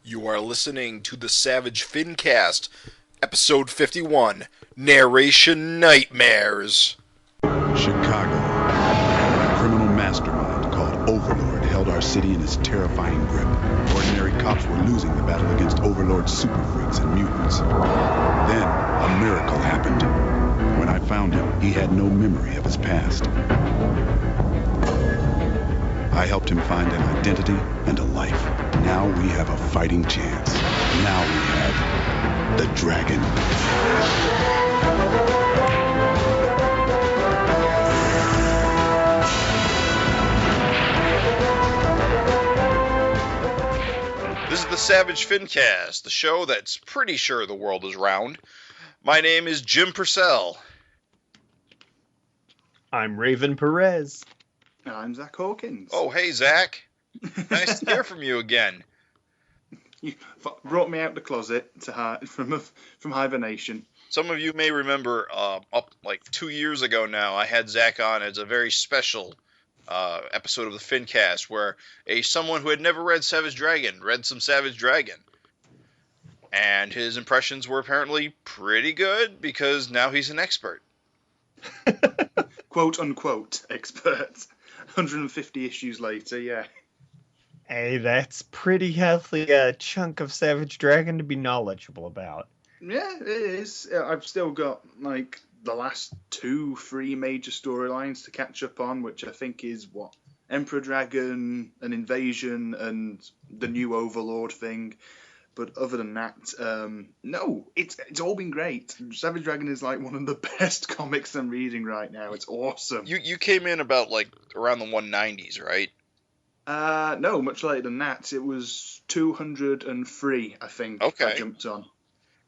You are listening to the Savage FIncast, episode 51, Narration Nightmares. Chicago. A criminal mastermind called Overlord held our city in his terrifying grip. Ordinary cops were losing the battle against Overlord's super freaks and mutants. Then, a miracle happened. When I found him, he had no memory of his past. I helped him find an identity and a life. Now we have a fighting chance. Now we have the dragon. This is the Savage FIncast, the show that's pretty sure the world is round. My name is Jim Purcell. I'm Raven Perez. I'm Zach Hawkins. Oh, hey, Zach. Nice to hear from you again. You brought me out the closet from hibernation. Some of you may remember up like 2 years ago now, I had Zach on as a very special episode of the FIncast where someone who had never read Savage Dragon read some Savage Dragon. And his impressions were apparently pretty good because now he's an expert. Quote unquote expert. 150 issues later, yeah. Hey, that's pretty healthy chunk of Savage Dragon to be knowledgeable about. Yeah, it is. I've still got like the last 2-3 major storylines to catch up on, which I think is Emperor Dragon, an invasion, and the new Overlord thing. But other than that, no, it's all been great. Savage Dragon is like one of the best comics I'm reading right now. It's awesome. You came in about like around the 190s, right? No, much later than that. It was 203, I think. Okay. I jumped on.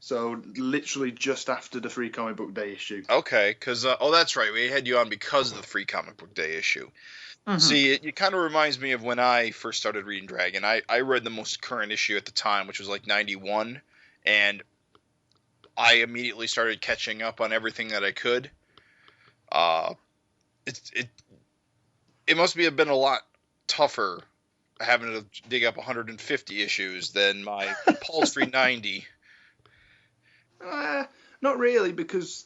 So literally just after the Free Comic Book Day issue. Okay, because that's right. We had you on because of the Free Comic Book Day issue. Mm-hmm. See, it kind of reminds me of when I first started reading Dragon. I read the most current issue at the time, which was like 91, and I immediately started catching up on everything that I could. It must have been a lot tougher having to dig up 150 issues than my Paul's 390. Not really, because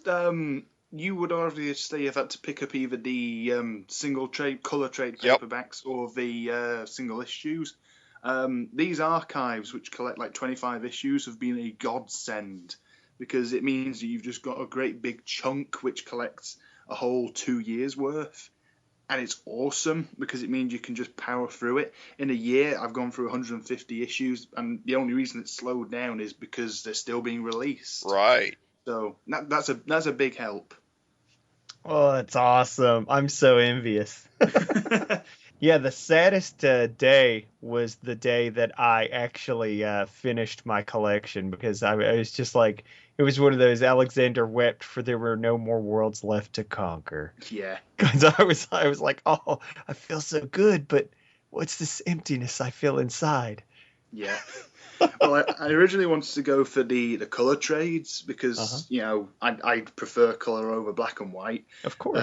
you would obviously have had to pick up either the single trade, colour trade paperbacks or the single issues. These archives, which collect like 25 issues, have been a godsend because it means that you've just got a great big chunk which collects a whole 2 years worth. And it's awesome because it means you can just power through it. In a year, I've gone through 150 issues, and the only reason it's slowed down is because they're still being released. Right. So that's a big help. Oh, that's awesome. I'm so envious. Yeah, the saddest day was the day that I actually finished my collection because I was just like, it was one of those Alexander wept for there were no more worlds left to conquer. Yeah. Because I was like, oh, I feel so good, but what's this emptiness I feel inside? Yeah. Well, I originally wanted to go for the colour trades because, you know, I prefer colour over black and white. Of course.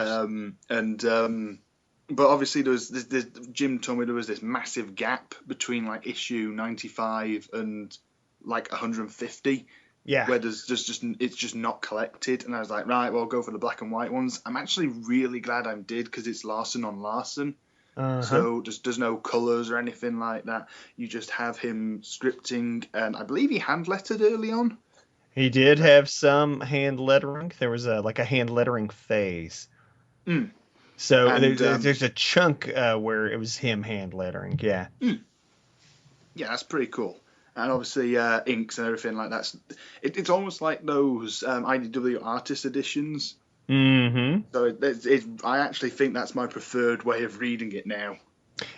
But obviously there was this Jim told me there was this massive gap between like issue 95 and like 150. Yeah. Where it's just not collected, and I was like, right, well, I'll go for the black and white ones. I'm actually really glad I did because it's Larsen on Larsen. So there's no colours or anything like that. You just have him scripting, and I believe he hand lettered early on. He did have some hand lettering. There was a hand lettering phase. Mm. So there's a chunk where it was him hand lettering. Yeah. Mm. Yeah, that's pretty cool. And obviously inks and everything like that. It's almost like those IDW artist editions. Mm-hmm. So I actually think that's my preferred way of reading it now.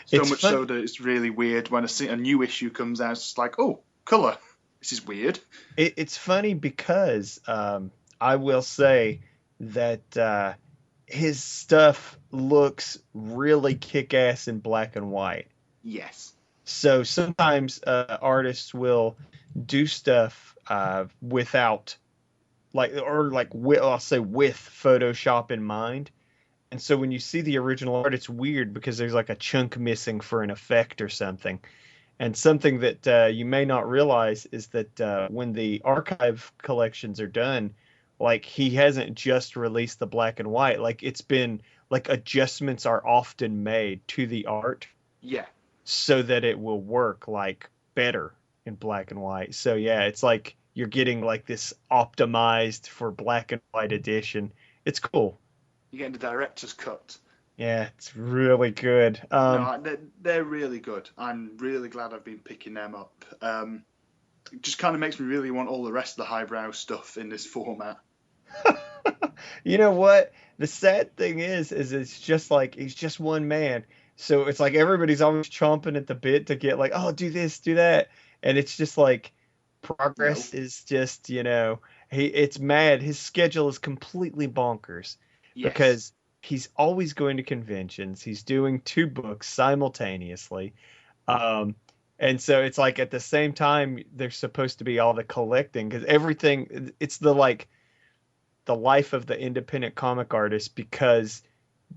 So much so that it's really weird when a new issue comes out. It's like, oh, colour. This is weird. It's funny because I will say that his stuff looks really kick-ass in black and white. Yes. So sometimes artists will do stuff without, I'll say with Photoshop in mind. And so when you see the original art, it's weird because there's like a chunk missing for an effect or something. And something that you may not realize is that when the archive collections are done, like he hasn't just released the black and white. Like it's been like adjustments are often made to the art Yeah. so that it will work like better in black and white. So yeah, it's like you're getting like this optimized for black and white edition. It's cool. You're getting the director's cut. Yeah, it's really good. No, they're really good. I'm really glad I've been picking them up. It just kind of makes me really want all the rest of the highbrow stuff in this format. You know what? The sad thing is it's just like he's just one man. So it's like everybody's always chomping at the bit to get like, oh, do this, do that. And it's just like progress is just, it's mad. His schedule is completely bonkers because he's always going to conventions. He's doing 2 books simultaneously. And so it's like at the same time, there's supposed to be all the collecting because everything, it's the life of the independent comic artist, because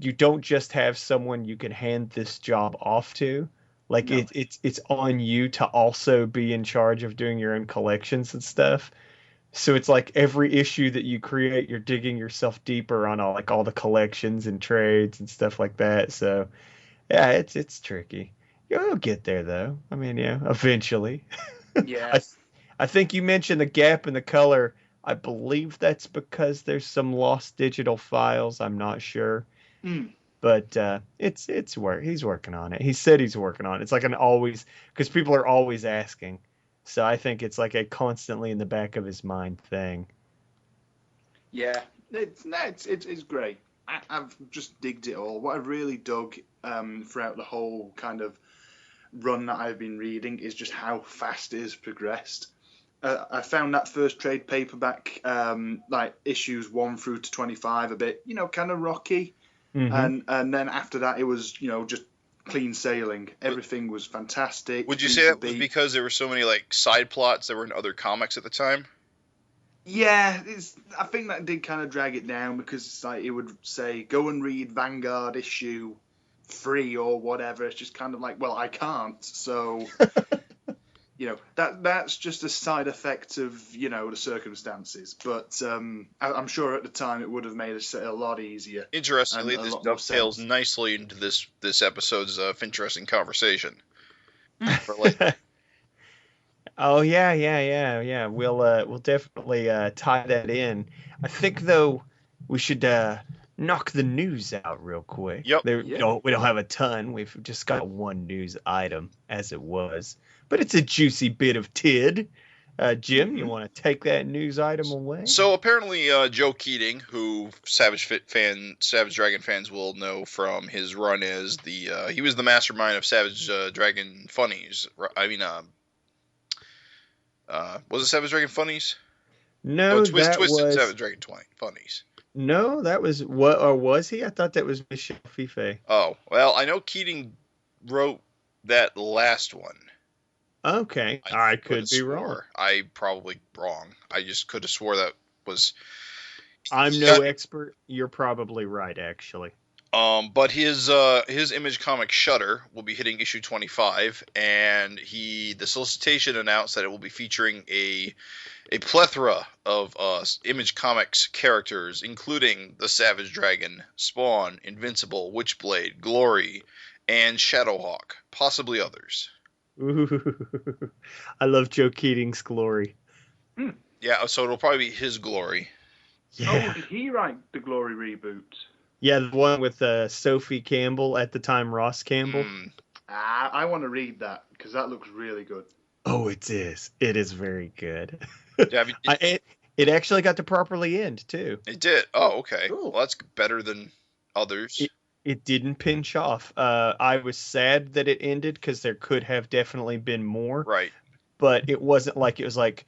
you don't just have someone you can hand this job off to. Like it's on you to also be in charge of doing your own collections and stuff. So it's like every issue that you create, you're digging yourself deeper on all the collections and trades and stuff like that. So yeah, it's tricky. You'll get there though. I mean, yeah, eventually. Yeah. I think you mentioned the gap in the color. I believe that's because there's some lost digital files. I'm not sure. But it's work. He's working on it. He said he's working on it. It's like an always, because people are always asking. So I think it's like a constantly in the back of his mind thing. Yeah, it's great. I've just digged it all. What I've really dug throughout the whole kind of run that I've been reading is just how fast it has progressed. I found that first trade paperback, like issues 1 through to 25, a bit, kind of rocky. And then after that, it was, just clean sailing. Everything was fantastic. Would you say that was because there were so many like side plots that were in other comics at the time? Yeah, I think that did kind of drag it down because it's like it would say, go and read Vanguard issue 3 or whatever. It's just kind of like, well, I can't. So, that's just a side effect of, the circumstances. But I'm sure at the time it would have made it a lot easier. Interestingly, this dovetails nicely into this episode's FINteresting Conversation. For later. Oh yeah. We'll definitely tie that in. I think though we should knock the news out real quick. Yep. We don't have a ton. We've just got 1 news item as it was, but it's a juicy bit of tid. Jim, you want to take that news item away? So apparently, Joe Keating, who Savage Dragon fans will know from his run as he was the mastermind of Savage Dragon Funnies. I mean, was it Savage Dragon Funnies? No, Twisted Savage Dragon Funnies. No, that was what, or was he? I thought that was Michel Fife. Oh, well, I know Keating wrote that last one. Okay, I could be wrong. I probably wrong. I just could have swore that was. I'm no expert. You're probably right, actually. But his Image comic Shutter will be hitting issue 25, and the solicitation announced that it will be featuring a plethora of Image Comics characters, including the Savage Dragon, Spawn, Invincible, Witchblade, Glory, and Shadowhawk, possibly others. Ooh, I love Joe Keating's Glory. Yeah, so it'll probably be his Glory. Yeah. Oh, did he write the Glory reboot? Yeah, the one with Sophie Campbell, at the time Ross Campbell. I want to read that because that looks really good. Oh, it is. It is very good. Yeah, it actually got to properly end, too. It did? Oh, okay. Cool. Well, that's better than others. It didn't pinch off. I was sad that it ended because there could have definitely been more. Right. But it wasn't like it was like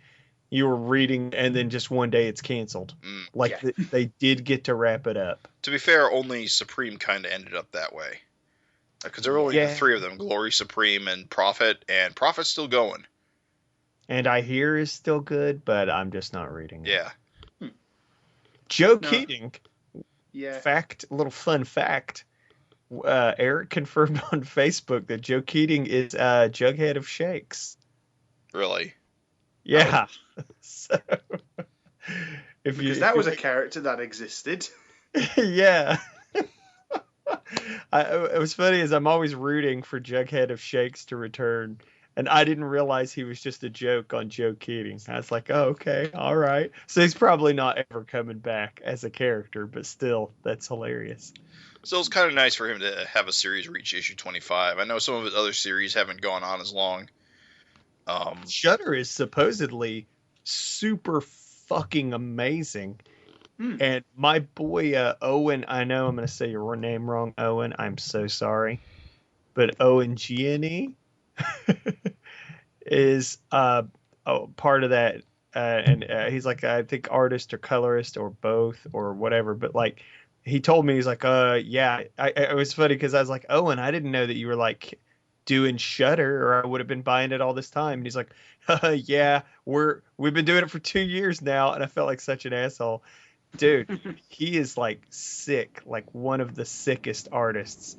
you were reading and then just one day it's canceled. They did get to wrap it up. To be fair, only Supreme kind of ended up that way. Because there were only 3 of them, Glory, Supreme, and Prophet, and Prophet's still going. And I Hear is still good, but I'm just not reading it. Yeah. Joe Keating, Yeah. little fun fact, Eric confirmed on Facebook that Joe Keating is Jughead of Shakes. Really? Yeah. So, because that was a character that existed. Yeah. It was funny as I'm always rooting for Jughead of Shakes to return, and I didn't realize he was just a joke on Joe Keating. I was like, oh, okay, all right. So he's probably not ever coming back as a character, but still, that's hilarious. So it's kind of nice for him to have a series reach issue 25. I know some of his other series haven't gone on as long. Shudder is supposedly super fucking amazing. And my boy Owen, I know I'm going to say your name wrong, Owen. I'm so sorry. But Owen Gianni is part of that. And he's like, I think artist or colorist or both or whatever. But like, he told me, he's like, yeah. It was funny because I was like, Owen, I didn't know that you were like doing Shudder, or I would have been buying it all this time. And he's like, yeah, we've been doing it for 2 years now. And I felt like such an asshole. Dude, he is like sick, like one of the sickest artists.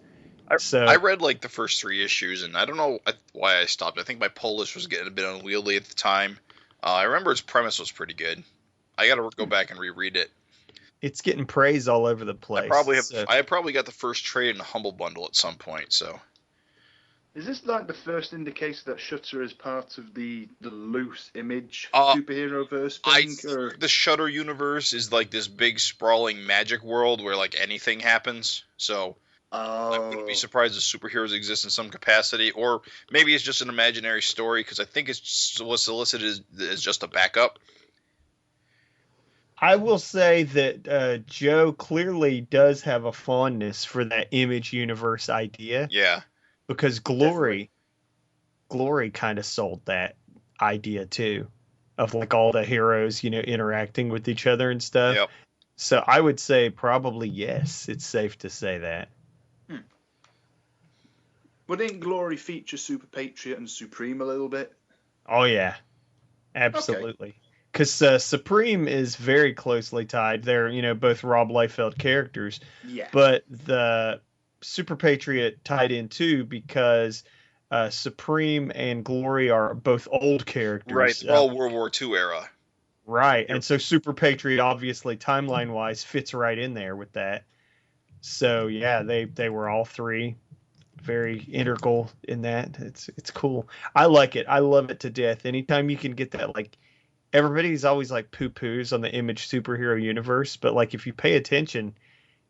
I read like the first 3 issues, and I don't know why I stopped. I think my Polish was getting a bit unwieldy at the time. I remember its premise was pretty good. I got to go back and reread it. It's getting praise all over the place. I probably got the first trade in a Humble Bundle at some point. So, is this like the first indication that Shudder is part of the loose Image superhero verse thing? The Shudder universe is like this big sprawling magic world where like anything happens. So I wouldn't be surprised if superheroes exist in some capacity, or maybe it's just an imaginary story because I think it's was solicited as just a backup. I will say that Joe clearly does have a fondness for that Image universe idea. Yeah. Because Glory kind of sold that idea too, of like all the heroes, interacting with each other and stuff. Yep. So I would say probably yes. It's safe to say that. Well, didn't Glory feature Super Patriot and Supreme a little bit? Oh yeah, absolutely. Because Supreme is very closely tied. They're both Rob Liefeld characters. Yeah. But the Super Patriot tied in too because Supreme and Glory are both old characters. Right, they're all World War II era. Right, and so Super Patriot obviously timeline-wise fits right in there with that. So yeah, they were all 3 very integral in that. It's cool. I like it. I love it to death. Anytime you can get that, like, everybody's always like poo-poos on the Image superhero universe, but like if you pay attention,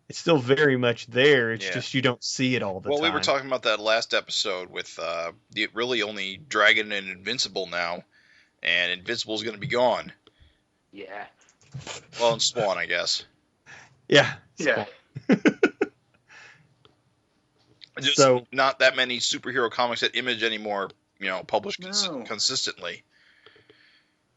it's still very much there. It's just you don't see it all the time. Well, we were talking about that last episode with the really only Dragon and Invincible now, and Invincible's going to be gone. Yeah. Well, and Spawn, I guess. Yeah. Yeah. Just so, not that many superhero comics at Image anymore, published consistently.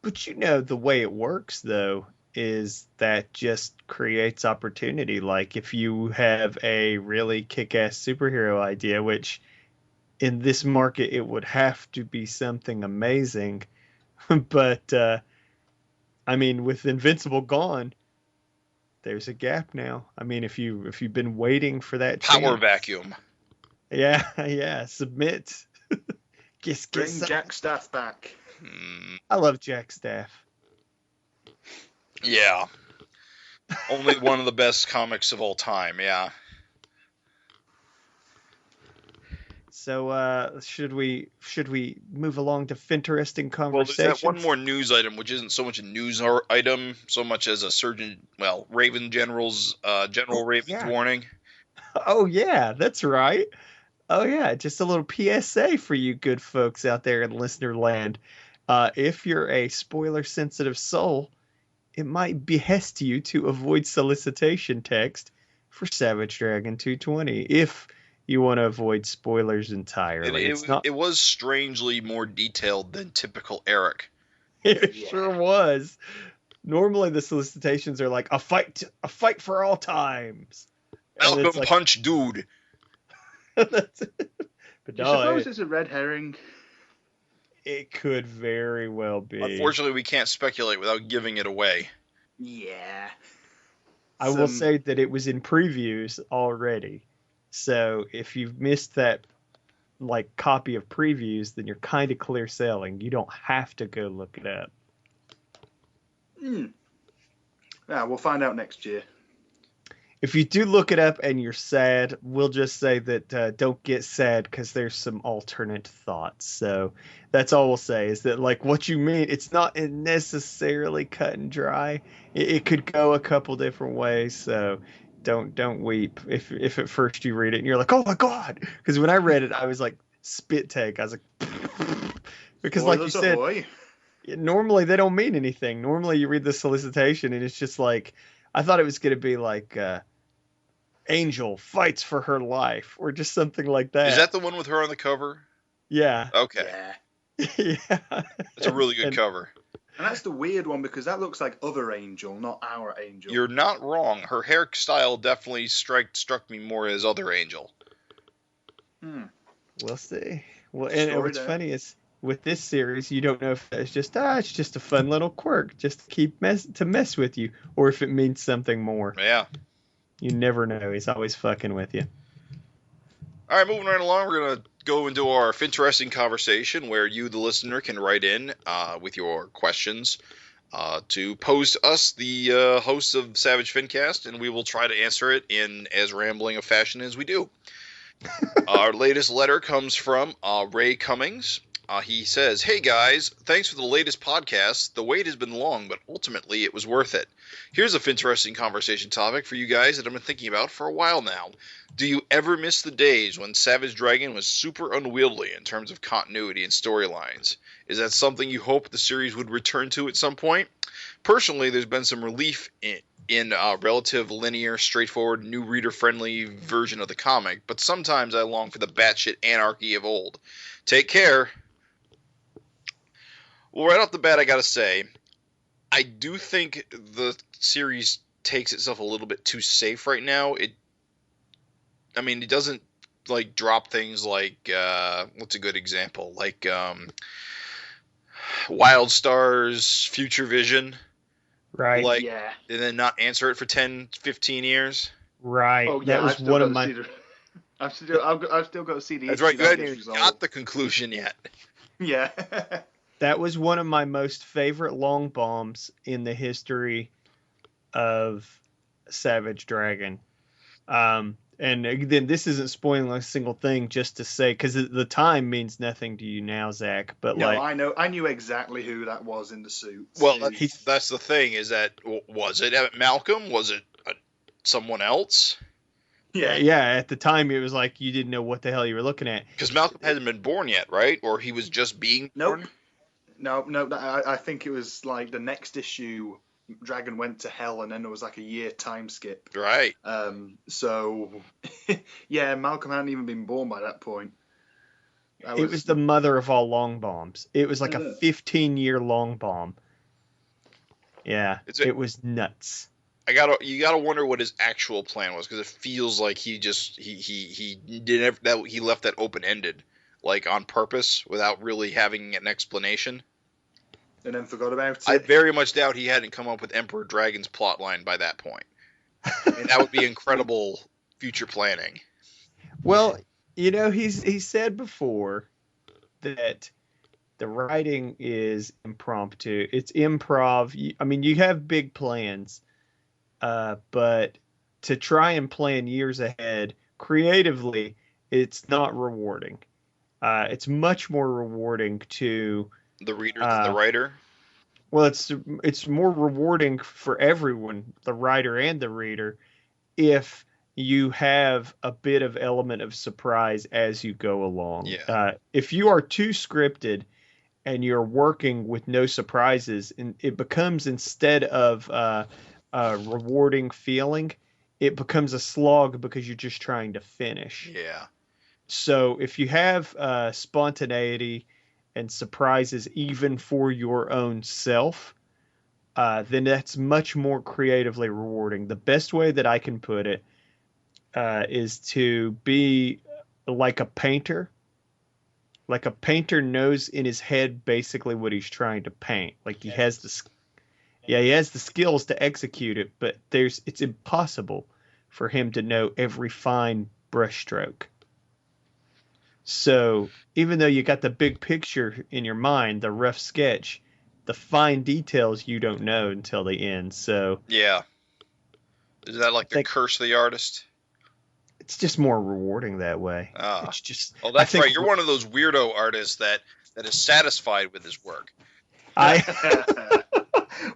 But the way it works, though, is that just creates opportunity. Like if you have a really kick-ass superhero idea, which in this market it would have to be something amazing. But I mean, with Invincible gone, there's a gap now. I mean, if you've been waiting for that power vacuum. Yeah, submit. Bring Jack Staff back. I love Jack Staff. Yeah. Only one of the best comics of all time, yeah. So should we move along to FINteresting Conversations? Well, there's that one more news item, which isn't so much a news item, so much as a Raven General's General Raven's warning. Oh yeah, that's right. Oh yeah, just a little PSA for you good folks out there in listener land. If you're a spoiler-sensitive soul, it might behest you to avoid solicitation text for Savage Dragon 220 if you want to avoid spoilers entirely. It was strangely more detailed than typical Erik. It sure was. Normally the solicitations are like a fight for all times. Malcolm punch dude. That's it. But you suppose it's a red herring? It could very well be. Unfortunately, we can't speculate without giving it away. Yeah. I will say that it was in previews already. So if you've missed that like copy of previews, then you're kind of clear sailing. You don't have to go look it up. Yeah, we'll find out next year. If you do look it up and you're sad, we'll just say that don't get sad because there's some alternate thoughts. So that's all we'll say is that like what you mean, it's not necessarily cut and dry. It could go a couple different ways. So don't weep if at first you read it and you're like, oh my God. Because when I read it, I was like spit take. I was like, because like you said, normally they don't mean anything. Normally you read the solicitation and it's just like, I thought it was going to be like Angel fights for her life or just something like that. Is that the one with her on the cover? Yeah. Okay. Yeah. It's a really good cover. And that's the weird one because that looks like other Angel, not our Angel. You're not wrong. Her hairstyle definitely struck me more as other Angel. We'll see. Well, and what's funny is with this series, you don't know if it's just it's just a fun little quirk, just to keep mess with you, or if it means something more. Yeah. You never know. He's always fucking with you. All right, moving right along, we're going to go into our FINteresting Conversation where you, the listener, can write in with your questions to pose to us, the hosts of Savage FIncast, and we will try to answer it in as rambling a fashion as we do. Our latest letter comes from Ray Cummings. He says, "Hey guys, thanks for the latest podcast. The wait has been long, but ultimately it was worth it. Here's a FINteresting Conversation topic for you guys that I've been thinking about for a while now. Do you ever miss the days when Savage Dragon was super unwieldy in terms of continuity and storylines? Is that something you hope the series would return to at some point? Personally, there's been some relief in a relative linear, straightforward, new reader-friendly version of the comic, but sometimes I long for the batshit anarchy of old. Take care." Well, right off the bat, I gotta say, I do think the series takes itself a little bit too safe right now. It doesn't like drop things like what's a good example? Like Wild Star's Future Vision, right? Like, yeah, and then not answer it for 10, 15 years. Right. Oh, yeah, that was one of my. I've still got to see the. That's right. You haven't even got the conclusion yet. Yeah. That was one of my most favorite long bombs in the history of Savage Dragon. And then this isn't spoiling a single thing, just to say, because the time means nothing to you now, Zach. But no, I knew exactly who that was in the suit. Well, that's the thing. Is that was it Malcolm? Was it someone else? Yeah. At the time, it was like you didn't know what the hell you were looking at. Because Malcolm hadn't been born yet, right? Or he was just being born? No. I think it was like the next issue, Dragon went to hell, and then there was like a year time skip. Right. So, yeah, Malcolm hadn't even been born by that point. It was the mother of all long bombs. It was like a 15-year long bomb. Yeah, it was nuts. You gotta wonder what his actual plan was, because it feels like he left that open ended, like on purpose, without really having an explanation. And then forgot about it. I very much doubt he hadn't come up with Emperor Dragon's plotline by that point. And that would be incredible future planning. Well, he said before that the writing is impromptu. It's improv. I mean, you have big plans, but to try and plan years ahead creatively, it's not rewarding. It's much more rewarding to the reader than the writer. Well, it's more rewarding for everyone, the writer and the reader, if you have a bit of element of surprise as you go along. Yeah. If you are too scripted and you're working with no surprises, and it becomes, instead of a rewarding feeling, it becomes a slog because you're just trying to finish. Yeah. So if you have spontaneity and surprises even for your own self, then that's much more creatively rewarding. The best way that I can put it is to be like a painter. Like a painter knows in his head basically what he's trying to paint. Like he has the skills to execute it, but it's impossible for him to know every fine brushstroke. So even though you got the big picture in your mind, the rough sketch, the fine details you don't know until the end. So yeah, is that like the curse of the artist? It's just more rewarding that way. It's just. Oh, that's right. You're one of those weirdo artists that is satisfied with his work.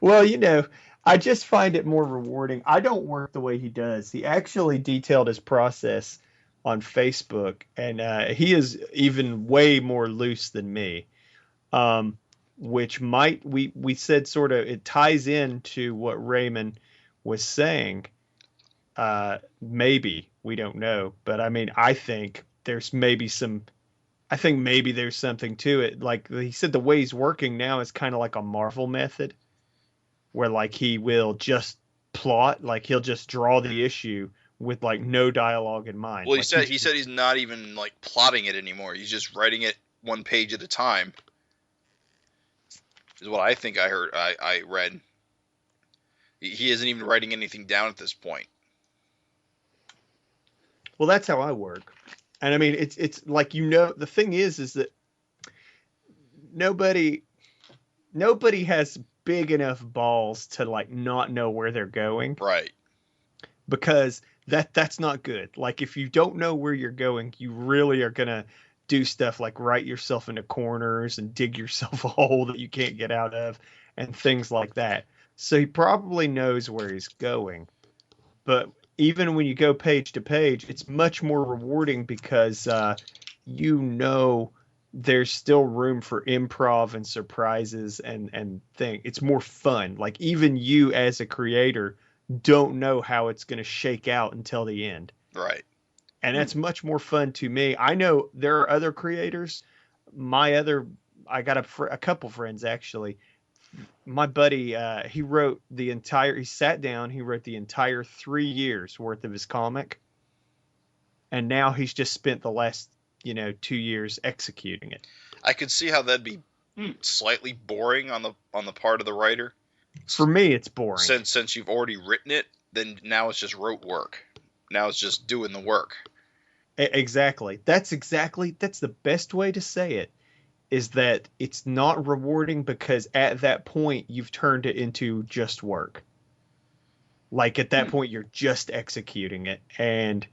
Well, I just find it more rewarding. I don't work the way he does. He actually detailed his process on Facebook, and he is even way more loose than me, which we said sort of it ties into what Raymond was saying. Maybe we don't know, but I mean, I think there's maybe something to it. Like he said, the way he's working now is kind of like a Marvel method, where like he will just plot, like he'll just draw the issue with like no dialogue in mind. Well, he said he's not even like plotting it anymore. He's just writing it one page at a time. Is what I think I heard. I read. He isn't even writing anything down at this point. Well, that's how I work. And I mean, it's like, the thing is that nobody has big enough balls to like not know where they're going. Right. Because that's not good. Like if you don't know where you're going, you really are going to do stuff like write yourself into corners and dig yourself a hole that you can't get out of and things like that. So he probably knows where he's going. But even when you go page to page, it's much more rewarding because there's still room for improv and surprises and thing. It's more fun. Like even you as a creator don't know how it's going to shake out until the end. Right. And that's much more fun to me. I know there are other creators. I got a couple friends actually. My buddy, he wrote he sat down, he wrote the entire 3 years worth of his comic. And now he's just spent the last, 2 years executing it. I could see how that'd be slightly boring on the part of the writer. For me, it's boring. Since you've already written it, then now it's just rote work. Now it's just doing the work. Exactly. That's the best way to say it, is that it's not rewarding because at that point you've turned it into just work. Like at that point you're just executing it. And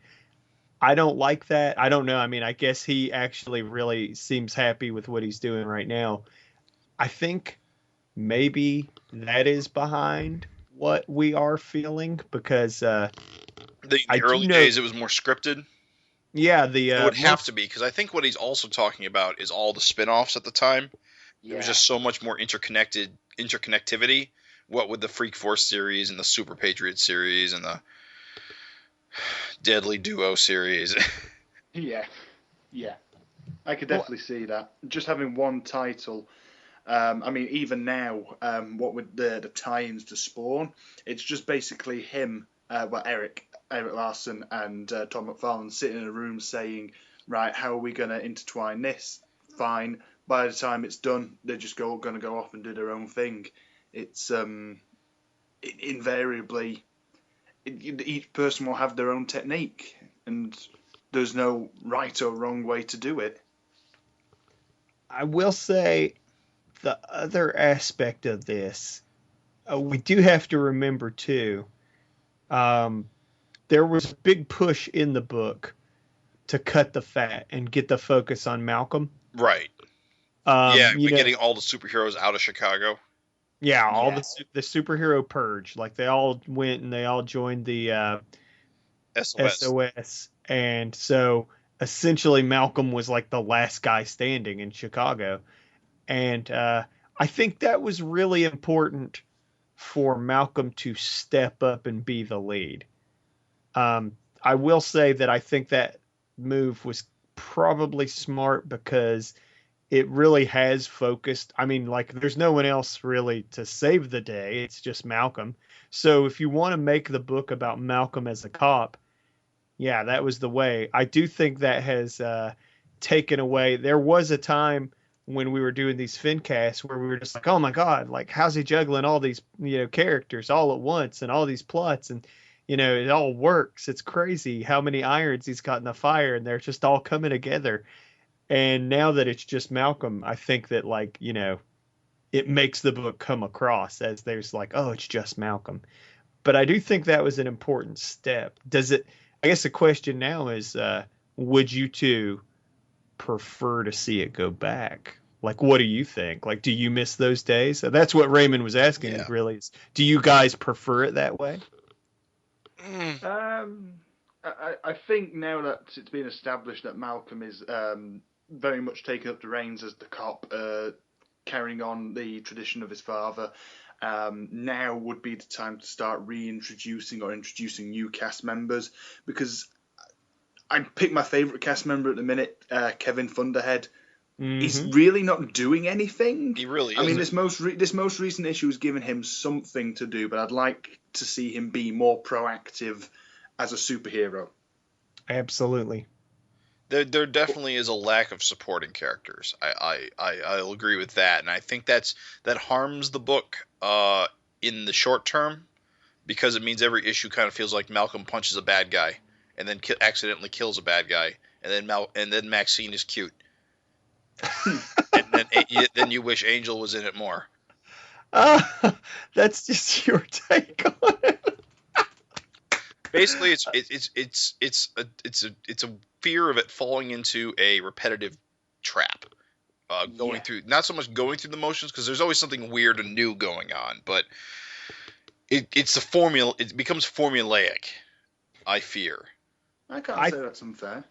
I don't like that. I don't know. I mean, I guess he actually really seems happy with what he's doing right now. I think maybe that is behind what we are feeling because the early days it was more scripted. Yeah, it would have to be, because I think what he's also talking about is all the spin-offs at the time. Yeah. There was just so much more interconnectivity. What with the Freak Force series and the Super Patriot series and the Deadly Duo series. Yeah. I could definitely see that. Just having one title. I mean, even now, what with the tie-ins to Spawn, it's just basically him, Erik Larsen and Tom McFarlane sitting in a room saying, right, how are we going to intertwine this? Fine. By the time it's done, they're just going to go off and do their own thing. It's invariably, each person will have their own technique, and there's no right or wrong way to do it. I will say the other aspect of this, we do have to remember too, there was a big push in the book to cut the fat and get the focus on Malcolm. Right. Getting all the superheroes out of Chicago. Yeah, all the superhero purge. Like they all went and they all joined the SOS. And so essentially Malcolm was like the last guy standing in Chicago. And I think that was really important for Malcolm to step up and be the lead. I will say that I think that move was probably smart because it really has focused. I mean, like, there's no one else really to save the day. It's just Malcolm. So if you want to make the book about Malcolm as a cop, yeah, that was the way. I do think that has taken away. There was a time when we were doing these FIncasts where we were just like, oh my God, like, how's he juggling all these, characters all at once and all these plots? And, It all works. It's crazy how many irons he's got in the fire, and they're just all coming together. And now that it's just Malcolm, I think that it makes the book come across as there's oh, it's just Malcolm. But I do think that was an important step. I guess the question now is, would you two prefer to see it go back? What do you think? Do you miss those days? That's what Raymond was asking. Yeah. Really, is do you guys prefer it that way? I think now that it's been established that Malcolm is very much taking up the reins as the cop, carrying on the tradition of his father, now would be the time to start reintroducing or introducing new cast members, because I pick my favourite cast member at the minute, Kevin Thunderhead. Mm-hmm. He's really not doing anything. He really isn't. I mean, this most recent issue has given him something to do, but I'd like to see him be more proactive as a superhero. Absolutely. There definitely is a lack of supporting characters. I'll agree with that, and I think that harms the book in the short term, because it means every issue kind of feels like Malcolm punches a bad guy and then accidentally kills a bad guy, and then Maxine is cute. And then you wish Angel was in it more. That's just your take on it. Basically, it's a fear of it falling into a repetitive trap. Through, not so much going through the motions, because there's always something weird and new going on, but it's the formula. It becomes formulaic, I fear. I can't say that's unfair.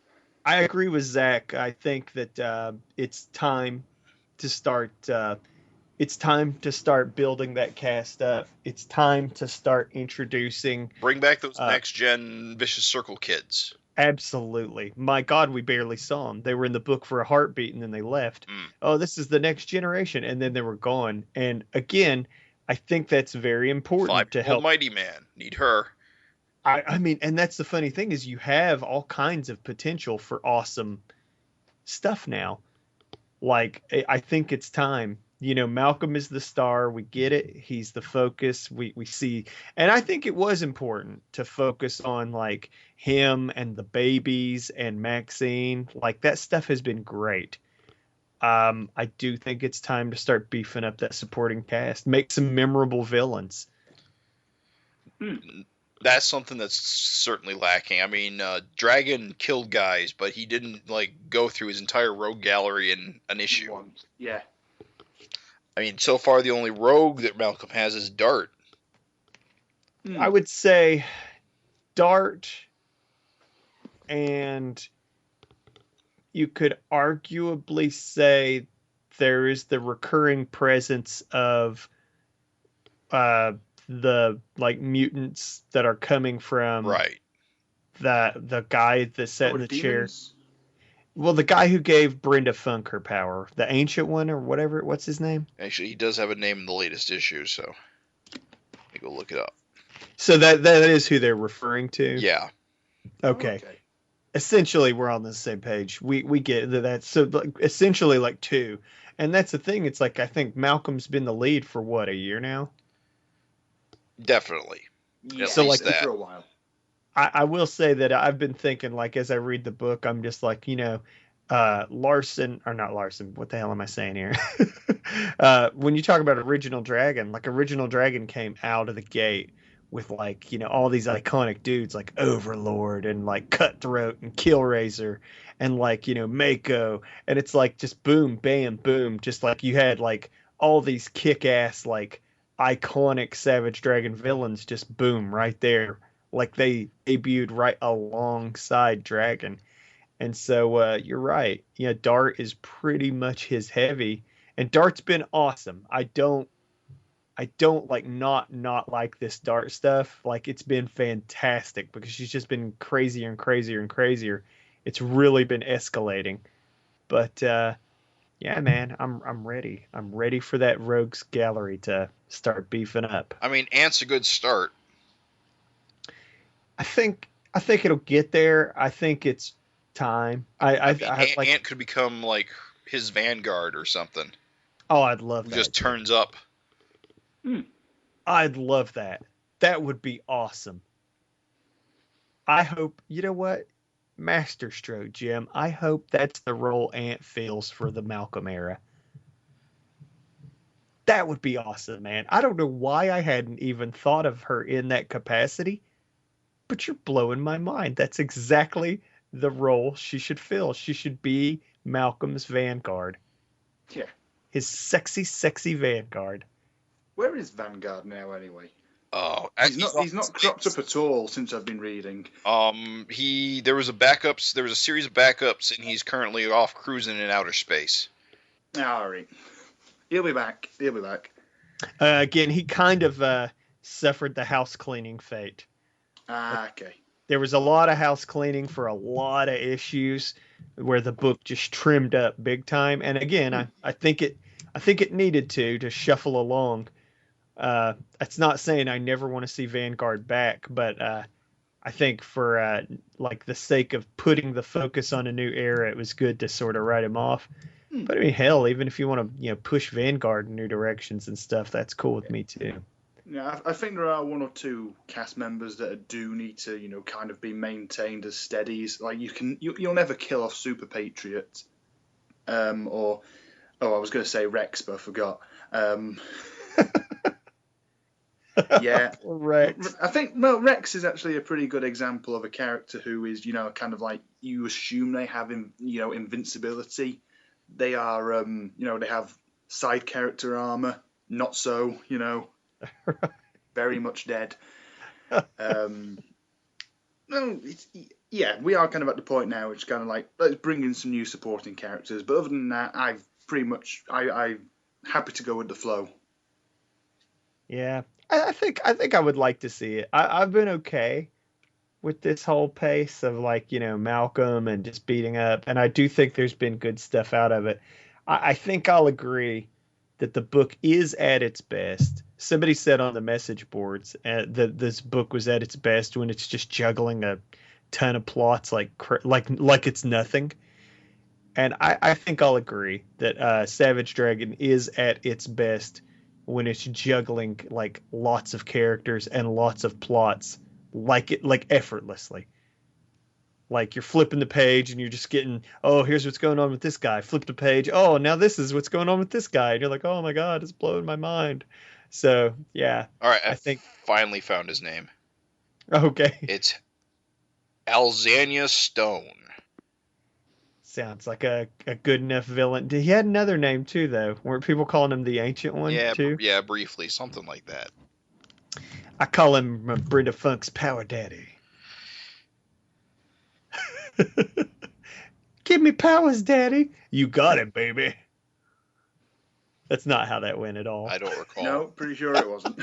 I agree with Zach. I think that it's time to start. It's time to start building that cast up. It's time to start introducing. Bring back those next gen Vicious Circle kids. Absolutely. My God, we barely saw them. They were in the book for a heartbeat, and then they left. Oh, this is the next generation, and then they were gone. And again, I think that's very important to help. Mighty Man, need her. I mean, and that's the funny thing, is you have all kinds of potential for awesome stuff now. I think it's time. Malcolm is the star. We get it. He's the focus. We see. And I think it was important to focus on him and the babies and Maxine. That stuff has been great. I do think it's time to start beefing up that supporting cast. Make some memorable villains. That's something that's certainly lacking. I mean, Dragon killed guys, but he didn't go through his entire rogue gallery in an issue. Yeah. I mean, so far the only rogue that Malcolm has is Dart. I would say Dart, and you could arguably say there is the recurring presence of the mutants that are coming from the guy that sat in the chair. Well, the guy who gave Brenda Funk her power, the ancient one or whatever. What's his name? Actually, he does have a name in the latest issue, so let me go look it up. So that is who they're referring to. Yeah. Okay. Essentially, we're on the same page. We get that. So essentially, two, and that's the thing. It's I think Malcolm's been the lead for what, a year now. Definitely. Yeah, so that for a while. I will say that I've been thinking, as I read the book, I'm just Larsen, or not Larsen, what the hell am I saying here? When you talk about Original Dragon, Original Dragon came out of the gate with all these iconic dudes like Overlord and Cutthroat and Killraiser and Mako, and it's just boom, bam, boom, just you had all these kick-ass iconic Savage Dragon villains, just boom right there, they debuted right alongside Dragon. And so you're right, Dart is pretty much his heavy, and Dart's been awesome. I don't not like this Dart stuff. It's been fantastic, because she's just been crazier and crazier and crazier. It's really been escalating. But yeah, man, I'm ready. I'm ready for that Rogues Gallery to start beefing up. I mean, Ant's a good start. I think it'll get there. I think it's time. Ant could become his vanguard or something. Oh, I'd love that. Just turns up. I'd love that. That would be awesome. I hope, you know what? Masterstroke, Jim. I hope that's the role Ant fills for the Malcolm era. That would be awesome, man. I don't know why I hadn't even thought of her in that capacity, but you're blowing my mind. That's exactly the role she should fill. She should be Malcolm's vanguard. Yeah. His sexy, sexy vanguard. Where is Vanguard now, anyway? Oh, he's not cropped up at all since I've been reading. There was a series of backups, and he's currently off cruising in outer space. All right. He'll be back. Again, he kind of suffered the house cleaning fate. Okay. There was a lot of house cleaning for a lot of issues where the book just trimmed up big time. And again, I think it needed to shuffle along. That's not saying I never want to see Vanguard back, but I think for like the sake of putting the focus on a new era, it was good to sort of write him off. But I mean, hell, even if you want to, push Vanguard in new directions and stuff, that's cool with me too. Yeah, I think there are one or two cast members that do need to, kind of be maintained as steadies. Like you'll never kill off Super Patriot, I was going to say Rex, but I forgot. Yeah, Rex. I think Rex is actually a pretty good example of a character who is, kind of like you assume they have, invincibility. They are, they have side character armor. Not so, very much dead. We are kind of at the point now. It's kind of like let's bring in some new supporting characters. But other than that, I'm happy to go with the flow. Yeah, I think I would like to see it. I've been okay with this whole pace of Malcolm and just beating up, and I do think there's been good stuff out of it. I think I'll agree that the book is at its best. Somebody said on the message boards that this book was at its best when it's just juggling a ton of plots like it's nothing. And I think I'll agree that Savage Dragon is at its best when it's juggling like lots of characters and lots of plots like effortlessly. Like you're flipping the page and you're just getting, oh, here's what's going on with this guy. Flip the page. Oh, now this is what's going on with this guy. And you're like, oh my God, it's blowing my mind. So yeah. All right, I think finally found his name. Okay. It's Alzania Stone. Sounds like a good enough villain. He had another name too, though. Weren't people calling him the Ancient One too? Yeah, briefly, something like that. I call him Brenda Funk's Power Daddy. Give me powers, Daddy. You got it, baby. That's not how that went at all. I don't recall. No, pretty sure it wasn't.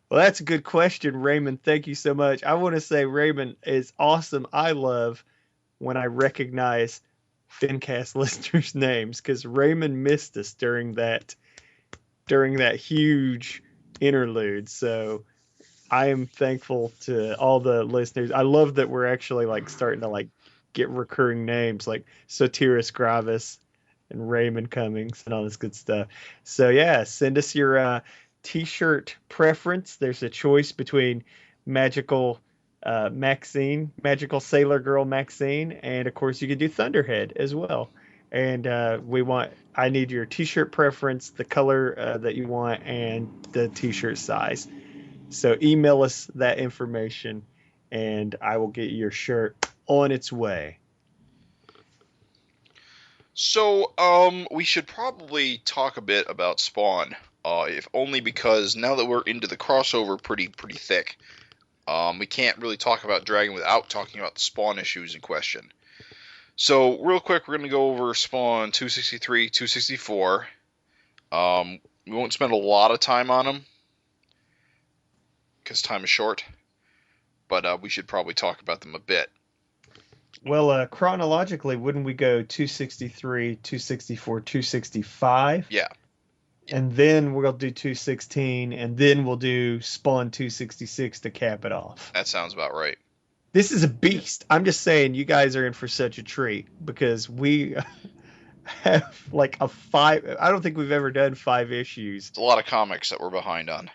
Well, that's a good question, Raymond. Thank you so much. I want to say Raymond is awesome. I love when I recognize FIncast listeners' names because Raymond missed us during that huge interlude. So I am thankful to all the listeners. I love that we're actually starting to get recurring names like Sotiris Gravis and Raymond Cummings and all this good stuff. So yeah, send us your t-shirt preference. There's a choice between magical Maxine, magical sailor girl Maxine, and of course you could do Thunderhead as well. And I need your t-shirt preference, the color that you want, and the t-shirt size. So email us that information and I will get your shirt on its way. So, we should probably talk a bit about Spawn, if only because now that we're into the crossover pretty thick, we can't really talk about Dragon without talking about the Spawn issues in question. So, real quick, we're going to go over Spawn 263, 264. We won't spend a lot of time on them, because time is short, but we should probably talk about them a bit. Well, chronologically, wouldn't we go 263, 264, 265? Yeah. And then we'll do 216, and then we'll do Spawn 266 to cap it off. That sounds about right. This is a beast. I'm just saying you guys are in for such a treat because we have I don't think we've ever done 5 issues. It's a lot of comics that we're behind on.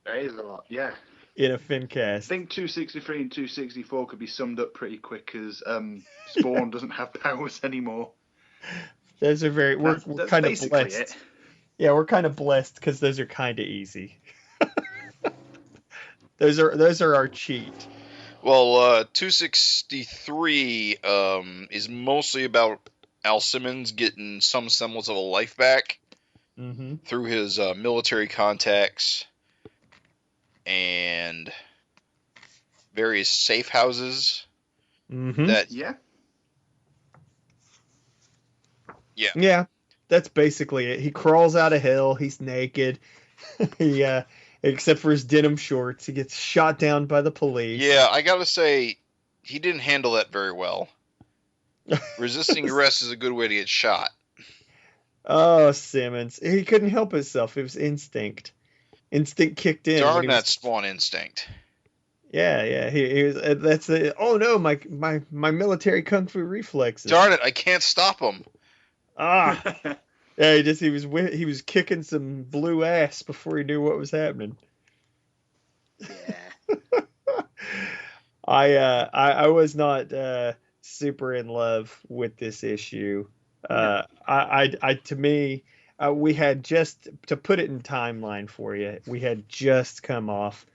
There is a lot, yeah. in a I FIncast. think 263 and 264 could be summed up pretty quick as Spawn doesn't have powers anymore. Those are we're That's kind of basically blessed. it. Yeah, we're kind of blessed because those are kind of easy. Those are our cheat. Well, 263 is mostly about Al Simmons getting some semblance of a life back through his military contacts and various safe houses. That yeah, that's basically it. He crawls out of hell. He's naked. He except for his denim shorts, he gets shot down by the police. Yeah, I gotta say, he didn't handle that very well. Resisting arrest is a good way to get shot. Oh, Simmons. He couldn't help himself. It was instinct. Instinct kicked in. Darn that Spawn instinct. Yeah. He was. That's it. Oh no, my military kung fu reflexes. Darn it, I can't stop him. Ah. Yeah, he was kicking some blue ass before he knew what was happening. Yeah. I was not super in love with this issue. To me, we had just, to put it in timeline for you, we had just come off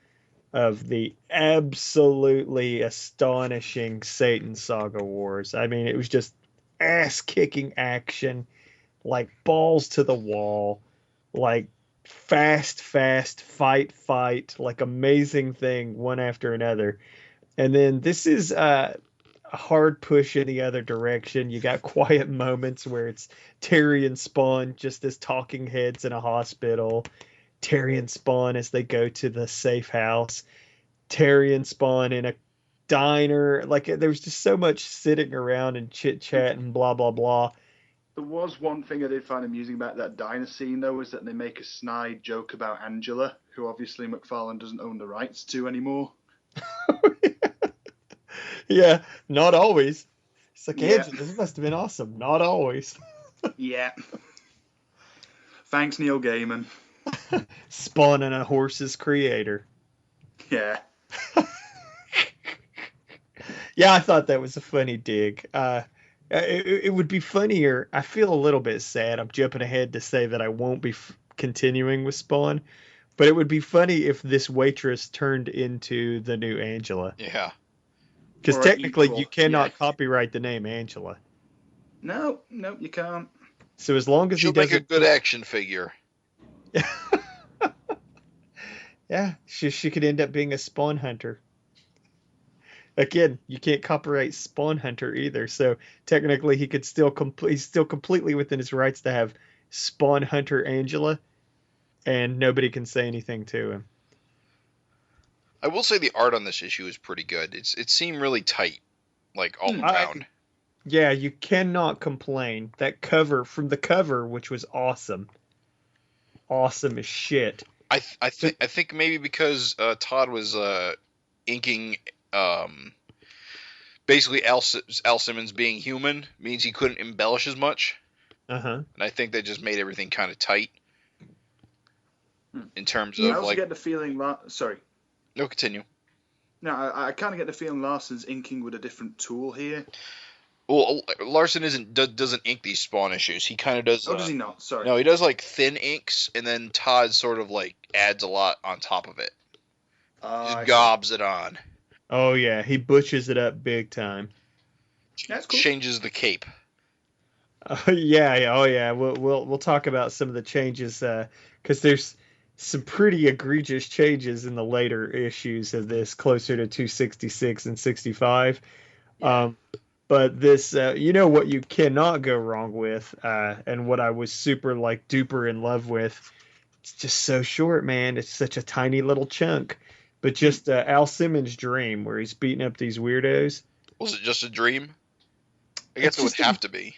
of the absolutely astonishing Satan Saga Wars. I mean, it was just ass-kicking action, like balls to the wall, like fast, fight, like amazing thing, one after another. And then this is a hard push in the other direction. You got quiet moments where it's Terry and Spawn just as talking heads in a hospital. Terry and Spawn as they go to the safe house. Terry and Spawn in a diner. Like, there was just so much sitting around and chit chat and blah blah blah. There was one thing I did find amusing about that diner scene, though, is that they make a snide joke about Angela, who obviously McFarlane doesn't own the rights to anymore. Yeah, not always. It's like, Angela, this must have been awesome. Not always. Yeah. Thanks, Neil Gaiman. Spawn and a horse's creator. Yeah. Yeah, I thought that was a funny dig. It would be funnier. I feel a little bit sad. I'm jumping ahead to say that I won't be continuing with Spawn, but it would be funny if this waitress turned into the new Angela. Yeah. Because technically you cannot copyright the name Angela. No, you can't. So as long as she'll he doesn't... make a good action figure. Yeah, she could end up being a Spawn Hunter. Again, you can't copyright Spawn Hunter either, so technically he could still he's still completely within his rights to have Spawn Hunter Angela, and nobody can say anything to him. I will say the art on this issue is pretty good. It seemed really tight, like all around. Yeah, you cannot complain. That cover, which was awesome as shit. I think maybe because Todd was inking basically Al Simmons being human means he couldn't embellish as much. And I think that just made everything kind of tight in terms of, I also get the feeling sorry. No, continue. No, I kind of get the feeling Larsen's inking with a different tool here. Well, Larsen doesn't ink these Spawn issues. He kind of does. Oh, does he not? Sorry. No, he does like thin inks, and then Todd sort of like adds a lot on top of it. Just gobs it on. Oh yeah, he butches it up big time. That's cool. Changes the cape. Yeah. Oh yeah. We'll talk about some of the changes because there's some pretty egregious changes in the later issues of this, closer to 266 and 65. Yeah. But this, what you cannot go wrong with, and what I was super like duper in love with, it's just so short, man. It's such a tiny little chunk. But just Al Simmons' dream, where he's beating up these weirdos. Was it just a dream? I guess it would have to be.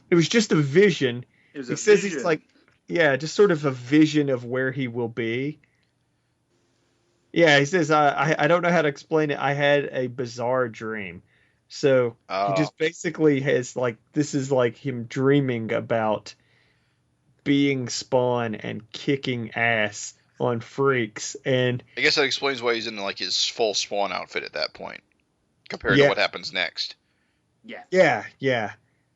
It was just a vision. It was he a says vision. He's like, yeah, just sort of a vision of where he will be. Yeah, he says, I don't know how to explain it. I had a bizarre dream. So he just basically has like, this is like him dreaming about being Spawn and kicking ass on freaks. And I guess that explains why he's in like his full Spawn outfit at that point, compared to what happens next. Yeah.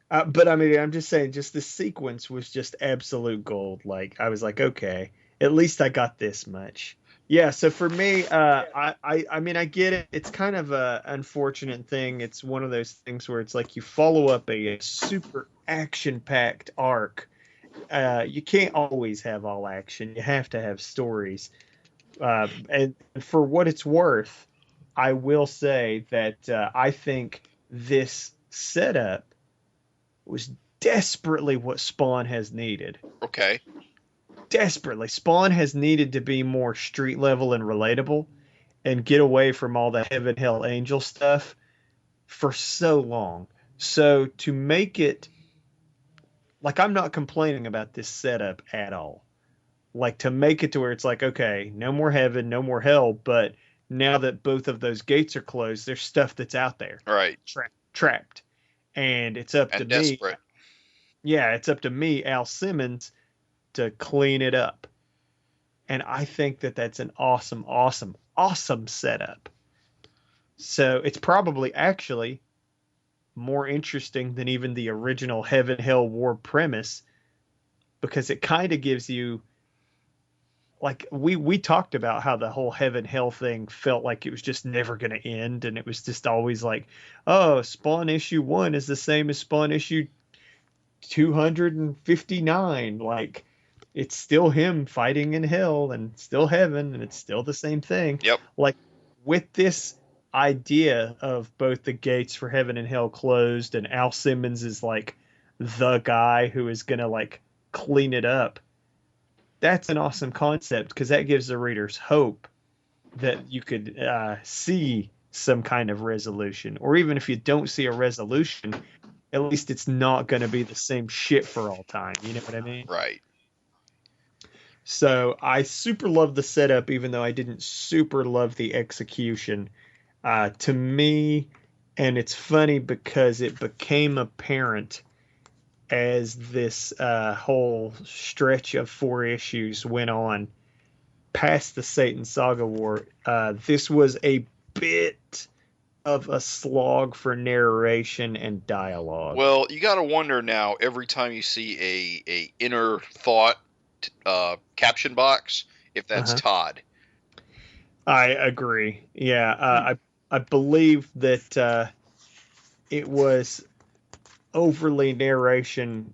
But I mean, I'm just saying, just the sequence was just absolute gold. Like, I was like, okay, at least I got this much. Yeah. So for me, I mean, I get it. It's kind of a unfortunate thing. It's one of those things where it's like you follow up a super action-packed arc. You can't always have all action. You have to have stories. And for what it's worth, I will say that I think this setup was desperately what Spawn has needed. Okay. Desperately. Spawn has needed to be more street level and relatable and get away from all the heaven, hell, angel stuff for so long. So to make it, like, I'm not complaining about this setup at all. Like, to make it to where it's like, okay, no more heaven, no more hell, but now that both of those gates are closed, there's stuff that's out there. Right. Trapped. And it's up to desperate. me. Yeah, it's up to me, Al Simmons, to clean it up. And I think that that's an awesome setup. So it's probably actually more interesting than even the original Heaven Hell War premise, because it kind of gives you, like, we talked about how the whole Heaven Hell thing felt like it was just never going to end, and it was just always like, oh, Spawn issue 1 is the same as Spawn issue 259. Like, it's still him fighting in hell and still heaven, and it's still the same thing. Yep. Like, with this idea of both the gates for heaven and hell closed, and Al Simmons is like the guy who is going to like clean it up. That's an awesome concept, because that gives the readers hope that you could see some kind of resolution. Or even if you don't see a resolution, at least it's not going to be the same shit for all time. You know what I mean? Right. So I super love the setup, even though I didn't super love the execution. To me, and it's funny because it became apparent as this whole stretch of 4 issues went on past the Satan Saga War, this was a bit of a slog for narration and dialogue. Well, you got to wonder now, every time you see a inner thought caption box, if that's Todd. I agree. Yeah, I believe that it was overly narration,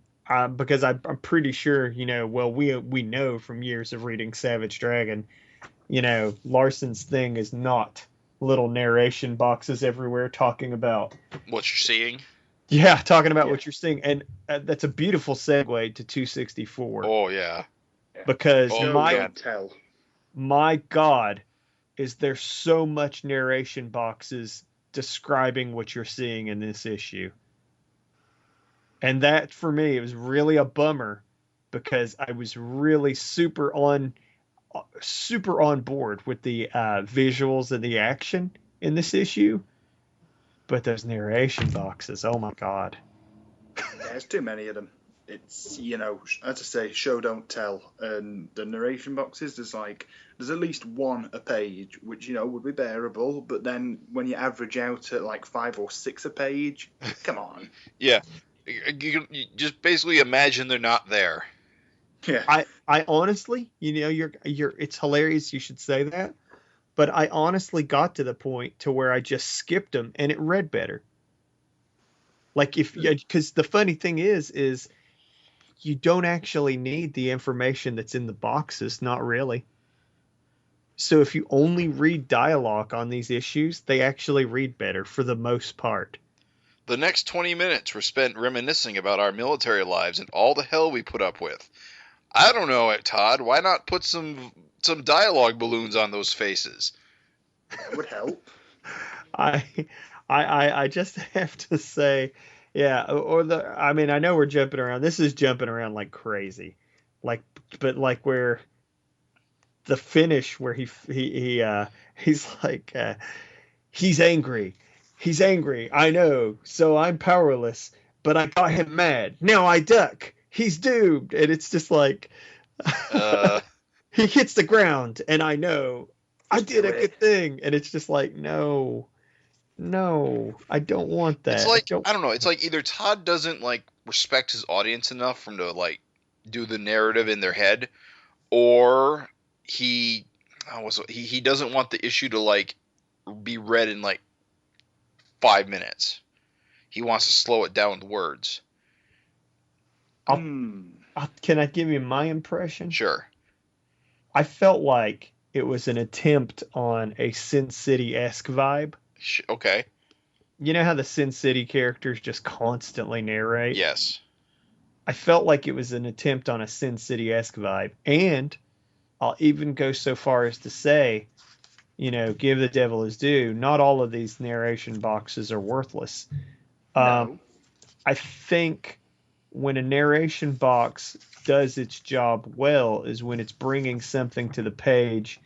because I'm pretty sure, we know from years of reading Savage Dragon, Larsen's thing is not little narration boxes everywhere talking about what you're seeing. Yeah, talking about what you're seeing. And that's a beautiful segue to 264. Oh, yeah. Because tell. My God, is there so much narration boxes describing what you're seeing in this issue. And that, for me, it was really a bummer, because I was really super on board with the visuals and the action in this issue. But those narration boxes, oh my God. There's too many of them. It's, as I say, show don't tell. And the narration boxes, there's at least one a page, which, would be bearable. But then when you average out at like 5 or 6 a page, come on. Yeah. You just basically imagine they're not there. Yeah. I honestly, you're it's hilarious you should say that, but I honestly got to the point to where I just skipped them and it read better. Like, because the funny thing is you don't actually need the information that's in the boxes, not really. So if you only read dialogue on these issues, they actually read better for the most part. The next 20 minutes were spent reminiscing about our military lives and all the hell we put up with. I don't know, Todd. Why not put some dialogue balloons on those faces? That would help. I just have to say, yeah. I know we're jumping around. This is jumping around like crazy, but where the finish where he's like he's angry. He's angry, I know, so I'm powerless, but I got him mad. Now I duck. He's doomed. And it's just like... he hits the ground, and I know I did a good thing. And it's just like, no, I don't want that. It's like, I don't know. It's like either Todd doesn't like respect his audience enough for him to like do the narrative in their head, or he doesn't want the issue to like be read in like 5 minutes. He wants to slow it down with words. Can I give you my impression? Sure. I felt like it was an attempt on a Sin City-esque vibe. Okay. You know how the Sin City characters just constantly narrate? Yes. I felt like it was an attempt on a Sin City-esque vibe. And I'll even go so far as to say, give the devil his due. Not all of these narration boxes are worthless. No. I think when a narration box does its job well is when it's bringing something to the page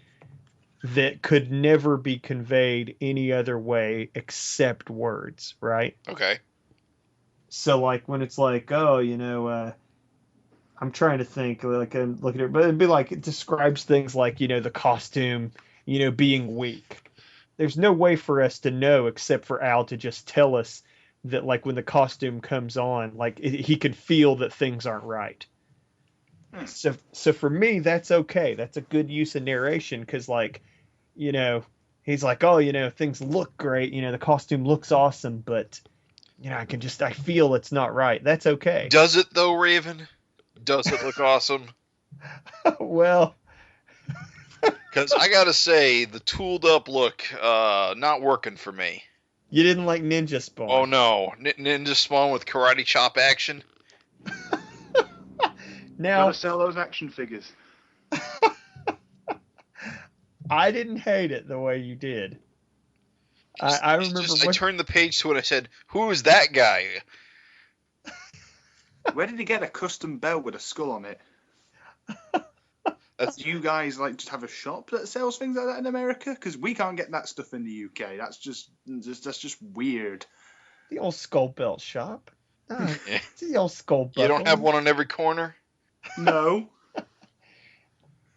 that could never be conveyed any other way except words, right? Okay. So, like, when it's like, I'm trying to think, like, I'm looking at it, but it'd be like, it describes things like, the costume, being weak. There's no way for us to know except for Al to just tell us that, like, when the costume comes on, like, he can feel that things aren't right. So for me, that's okay. That's a good use of narration because, like, he's like, things look great. The costume looks awesome, but, I feel it's not right. That's okay. Does it, though, Raven? Does it look awesome? Well... Because I gotta say, the tooled up look, not working for me. You didn't like Ninja Spawn? Oh no, Ninja Spawn with karate chop action. Now, gotta sell those action figures. I didn't hate it the way you did. I remember. I turned the page to it. I said, "Who is that guy?" Where did he get a custom belt with a skull on it? Do you guys like just have a shop that sells things like that in America? Because we can't get that stuff in the UK. That's just weird. The old skull belt shop. It's the old skull belt. You don't have one on every corner? No.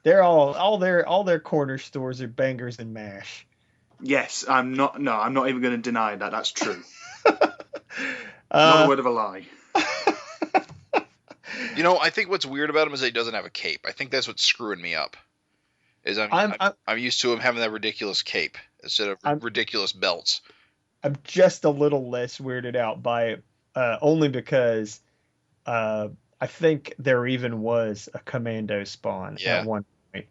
They're all their corner stores are Bangers and Mash. Yes, I'm not even going to deny that. That's true. Not a word of a lie. I think what's weird about him is that he doesn't have a cape. I think that's what's screwing me up. I'm used to him having that ridiculous cape instead of ridiculous belts. I'm just a little less weirded out by it, only because I think there even was a Commando Spawn at one point.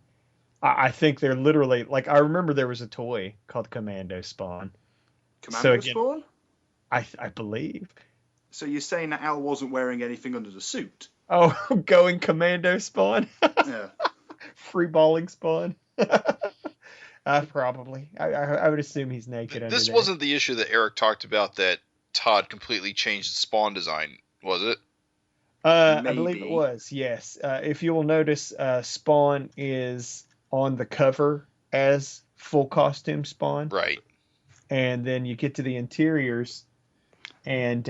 I think they're literally, like, I remember there was a toy called Commando Spawn. Spawn? I believe. So you're saying that Al wasn't wearing anything under the suit? Oh, going Commando Spawn? Yeah. Freeballing Spawn? Probably. I would assume he's naked under This there. wasn't the issue that Eric talked about that Todd completely changed the Spawn design, was it? I believe it was, yes. If you will notice, Spawn is on the cover as full costume Spawn. Right. And then you get to the interiors, and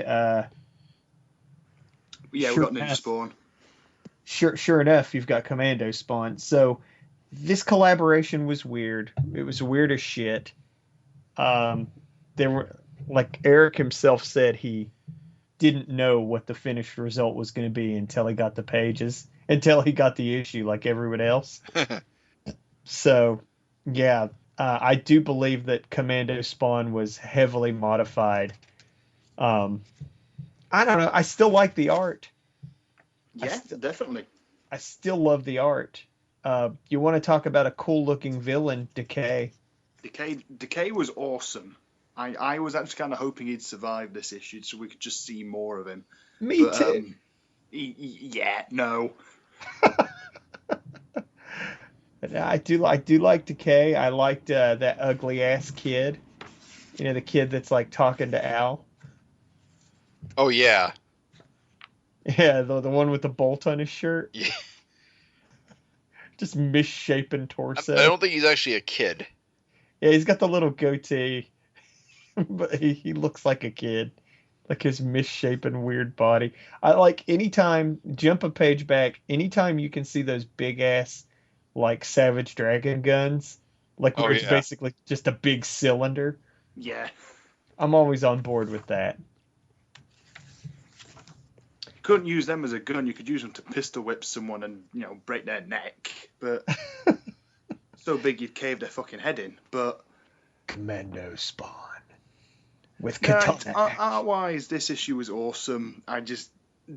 we got Ninja Spawn. Sure enough, you've got Commando Spawn. So this collaboration was weird. It was weird as shit. There were, like Eric himself said, he didn't know what the finished result was going to be until he got the pages, until he got the issue, like everyone else. So, yeah, I do believe that Commando Spawn was heavily modified. I don't know. I still like the art. Yeah, definitely. I still love the art. You want to talk about a cool-looking villain, Decay? Decay was awesome. I was actually kind of hoping he'd survive this issue so we could just see more of him. Me too. No. I do like Decay. I liked that ugly-ass kid. The kid that's like talking to Al. Oh, yeah. Yeah, the one with the bolt on his shirt. Yeah. Just misshapen torso. I don't think he's actually a kid. Yeah, he's got the little goatee. But he looks like a kid. Like his misshapen weird body. I like anytime, jump a page back, anytime you can see those big ass like Savage Dragon guns, like where Oh it's yeah. basically just a big cylinder. Yeah. I'm always on board with that. You couldn't use them as a gun. You could use them to pistol whip someone and, break their neck. But so big you'd cave their fucking head in. But Commando Spawn with no, katana. art-wise, this issue was awesome. I just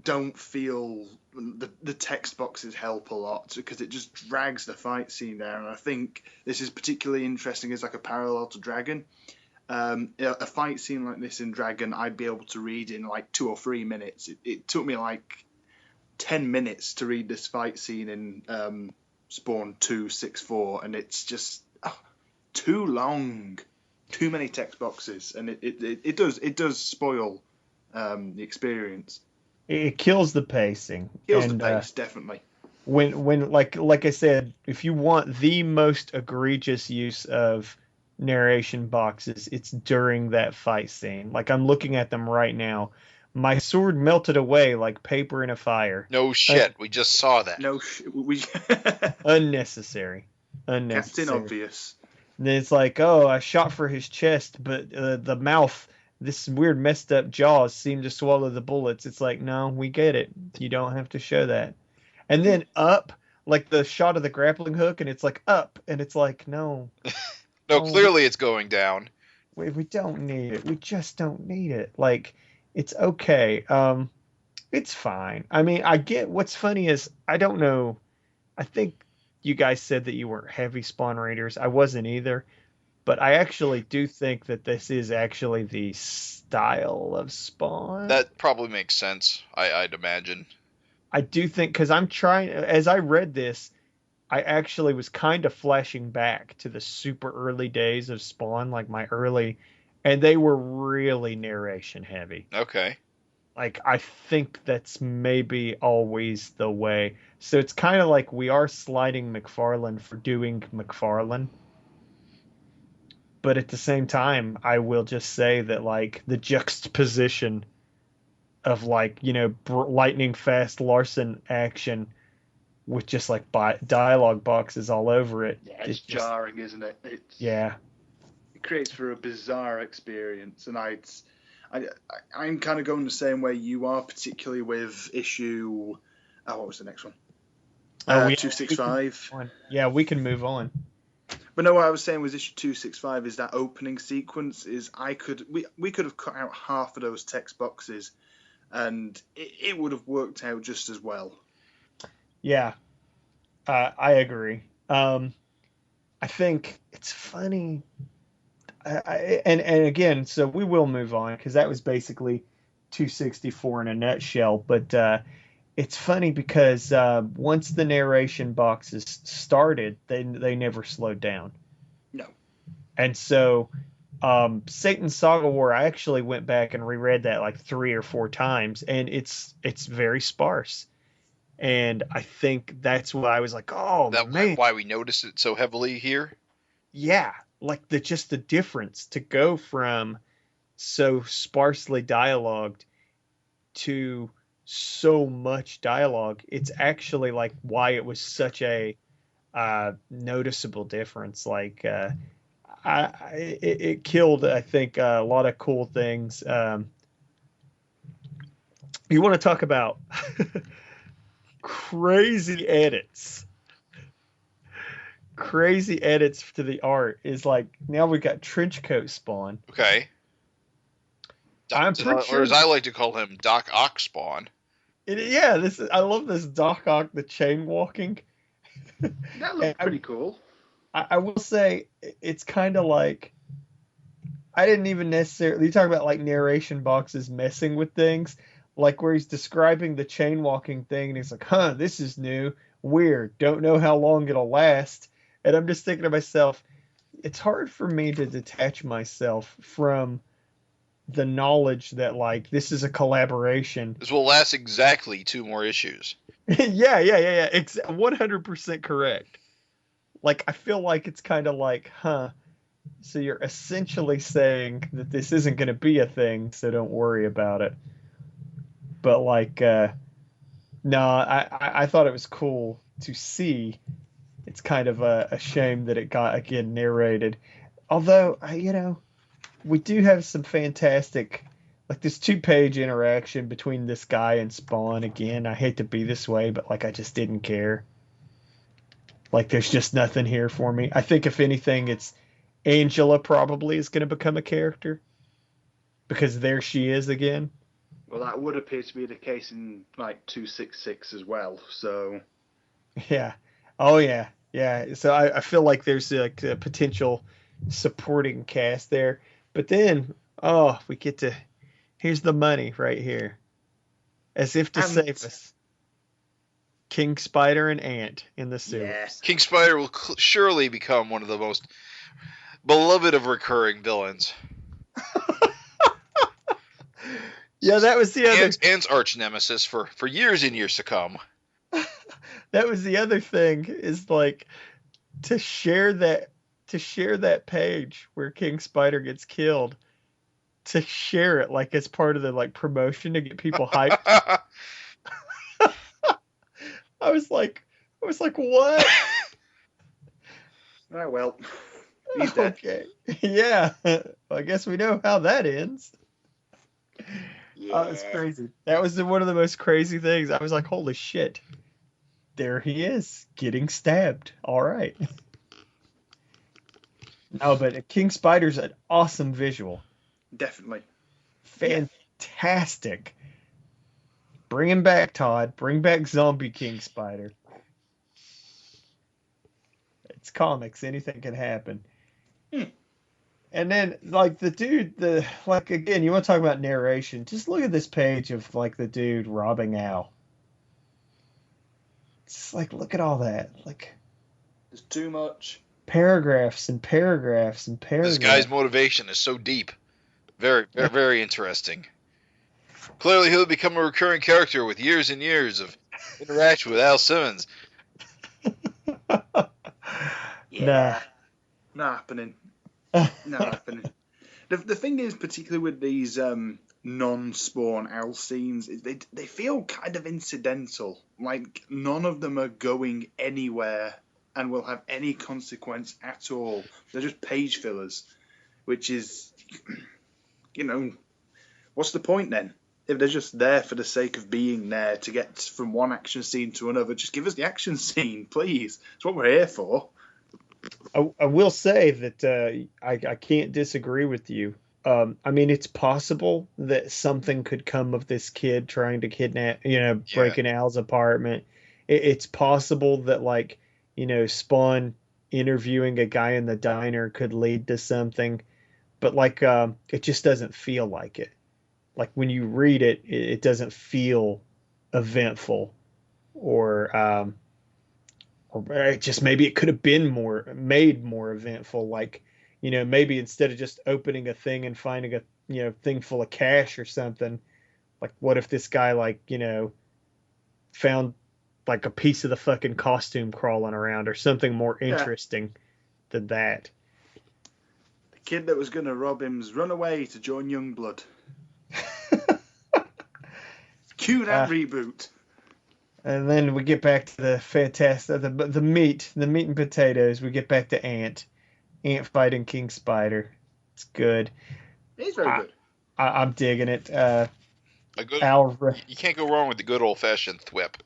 don't feel the text boxes help a lot because it just drags the fight scene there. And I think this is particularly interesting as like a parallel to Dragon. A fight scene like this in Dragon, I'd be able to read in like 2 or 3 minutes. It took me like 10 minutes to read this fight scene in Spawn 264, and it's just too long, too many text boxes, and it does spoil the experience. It kills the pacing. Kills the pace, definitely. When like I said, if you want the most egregious use of narration boxes, it's during that fight scene. Like I'm looking at them right now. My sword melted away like paper in a fire. No shit, we just saw that. No, Unnecessary. Captain Obvious. And then it's like, oh, I shot for his chest, but the mouth, this weird messed up jaws seem to swallow the bullets. It's like, no, we get it. You don't have to show that. And then up, like the shot of the grappling hook, and it's like up, and it's like, no. No, clearly it's going down. We don't need it. We just don't need it. Like, it's okay. It's fine. I mean, I get what's funny is, I don't know. I think you guys said that you weren't heavy Spawn readers. I wasn't either. But I actually do think that this is actually the style of Spawn. That probably makes sense, I'd imagine. I do think, because I'm trying, as I read this, I actually was kind of flashing back to the super early days of Spawn, like my early, and they were really narration heavy. Okay. Like, I think that's maybe always the way. So it's kind of like we are sliding McFarlane for doing McFarlane. But at the same time, I will just say that, like, the juxtaposition of, like, lightning fast Larsen action with just like dialogue boxes all over it. Yeah, it's jarring, isn't it? Yeah. It creates for a bizarre experience, and I'm kind of going the same way you are, particularly with issue. What was the next one? 265. Yeah, we can move on. But no, what I was saying was issue 265 is that opening sequence is we could have cut out half of those text boxes, and it would have worked out just as well. Yeah, I agree. I think it's funny. And again, so we will move on because that was basically 264 in a nutshell. But it's funny because once the narration boxes started, they never slowed down. No. And so Satan's Saga War, I actually went back and reread that like 3 or 4 times, and it's very sparse. And I think that's why I was like, oh, man. Why we notice it so heavily here? Yeah, like just the difference to go from so sparsely dialogued to so much dialogue. It's actually like why it was such a noticeable difference. Like it killed, I think, a lot of cool things. You want to talk about crazy edits to the art is like, now we've got Trenchcoat Spawn. Okay. I'm pretty sure, or as I like to call him, Doc Ock Spawn. I love this Doc Ock, the chain walking. That looks pretty cool. I will say it's kind of like, I didn't even necessarily, you talk about like narration boxes messing with things, like where he's describing the chain walking thing and he's like, this is new, weird, don't know how long it'll last. And I'm just thinking to myself, it's hard for me to detach myself from the knowledge that like this is a collaboration. This will last exactly 2 more issues. Yeah. 100% correct. Like, I feel like it's kind of like, so you're essentially saying that this isn't going to be a thing, so don't worry about it. But like, no, I thought it was cool to see it's kind of a shame that it got again narrated. Although, we do have some fantastic, like this 2-page interaction between this guy and Spawn. Again, I hate to be this way, but like I just didn't care. Like there's just nothing here for me. I think if anything, it's Angela probably is going to become a character because there she is again. Well, that would appear to be the case in like 266 as well. So Yeah. Oh yeah. Yeah. So I feel like there's like a potential supporting cast there. But then, we get to, here's the money right here. As if to save us. King Spider and Ant in the suit. yes, King Spider will surely become one of the most beloved of recurring villains. Yeah, that was the other. Ant's arch nemesis for years and years to come. That was the other thing, is like to share that page where King Spider gets killed, to share it like as part of the like promotion to get people hyped. I was like, what? Right, well, he's dead. Okay. Yeah. I guess we know how that ends. Yeah. Oh, it's crazy. That was one of the most crazy things. I was like, holy shit. There he is, getting stabbed. All right. No, but King Spider's an awesome visual. Definitely. Fantastic. Bring him back, Todd. Bring back Zombie King Spider. It's comics. Anything can happen. And then, like, the dude, again, you want to talk about narration. Just look at this page of, like, the dude robbing Al. It's like, look at all that. Like, there's too much. Paragraphs and paragraphs and paragraphs. This guy's motivation is so deep. Very, very, very interesting. Clearly, he'll become a recurring character with years and years of interaction with Al Simmons. Nah. Not happening. Not happening. The thing is, particularly with these non-Spawn Al scenes, is they feel kind of incidental. Like, none of them are going anywhere and will have any consequence at all. They're just page fillers, which is, what's the point then? If they're just there for the sake of being there to get from one action scene to another, just give us the action scene, please. That's what we're here for. I will say that I can't disagree with you. I mean, it's possible that something could come of this kid trying to kidnap, break in Al's apartment. It's possible that, like, Spawn interviewing a guy in the diner could lead to something. But, like, it just doesn't feel like it. Like, when you read it, it doesn't feel eventful, or it just, maybe it could have been made more eventful. Like, maybe instead of just opening a thing and finding a thing full of cash or something, like, what if this guy, like, found like a piece of the fucking costume crawling around or something more interesting than that. The kid that was going to rob him's run away to join Youngblood. Cue that reboot. And then we get back to the fantastic, the meat and potatoes. We get back to Ant fighting King Spider. It's good. It's very good. I'm digging it. You can't go wrong with the good old-fashioned thwip.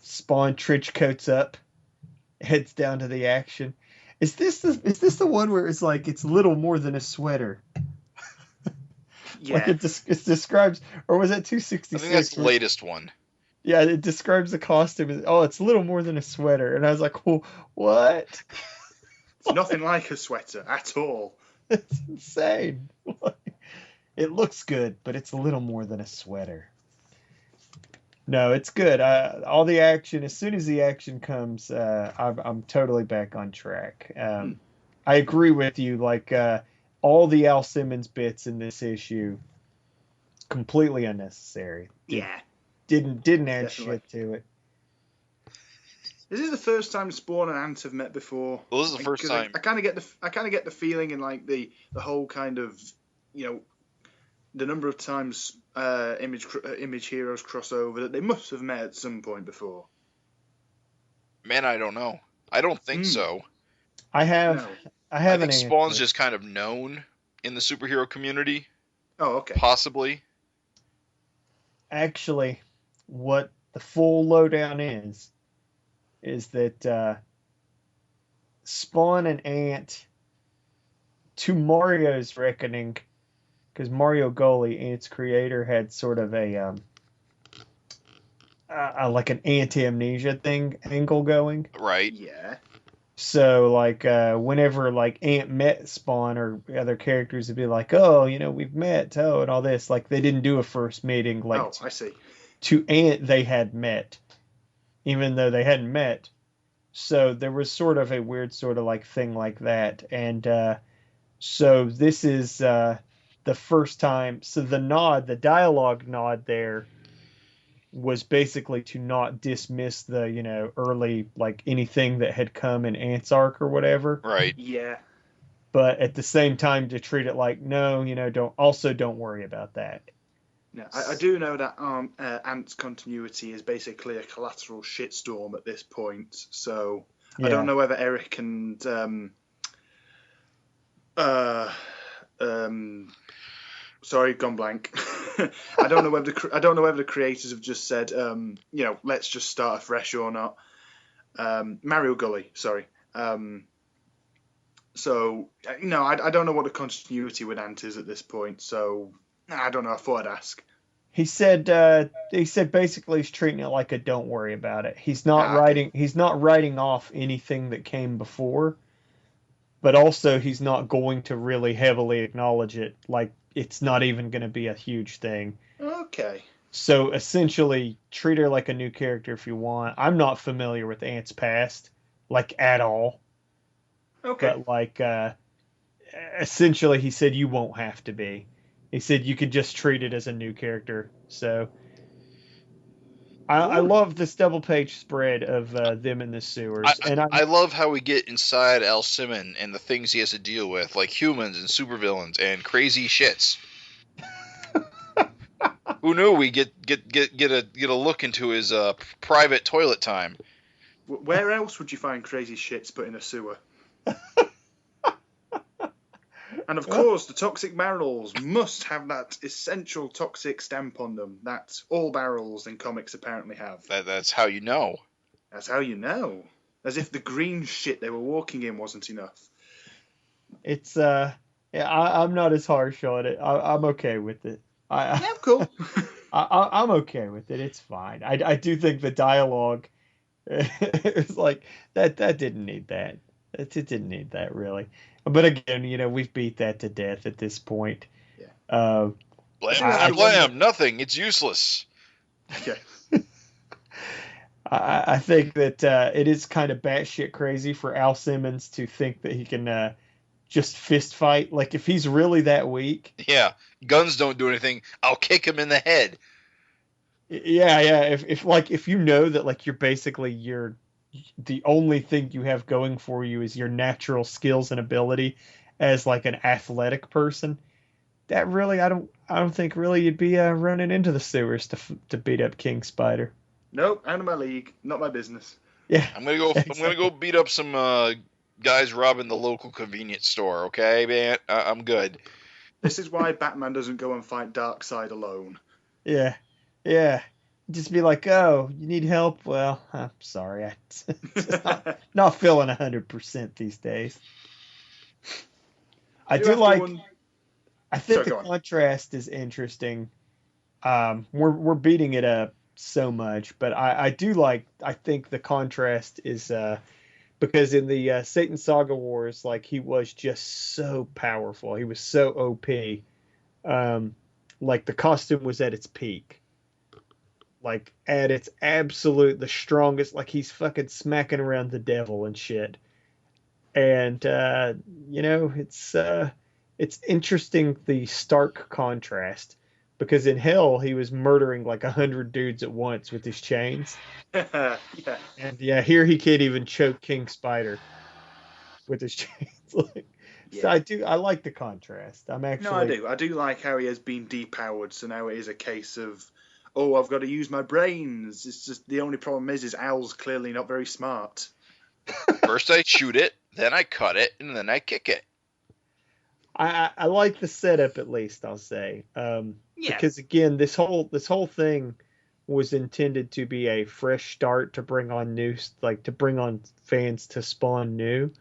Spawn trench coats up, heads down to the action. Is this the one where it's like it's little more than a sweater? Yeah. Like it describes, or was that 266? I think that's the latest one. Yeah, it describes the costume as, it's little more than a sweater. And I was like, well, what? It's nothing like a sweater at all. It's insane. It looks good, but it's a little more than a sweater. No, it's good. All the action, as soon as the action comes, I'm totally back on track. I agree with you. Like, all the Al Simmons bits in this issue, completely unnecessary. Didn't add shit to it. This is the first time Spawn and Ant have met before. Well, this is the first time. I kind of get the feeling in, like, the whole kind of, the number of times Image Heroes crossover that they must have met at some point before? Man, I don't know. I don't think so. I have No. I an think answer. Spawn's just kind of known in the superhero community. Oh, okay. Possibly. Actually, what the full lowdown is that Spawn and Ant, to Mario's reckoning, because Mario Gully, Ant's creator, had sort of a like an anti-amnesia thing angle going. Right. Yeah. So like whenever like Ant met Spawn or other characters would be like, oh, we've met, and all this. Like they didn't do a first meeting. Like I see. To Ant they had met, even though they hadn't met. So there was sort of a weird sort of like thing like that. And so this is the first time. So the dialogue nod there was basically to not dismiss the, early, like anything that had come in Ant's arc or whatever. Right. Yeah. But at the same time to treat it like, no, don't worry about that. No, I do know that Ant's continuity is basically a collateral shitstorm at this point. So Yeah. I don't know whether Erik and sorry, gone blank. I don't know whether the creators have just said, let's just start afresh or not. Mario Gully, sorry. So I don't know what the continuity with Ant is at this point. So I don't know. I thought I'd ask. He said basically he's treating it like a don't worry about it. He's not writing off anything that came before, but also he's not going to really heavily acknowledge it. Like it's not even going to be a huge thing. Okay. So essentially treat her like a new character if you want. I'm not familiar with Ant's past, like at all. Okay. But like essentially he said you won't have to be. He said you could just treat it as a new character. So I love this double page spread of them in the sewers. I love how we get inside Al Simon and the things he has to deal with, like humans and supervillains and crazy shits. Who knew we get a look into his private toilet time? Where else would you find crazy shits but in a sewer? And of course, the toxic barrels must have that essential toxic stamp on them that all barrels in comics apparently have. That's how you know. That's how you know. As if the green shit they were walking in wasn't enough. It's I'm not as harsh on it. I'm okay with it. Yeah, cool. I'm okay with it. It's fine. I do think the dialogue is like that didn't need that. It didn't need that really. But again, we've beat that to death at this point. Yeah. Blam, nothing. It's useless. Okay. I think that it is kind of batshit crazy for Al Simmons to think that he can just fist fight. Like if he's really that weak. Yeah, guns don't do anything. I'll kick him in the head. Yeah. If you know that like you're the only thing you have going for you is your natural skills and ability as like an athletic person, that really I don't think really you'd be running into the sewers to beat up King Spider. Nope, out of my league, not my business. Yeah, I'm gonna go beat up some guys robbing the local convenience store. Okay, man, I'm good. This is why Batman doesn't go and fight Darkseid alone. Yeah. Just be like, oh, you need help? Well, I'm sorry. I'm just not feeling 100% these days. I think the contrast is interesting. We're beating it up so much, but I think the contrast is because in the Satan Saga Wars, like he was just so powerful. He was so OP. Like the costume was at its peak. Like at its absolute the strongest, like he's fucking smacking around the devil and shit. And it's interesting the stark contrast because in Hell he was murdering like 100 dudes at once with his chains. Yeah. And here he can't even choke King Spider with his chains. Like, So I like the contrast. I'm actually. No, I do. I do like how he has been depowered, so now it is a case of, oh, I've got to use my brains. It's just the only problem is Al's clearly not very smart. First I shoot it, then I cut it, and then I kick it. I like the setup, at least, I'll say. Because again, this whole thing was intended to be a fresh start to bring on to bring on fans to Spawn new.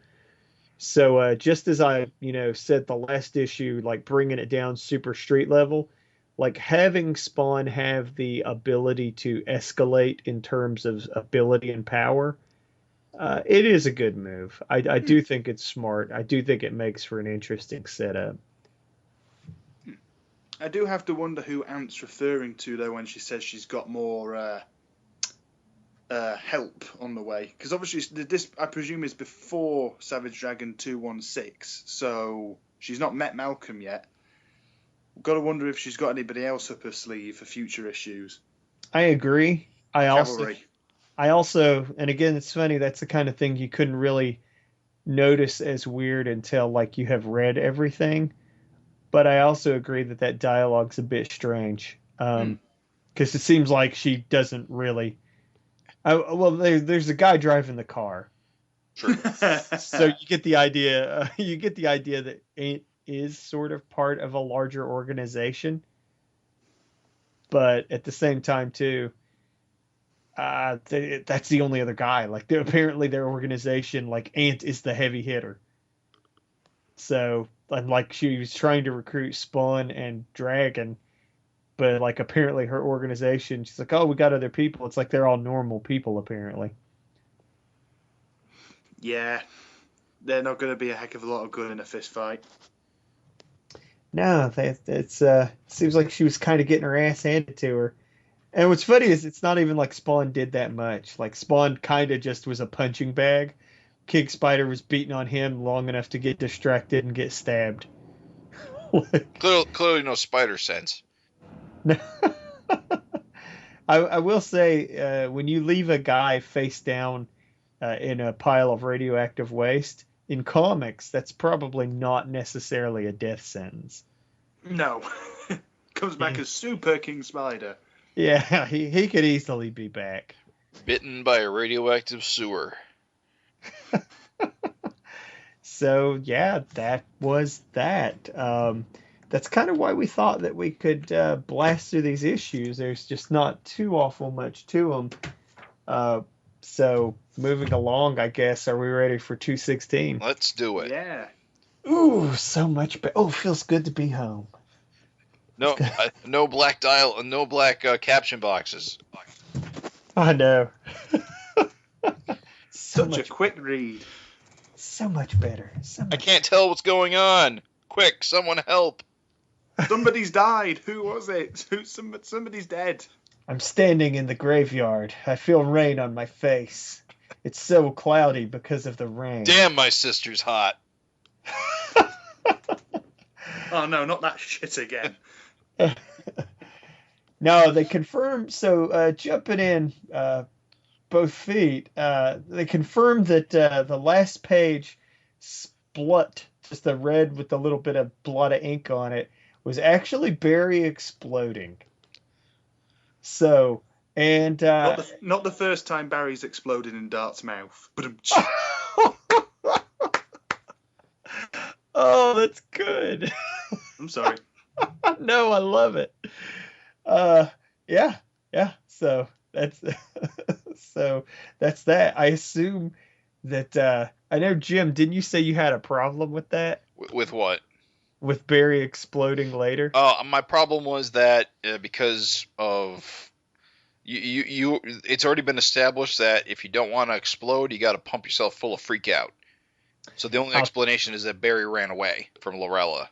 So just as I said the last issue, like bringing it down super street level, like having Spawn have the ability to escalate in terms of ability and power, it is a good move. I do think it's smart. I do think it makes for an interesting setup. I do have to wonder who Ant's referring to, though, when she says she's got more help on the way. Because obviously, this, I presume, is before Savage Dragon 216, so she's not met Malcolm yet. Got to wonder if she's got anybody else up her sleeve for future issues. I agree. Cavalry. I also, and again, it's funny, that's the kind of thing you couldn't really notice as weird until, like, you have read everything. But I also agree that dialogue's a bit strange. Because it seems like she doesn't really... there's a guy driving the car. True. So you get the idea that Ant is sort of part of a larger organization. But at the same time, too, that's the only other guy. Like, apparently their organization, like, Ant is the heavy hitter. So, like, she was trying to recruit Spawn and Dragon, but, like, apparently her organization, she's like, oh, we got other people. It's like they're all normal people, apparently. Yeah. They're not going to be a heck of a lot of good in a fist fight. No, it's seems like she was kind of getting her ass handed to her. And what's funny is it's not even like Spawn did that much. Like, Spawn kind of just was a punching bag. King Spider was beating on him long enough to get distracted and get stabbed. Clearly no spider sense. I will say, when you leave a guy face down in a pile of radioactive waste, in comics, that's probably not necessarily a death sentence. No. Comes back as Super King Spider. Yeah, he could easily be back. Bitten by a radioactive sewer. So, yeah, that was that. That's kind of why we thought that we could blast through these issues. There's just not too awful much to them. So, moving along, I guess, are we ready for 216? Let's do it. Yeah. Ooh, so much better. Oh, feels good to be home. No, no black dial, no black caption boxes. I know. Such a quick read. So much better. I can't tell what's going on. Quick, someone help. Somebody's died. Who was it? Somebody's dead. I'm standing in the graveyard. I feel rain on my face. It's so cloudy because of the rain. Damn, my sister's hot. Oh, no, not that shit again. No, they confirmed. So, jumping in both feet, they confirmed that the last page, splut, just the red with a little bit of blot of ink on it, was actually Barry exploding. So, and not the first time Barry's exploded in Dart's mouth, but oh, that's good. I'm sorry. No, I love it. Yeah. So that's that. I assume that I know, Jim. Didn't you say you had a problem with that? With what? With Barry exploding later? My problem was that because of you, it's already been established that if you don't want to explode, you got to pump yourself full of freak out. So the only explanation is that Barry ran away from Lorella.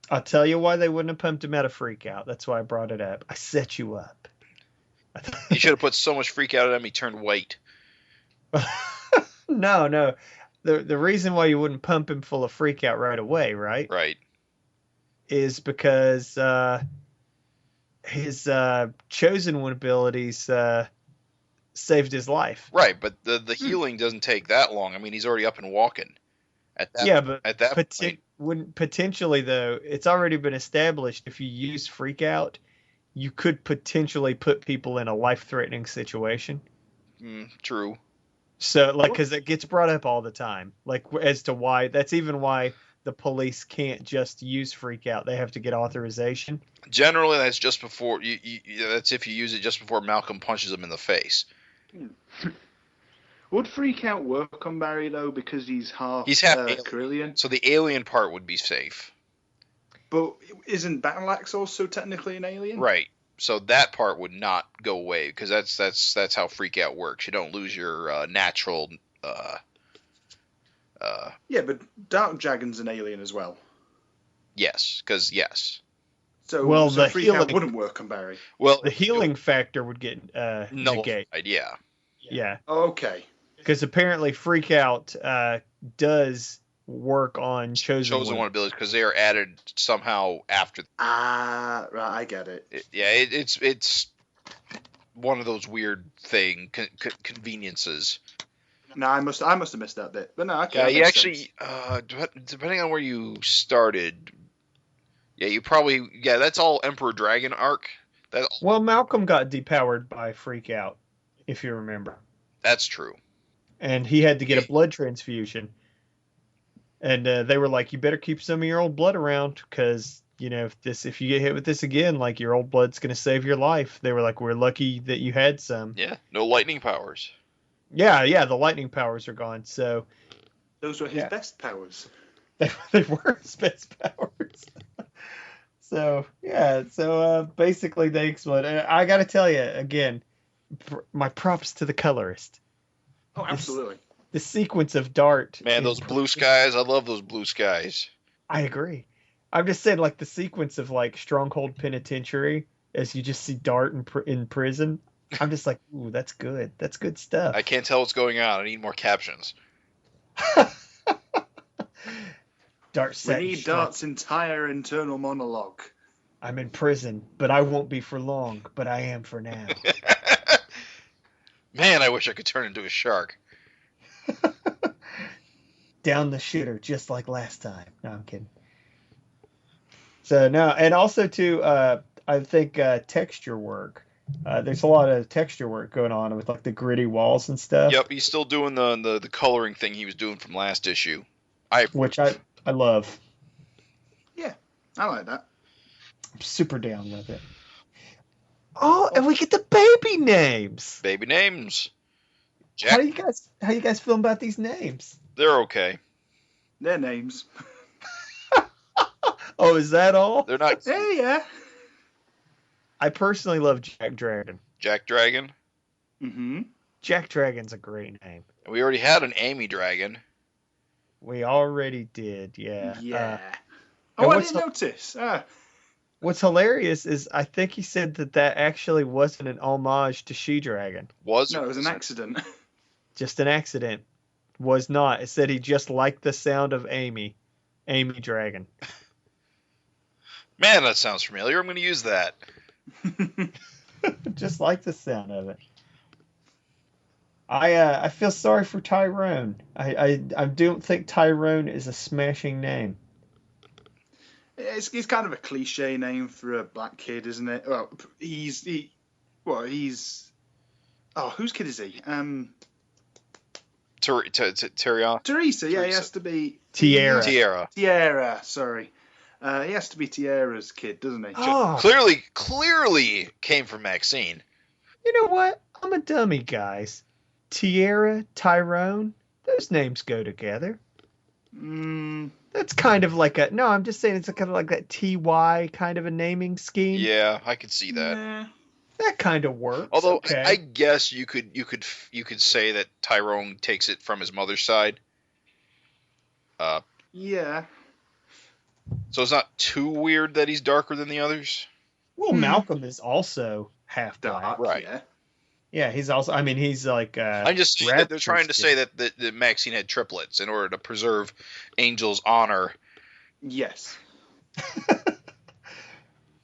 I'll tell you why they wouldn't have pumped him out of freak out. That's why I brought it up. I set you up. He should have put so much freak out at him he turned white. No. The reason why you wouldn't pump him full of freak out right away, right? Right. Is because his chosen one abilities saved his life. Right, but the healing doesn't take that long. I mean, he's already up and walking. At that point. When potentially though, it's already been established if you use freak out, you could potentially put people in a life-threatening situation. True. So, like, because it gets brought up all the time, like, as to why, that's even why the police can't just use freak out. They have to get authorization. Generally, that's just before, that's if you use it just before Malcolm punches him in the face. Would freak out work on Barry, though, because he's half Carillion? So the alien part would be safe. But isn't Battleaxe also technically an alien? Right. So that part would not go away, because that's how freak out works. You don't lose your natural. Yeah, but Dark Dragon's an alien as well. Yes, because yes. So the freak out wouldn't work on Barry. Well, the healing factor would get negated. Yeah. Yeah. Okay. Because apparently freak out does work on chosen one abilities, because they are added somehow after. Right, I get it. It's one of those weird conveniences. No, I must have missed that bit. But no, okay. Yeah, you actually, depending on where you started, you probably, that's all Emperor Dragon arc. Well, Malcolm got depowered by freak out, if you remember. That's true. And he had to get a blood transfusion. And they were like, you better keep some of your old blood around, because, if you get hit with this again, like, your old blood's going to save your life. They were like, we're lucky that you had some. Yeah, no lightning powers. Yeah, the lightning powers are gone, so... Those were his best powers. They were his best powers. So basically they explode. And I got to tell you, again, my props to the colorist. Oh, absolutely. The sequence of Dart. Man, those blue skies, I love those blue skies. I agree. I'm just saying, like, the sequence of, like, Stronghold Penitentiary, as you just see Dart in prison, I'm just like, ooh, that's good. That's good stuff. I can't tell what's going on. I need more captions. Dart we need Dart's entire internal monologue. I'm in prison, but I won't be for long, but I am for now. Man, I wish I could turn into a shark. Down the shitter, just like last time. No, I'm kidding. So, no, and also, too, I think texture work. There's a lot of texture work going on with, like, the gritty walls and stuff. Yep, he's still doing the coloring thing he was doing from last issue. Which I love. Yeah, I like that. I'm super down with it. Oh, and we get the baby names. Baby names. Jack. How you guys feel about these names? They're okay. They're names. Oh, is that all? They're not. Yeah. I personally love Jack Dragon. Jack Dragon? Mm-hmm. Jack Dragon's a great name. We already had an Amy Dragon. We already did, yeah. Yeah. I didn't notice. What's hilarious is I think he said that actually wasn't an homage to She-Dragon. No, it was an accident. Just an accident. Was not. It said he just liked the sound of Amy Dragon. Man, that sounds familiar. I'm going to use that. Just like the sound of it. I feel sorry for Tyrone. I don't think Tyrone is a smashing name. It's kind of a cliche name for a black kid, isn't it? Well, he's whose kid is he? Teresa, yeah, he has to be... Tiara, sorry. He has to be Tiara's kid, doesn't he? Oh. Clearly came from Maxine. You know what? I'm a dummy, guys. Tiara, Tyrone, those names go together. That's kind of like I'm just saying it's kind of like that TY kind of a naming scheme. Yeah, I could see that. Nah. That kind of works. Although okay. I guess you could say that Tyrone takes it from his mother's side. Yeah. So it's not too weird that he's darker than the others. Well, Malcolm is also half black. Right. Yeah, he's also. I mean, he's like. I'm just saying that they're trying to say that Maxine had triplets in order to preserve Angel's honor. Yes.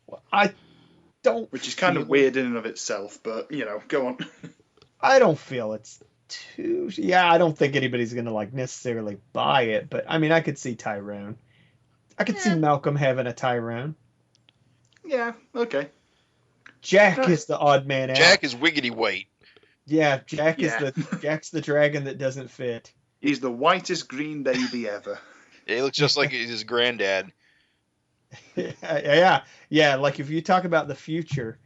Well, I don't. Which is kind of weird in and of itself, but go on. I don't feel it's too. Yeah, I don't think anybody's gonna like necessarily buy it, but I mean, I could see Tyrone. I could see Malcolm having a Tyrone. Yeah, okay. Jack is the odd man out. Jack is wiggity white. Yeah, Yeah. Jack's the dragon that doesn't fit. He's the whitest green baby ever. Yeah, he looks just like his granddad. Yeah. Like if you talk about the future,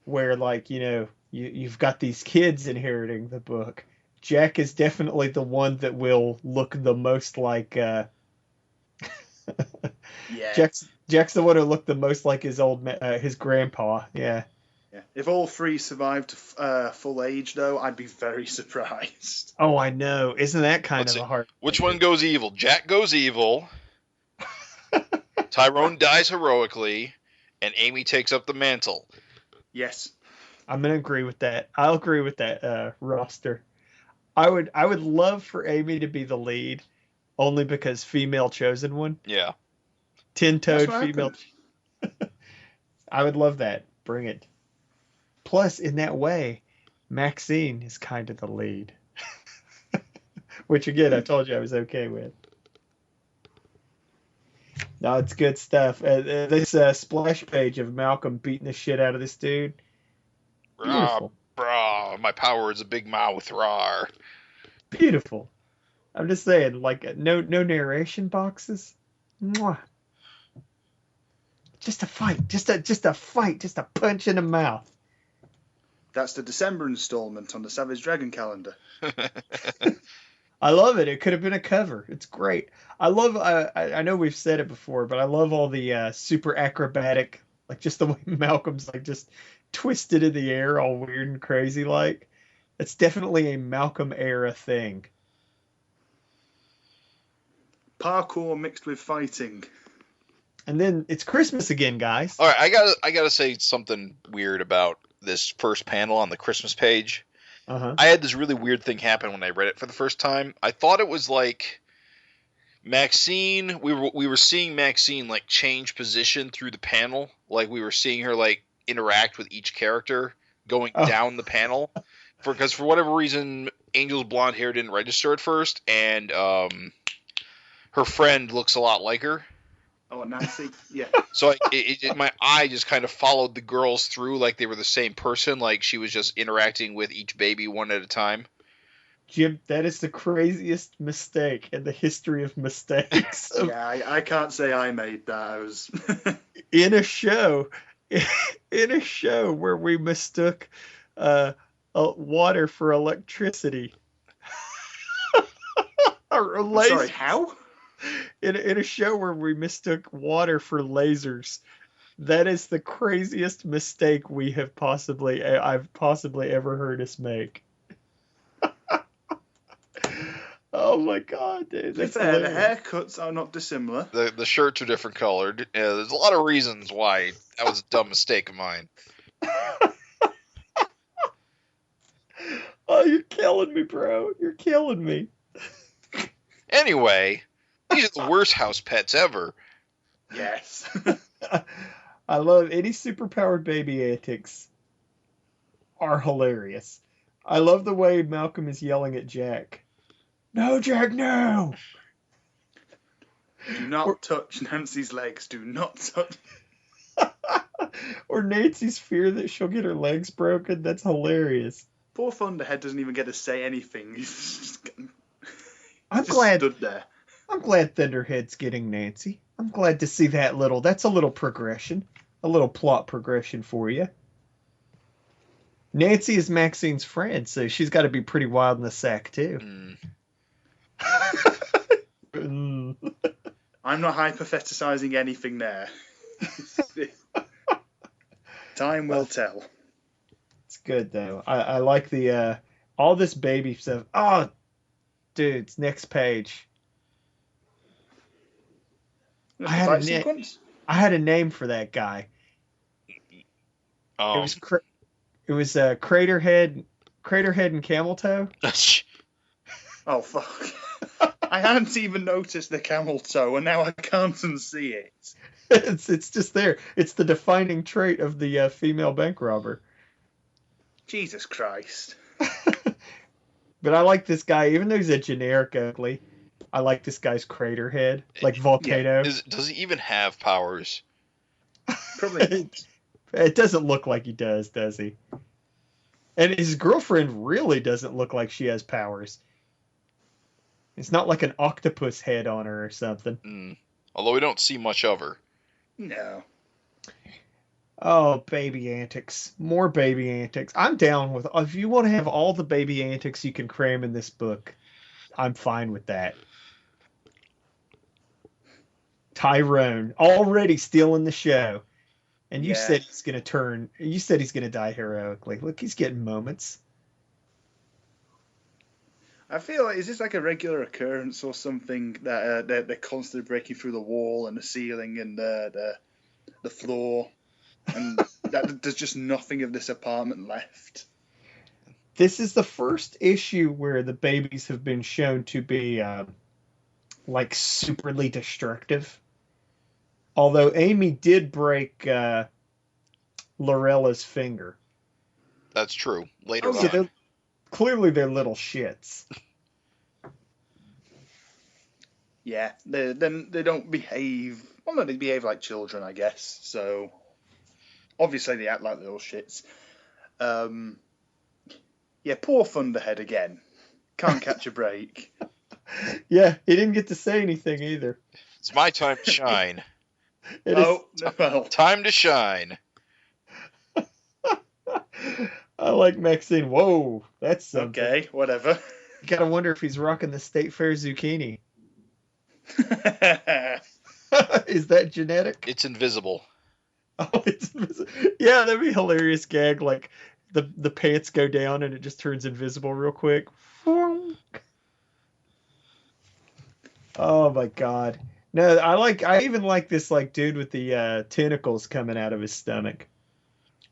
where like you've got these kids inheriting the book, Jack is definitely the one that will look the most like. Yeah. Jack's the one who looked the most like his grandpa. Yeah. Yeah. If all three survived full age, though, I'd be very surprised. Oh, I know. Isn't that kind of a hard? Which one goes evil? Jack goes evil. Tyrone dies heroically, and Amy takes up the mantle. Yes. I'm gonna agree with that. I'll agree with that roster. I would love for Amy to be the lead, only because female chosen one. Yeah. Tin-toed female. I would love that. Bring it. Plus, in that way, Maxine is kind of the lead. Which, again, I told you I was okay with. No, it's good stuff. This splash page of Malcolm beating the shit out of this dude. Beautiful. Brah, my power is a big mouth, rawr. Beautiful. I'm just saying, like, no narration boxes. Mwah. Just a fight. Just a fight. Just a punch in the mouth. That's the December installment on the Savage Dragon calendar. I love it. It could have been a cover. It's great. I love. I know we've said it before, but I love all the super acrobatic, like just the way Malcolm's like just twisted in the air, all weird and crazy. Like it's definitely a Malcolm era thing. Parkour mixed with fighting. And then it's Christmas again, guys. All right, I gotta say something weird about this first panel on the Christmas page. Uh-huh. I had this really weird thing happen when I read it for the first time. I thought it was like Maxine. We were seeing Maxine like change position through the panel, like we were seeing her like interact with each character going down the panel. Because for whatever reason, Angel's blonde hair didn't register at first, and her friend looks a lot like her. Oh, Nancy, yeah. So my eye just kind of followed the girls through like they were the same person, like she was just interacting with each baby one at a time. Jim, that is the craziest mistake in the history of mistakes. Yeah, I can't say I made that. I was in a show where we mistook water for electricity. Sorry, how? In a show where we mistook water for lasers. That is the craziest mistake I've possibly ever heard us make. Oh my god, dude. To be fair, the haircuts are not dissimilar. The shirts are different colored. There's a lot of reasons why that was a dumb mistake of mine. Oh, you're killing me, bro. You're killing me. Anyway, these are the worst house pets ever. Yes. I love any superpowered baby antics are hilarious. I love the way Malcolm is yelling at Jack. No, Jack, no! Do not touch Nancy's legs. Do not touch. Or Nancy's fear that she'll get her legs broken. That's hilarious. Poor Thunderhead doesn't even get to say anything. He's just glad stood there. I'm glad Thunderhead's getting Nancy. I'm glad to see that that's a little progression. A little plot progression for you. Nancy is Maxine's friend, so she's got to be pretty wild in the sack, too. I'm not hypothesizing anything there. Time will tell. It's good, though. I like the all this baby stuff. Oh, dudes, next page. I had a name for that guy. Oh. It was Craterhead and Camel Toe. Oh fuck! I hadn't even noticed the camel toe, and now I can't unsee it. It's just there. It's the defining trait of the female bank robber. Jesus Christ! But I like this guy, even though he's a generic ugly. I like this guy's crater head, like Volcano. Does he even have powers? Probably. It doesn't look like he does he? And his girlfriend really doesn't look like she has powers. It's not like an octopus head on her or something. Although we don't see much of her. No. Oh, baby antics. More baby antics. I'm down with... If you want to have all the baby antics you can cram in this book, I'm fine with that. Tyrone, already stealing the show. And you said he's going to turn... You said he's going to die heroically. Look, he's getting moments. I feel like, is this like a regular occurrence or something that they're constantly breaking through the wall and the ceiling and the floor, and that there's just nothing of this apartment left? This is the first issue where the babies have been shown to be like superly destructive. Although Amy did break Lorella's finger. That's true. Later on. So clearly they're little shits. Yeah, they don't behave... Well, no, they behave like children, I guess. So, obviously they act like little shits. Yeah, poor Thunderhead again. Can't catch a break. Yeah, he didn't get to say anything either. It's my time to shine. Well. Time to shine. I like Maxine. Whoa, that's something. Okay, whatever. You gotta wonder if he's rocking the State Fair zucchini. Is that genetic? It's invisible. Oh, it's invisible. Yeah, that'd be a hilarious gag. Like the pants go down and it just turns invisible real quick. Oh my god. No, I even like this like dude with the tentacles coming out of his stomach.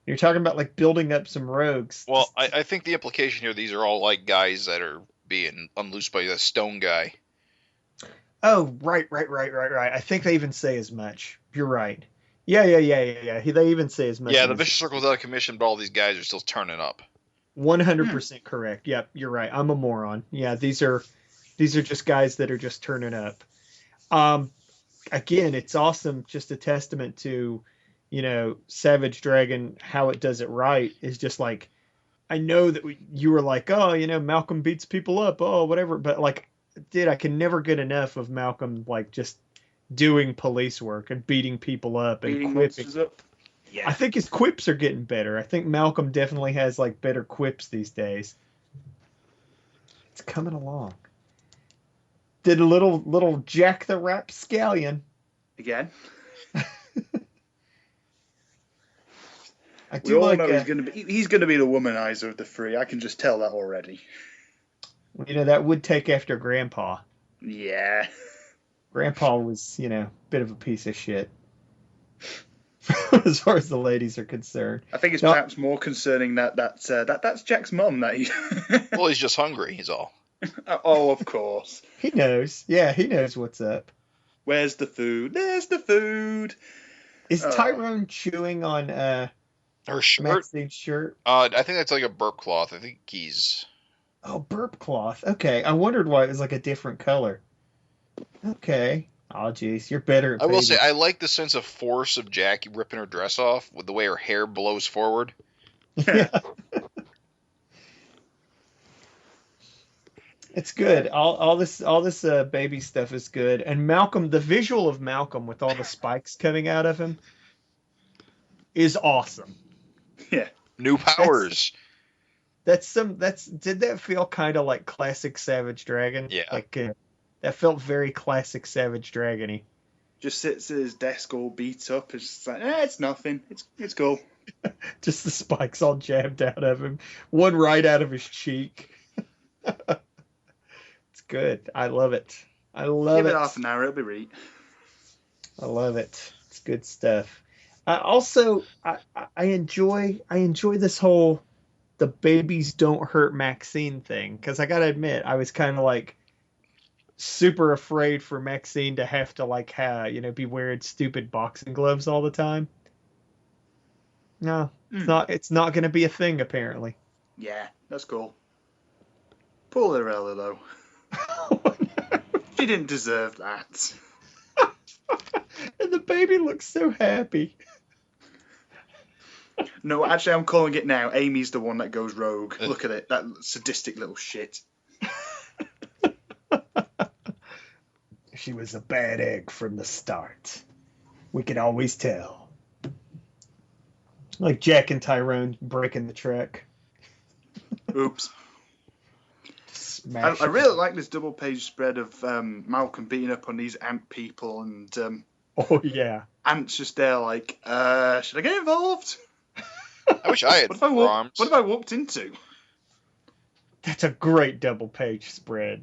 You're talking about like building up some rogues. Well, I think the implication here, these are all like guys that are being unloosed by the stone guy. Oh, right. I think they even say as much. You're right. Yeah. They even say as much. Yeah, the Vicious Circle's out of commission, but all these guys are still turning up. 100% correct. Yep, you're right. I'm a moron. Yeah, these are just guys that are just turning up. Again, it's awesome. Just a testament to, Savage Dragon, how it does it right is just like, I know that you were like, oh, Malcolm beats people up, oh, whatever. But like, dude, I can never get enough of Malcolm, like just doing police work and beating people up and quipping. Up. Yeah. I think his quips are getting better. I think Malcolm definitely has like better quips these days. It's coming along. Did a little Jack the Rapscallion again. I do know he's gonna be the womanizer of the three. I can just tell that already. That would take after Grandpa. Yeah. Grandpa was, bit of a piece of shit. As far as the ladies are concerned. I think it's perhaps more concerning that's Jack's mum. Well, he's just hungry, he's all. Oh, of course. He knows. Yeah, he knows what's up. Where's the food? There's the food. Is Tyrone chewing on her shirt? Maxine's shirt? I think that's like a burp cloth. I think he's... Oh, burp cloth. Okay, I wondered why it was like a different color. Okay. Oh, jeez, you're better at I will say, I like the sense of force of Jackie ripping her dress off with the way her hair blows forward. Yeah. It's good. All this baby stuff is good. And Malcolm, the visual of Malcolm with all the spikes coming out of him is awesome. Yeah. New powers. Did that feel kind of like classic Savage Dragon? Yeah. Like that felt very classic Savage Dragon-y. Just sits at his desk all beat up. It's just like, it's nothing. It's cool. Just the spikes all jabbed out of him. One right out of his cheek. It's good. I love it. Give it half an hour, it'll be right. I love it. It's good stuff. I enjoy this whole the babies don't hurt Maxine thing, because I gotta admit I was kind of like super afraid for Maxine to have to be wearing stupid boxing gloves all the time. No, it's not gonna be a thing apparently. Yeah, that's cool. Poor Lorella though. She didn't deserve that. And the baby looks so happy. No, actually, I'm calling it now. Amy's the one that goes rogue. Look at it. That sadistic little shit. She was a bad egg from the start. We could always tell. Like Jack and Tyrone breaking the track. Oops. I really like this double-page spread of Malcolm beating up on these ant people, and oh yeah, Ant's just there like, should I get involved? I wish I had what have I walked into? That's a great double-page spread.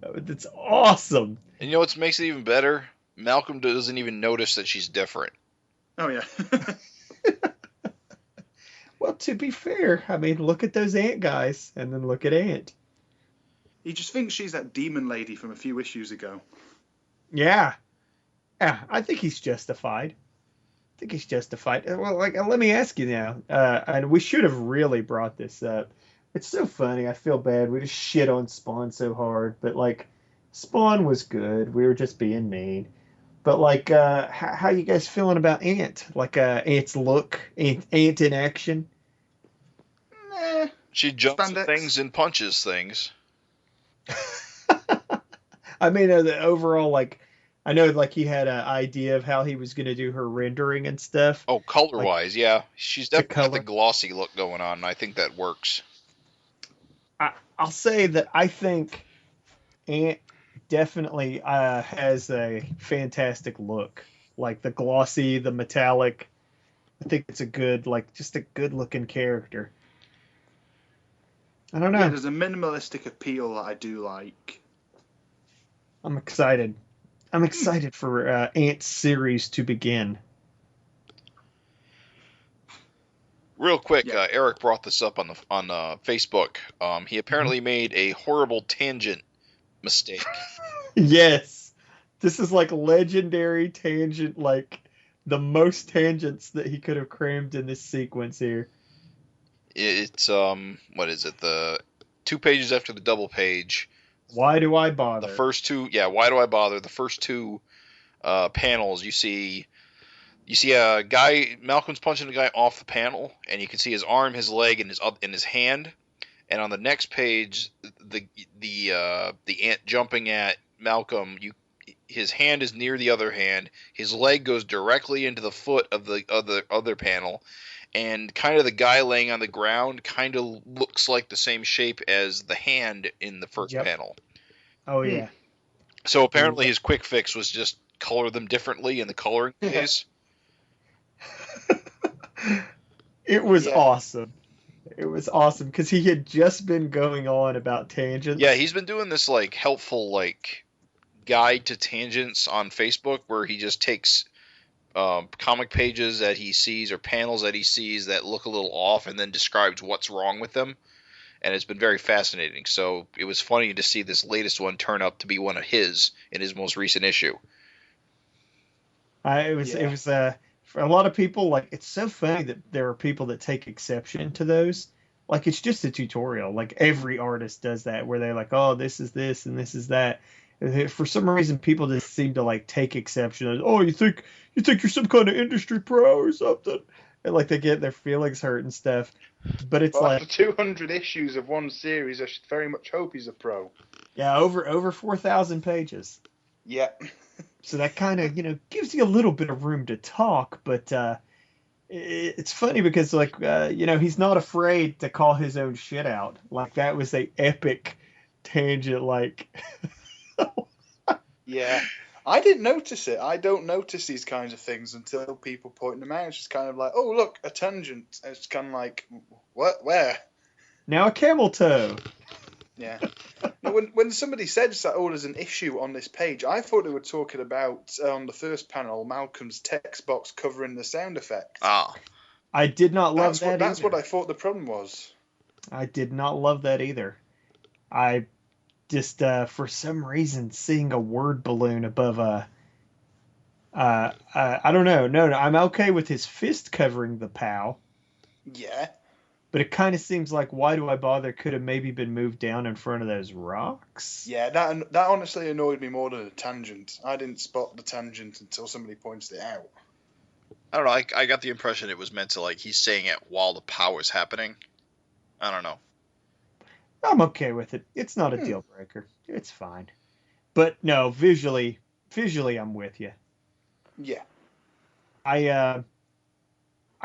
That's awesome. And you know what makes it even better? Malcolm doesn't even notice that she's different. Oh yeah. Well, to be fair, I mean, look at those ant guys, and then look at Ant. He just thinks she's that demon lady from a few issues ago. Yeah. Yeah, I think he's justified. Well, like, let me ask you now, and we should have really brought this up. It's so funny. I feel bad. We just shit on Spawn so hard, but like, Spawn was good. We were just being mean. But like, how you guys feeling about Ant? Like, Ant's look, Ant in action. Nah. She jumps Spandex. things and punches things. I mean, the overall, like, I know, like, he had an idea of how he was going to do her rendering and stuff. Oh, color-wise, yeah. She's definitely got the color. glossy look going on, and I think that works. I'll say that I think Ant definitely has a fantastic look. Like, the glossy, the metallic. I think it's a good, like, just a good-looking character. I don't know. Yeah, there's a minimalistic appeal that I do like. I'm excited. I'm excited for Ant's series to begin. Real quick, Yeah. Eric brought this up on Facebook. He apparently made a horrible tangent mistake. Yes. This is like legendary tangent, like the most tangents that he could have crammed in this sequence here. It's what is it? The 2 pages after the double page. Why do I bother? The first two, yeah. Why do I bother? The first two panels, you see a guy. Malcolm's punching a guy off the panel, and you can see his arm, his leg, and his hand. And on the next page, the ant jumping at Malcolm, his hand is near the other hand. His leg goes directly into the foot of the other panel, and kind of the guy laying on the ground kind of looks like the same shape as the hand in the first panel. Oh yeah. So apparently his quick fix was just color them differently in the coloring phase. It was awesome. It was awesome because he had just been going on about tangents. Yeah, he's been doing this like helpful like guide to tangents on Facebook where he just takes comic pages that he sees or panels that he sees that look a little off and then describes what's wrong with them. And it's been very fascinating. So it was funny to see this latest one turn up to be one of his in his most recent issue. It was for a lot of people, like, it's so funny that there are people that take exception to those. Like, it's just a tutorial. Like, every artist does that where they're like, oh, this is this and this is that. For some reason, people just seem to like take exception. Oh, you think you're some kind of industry pro or something? And like they get their feelings hurt and stuff. But it's like after 200 issues of one series, I should very much hope he's a pro. Yeah, over 4,000 pages. Yeah. So that kind of gives you a little bit of room to talk, but it's funny because like he's not afraid to call his own shit out. Like that was a epic tangent, like. Yeah, I didn't notice it. I don't notice these kinds of things until people point them out. It's just kind of like, oh, look, a tangent. It's kind of like, what? Where? Now a camel toe. Yeah. When somebody said that, oh, there's an issue on this page, I thought they were talking about, on the first panel, Malcolm's text box covering the sound effect. Ah. I did not love that That's either. what I thought the problem was. I did not love that either. I just, for some reason, seeing a word balloon above I don't know. No, I'm okay with his fist covering the POW. Yeah. But it kind of seems like Why Do I Bother could have maybe been moved down in front of those rocks. Yeah, that honestly annoyed me more than a tangent. I didn't spot the tangent until somebody pointed it out. I don't know. I got the impression it was meant to, like, he's saying it while the pow is happening. I don't know. I'm okay with it. It's not a deal breaker. It's fine. But no, visually, I'm with you. Yeah.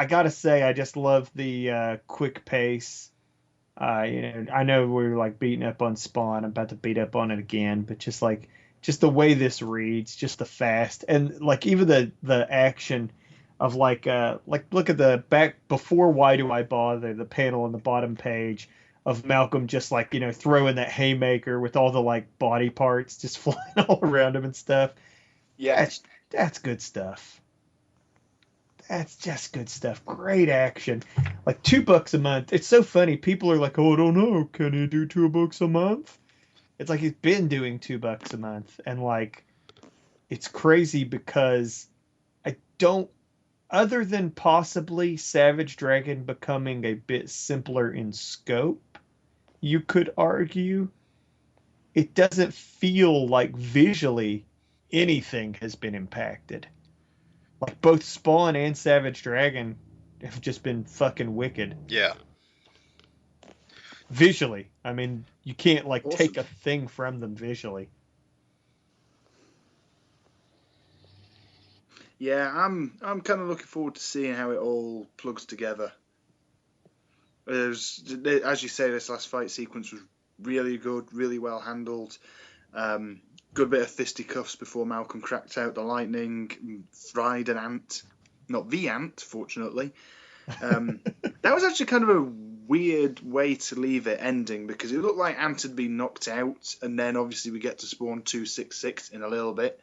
I gotta say, I just love the quick pace. I know we're like beating up on Spawn. I'm about to beat up on it again, but just the way this reads, just the fast, and like even the action of like look at the back before Why Do I Bother, the panel on the bottom page of Malcolm just like throwing that haymaker with all the like body parts just flying all around him and stuff. Yeah, that's good stuff. That's just good stuff. Great action. Like $2 a month. It's so funny. People are like, oh, I don't know. Can he do $2 a month? It's like he's been doing $2 a month. And like, it's crazy because I don't, other than possibly Savage Dragon becoming a bit simpler in scope, you could argue, it doesn't feel like visually anything has been impacted. Like both Spawn and Savage Dragon have just been fucking wicked. Yeah. Visually. I mean, you can't like Awesome. take a thing from them visually. Yeah, I'm kind of looking forward to seeing how it all plugs together. As you say, this last fight sequence was really good, really well handled. Good bit of fisticuffs before Malcolm cracked out the lightning, fried an ant. Not the ant, fortunately. That was actually kind of a weird way to leave it ending, because it looked like Ant had been knocked out, and then obviously we get to Spawn 266 in a little bit.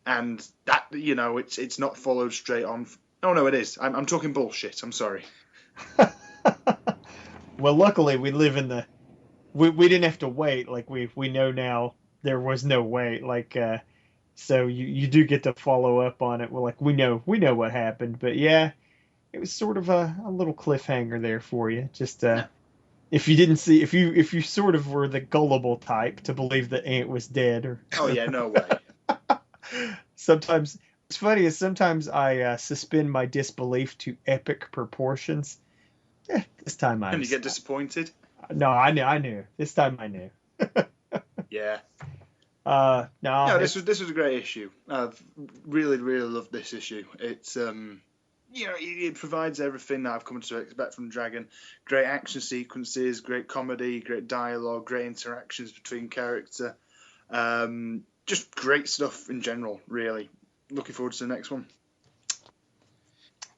And that, it's not followed straight on. Oh, no, it is. I'm talking bullshit. I'm sorry. Well, luckily we live in the... We didn't have to wait. Like, we know now there was no wait. Like, so you do get to follow up on it. Well, like, we know what happened. But, yeah, it was sort of a little cliffhanger there for you. Just, if you didn't see... If you sort of were the gullible type to believe that Ant was dead. Or... Oh, yeah, no way. Sometimes what's funny is sometimes I suspend my disbelief to epic proportions. This time And you get disappointed? No, I knew. This time I knew. Yeah. No, this was a great issue. I've really, really loved this issue. It's it provides everything that I've come to expect from Dragon. Great action sequences, great comedy, great dialogue, great interactions between character. Just great stuff in general, really. Looking forward to the next one.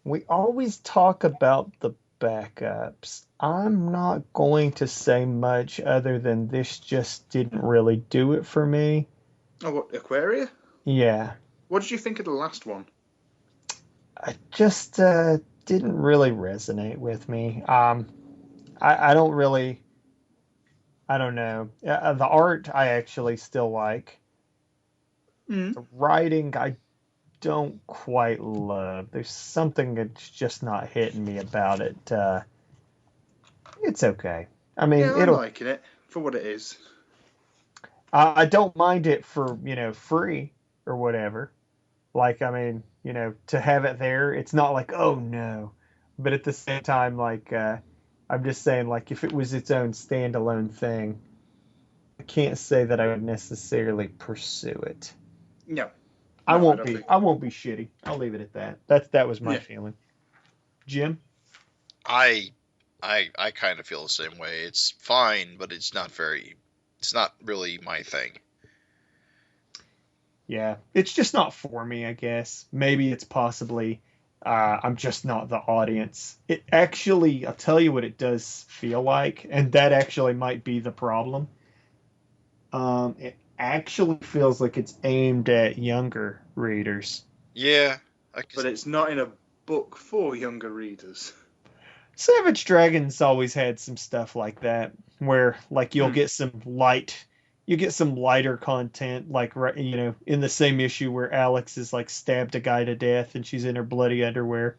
We always talk about the backups. I'm not going to say much other than this just didn't really do it for me. Oh, what, Aquaria? Yeah. What did you think of the last one? I just didn't really resonate with me. I don't really... I don't know. The art I actually still like. The writing I don't quite love. There's something that's just not hitting me about it. It's okay. I mean, I'm liking it for what it is. I don't mind it for free or whatever. Like, I mean, to have it there, it's not like, oh no. But at the same time, like, I'm just saying, like, if it was its own standalone thing, I can't say that I would necessarily pursue it. No. I won't be shitty. I'll leave it at that. That was my feeling. Jim? I kind of feel the same way. It's fine, but it's not really my thing. Yeah, it's just not for me, I guess. Maybe it's possibly I'm just not the audience. It actually, I'll tell you what it does feel like, and that actually might be the problem. It actually feels like it's aimed at younger readers. Yeah. But it's not in a book for younger readers. Savage Dragon's always had some stuff like that, where like you'll get some lighter content, like in the same issue where Alex is like stabbed a guy to death and she's in her bloody underwear,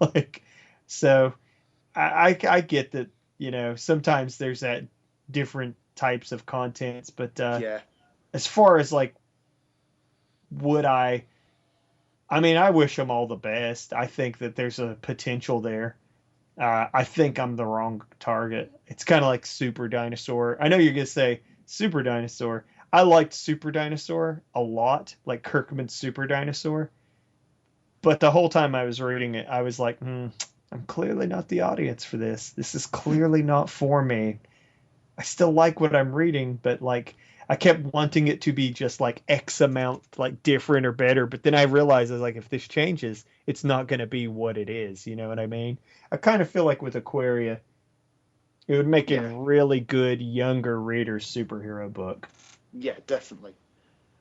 like so. I get that, sometimes there's that different types of contents, but Yeah. as far as like, would I mean, I wish them all the best. I think that there's a potential there. I think I'm the wrong target. It's kind of like Super Dinosaur. I know you're going to say Super Dinosaur. I liked Super Dinosaur a lot, like Kirkman's Super Dinosaur. But the whole time I was reading it, I was like, I'm clearly not the audience for this. This is clearly not for me. I still like what I'm reading, but like I kept wanting it to be just like X amount like different or better. But then I realized I was like, if this changes, it's not going to be what it is. You know what I mean? I kind of feel like with Aquaria, it would make a really good younger reader's superhero book. Yeah, definitely.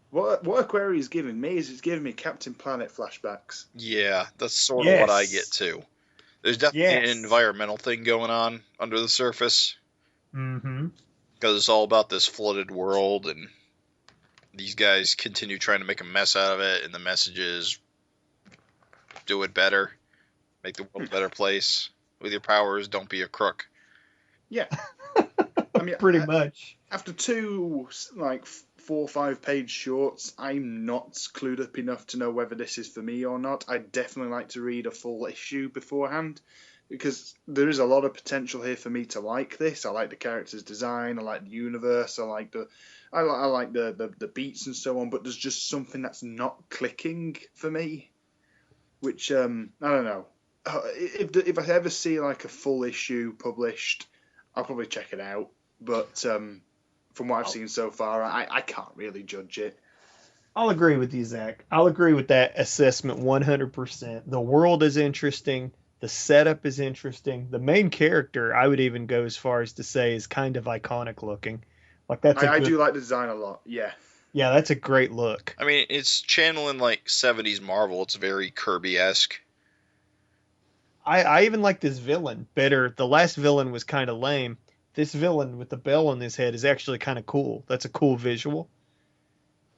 What Aquaria is giving me is it's giving me Captain Planet flashbacks. Yeah, that's sort of what I get too. There's definitely an environmental thing going on under the surface. Mm-hmm. Because it's all about this flooded world, and these guys continue trying to make a mess out of it, and the message is do it better, make the world a better place. With your powers, don't be a crook. Yeah. I mean, pretty much. After 2, 4 or 5 page shorts, I'm not clued up enough to know whether this is for me or not. I'd definitely like to read a full issue beforehand, because there is a lot of potential here for me to like this. I like the character's design, I like the universe, I like the beats and so on, but there's just something that's not clicking for me, which I don't know. If I ever see like a full issue published, I'll probably check it out. But from what I've seen so far, I can't really judge it. I'll agree with you, Zach. I'll agree with that assessment 100%. The world is interesting. The setup is interesting. The main character, I would even go as far as to say, is kind of iconic looking. Like I do like the design a lot. Yeah. Yeah, that's a great look. I mean, it's channeling like 70s Marvel. It's very Kirby-esque. I even like this villain better. The last villain was kind of lame. This villain with the bell on his head is actually kind of cool. That's a cool visual.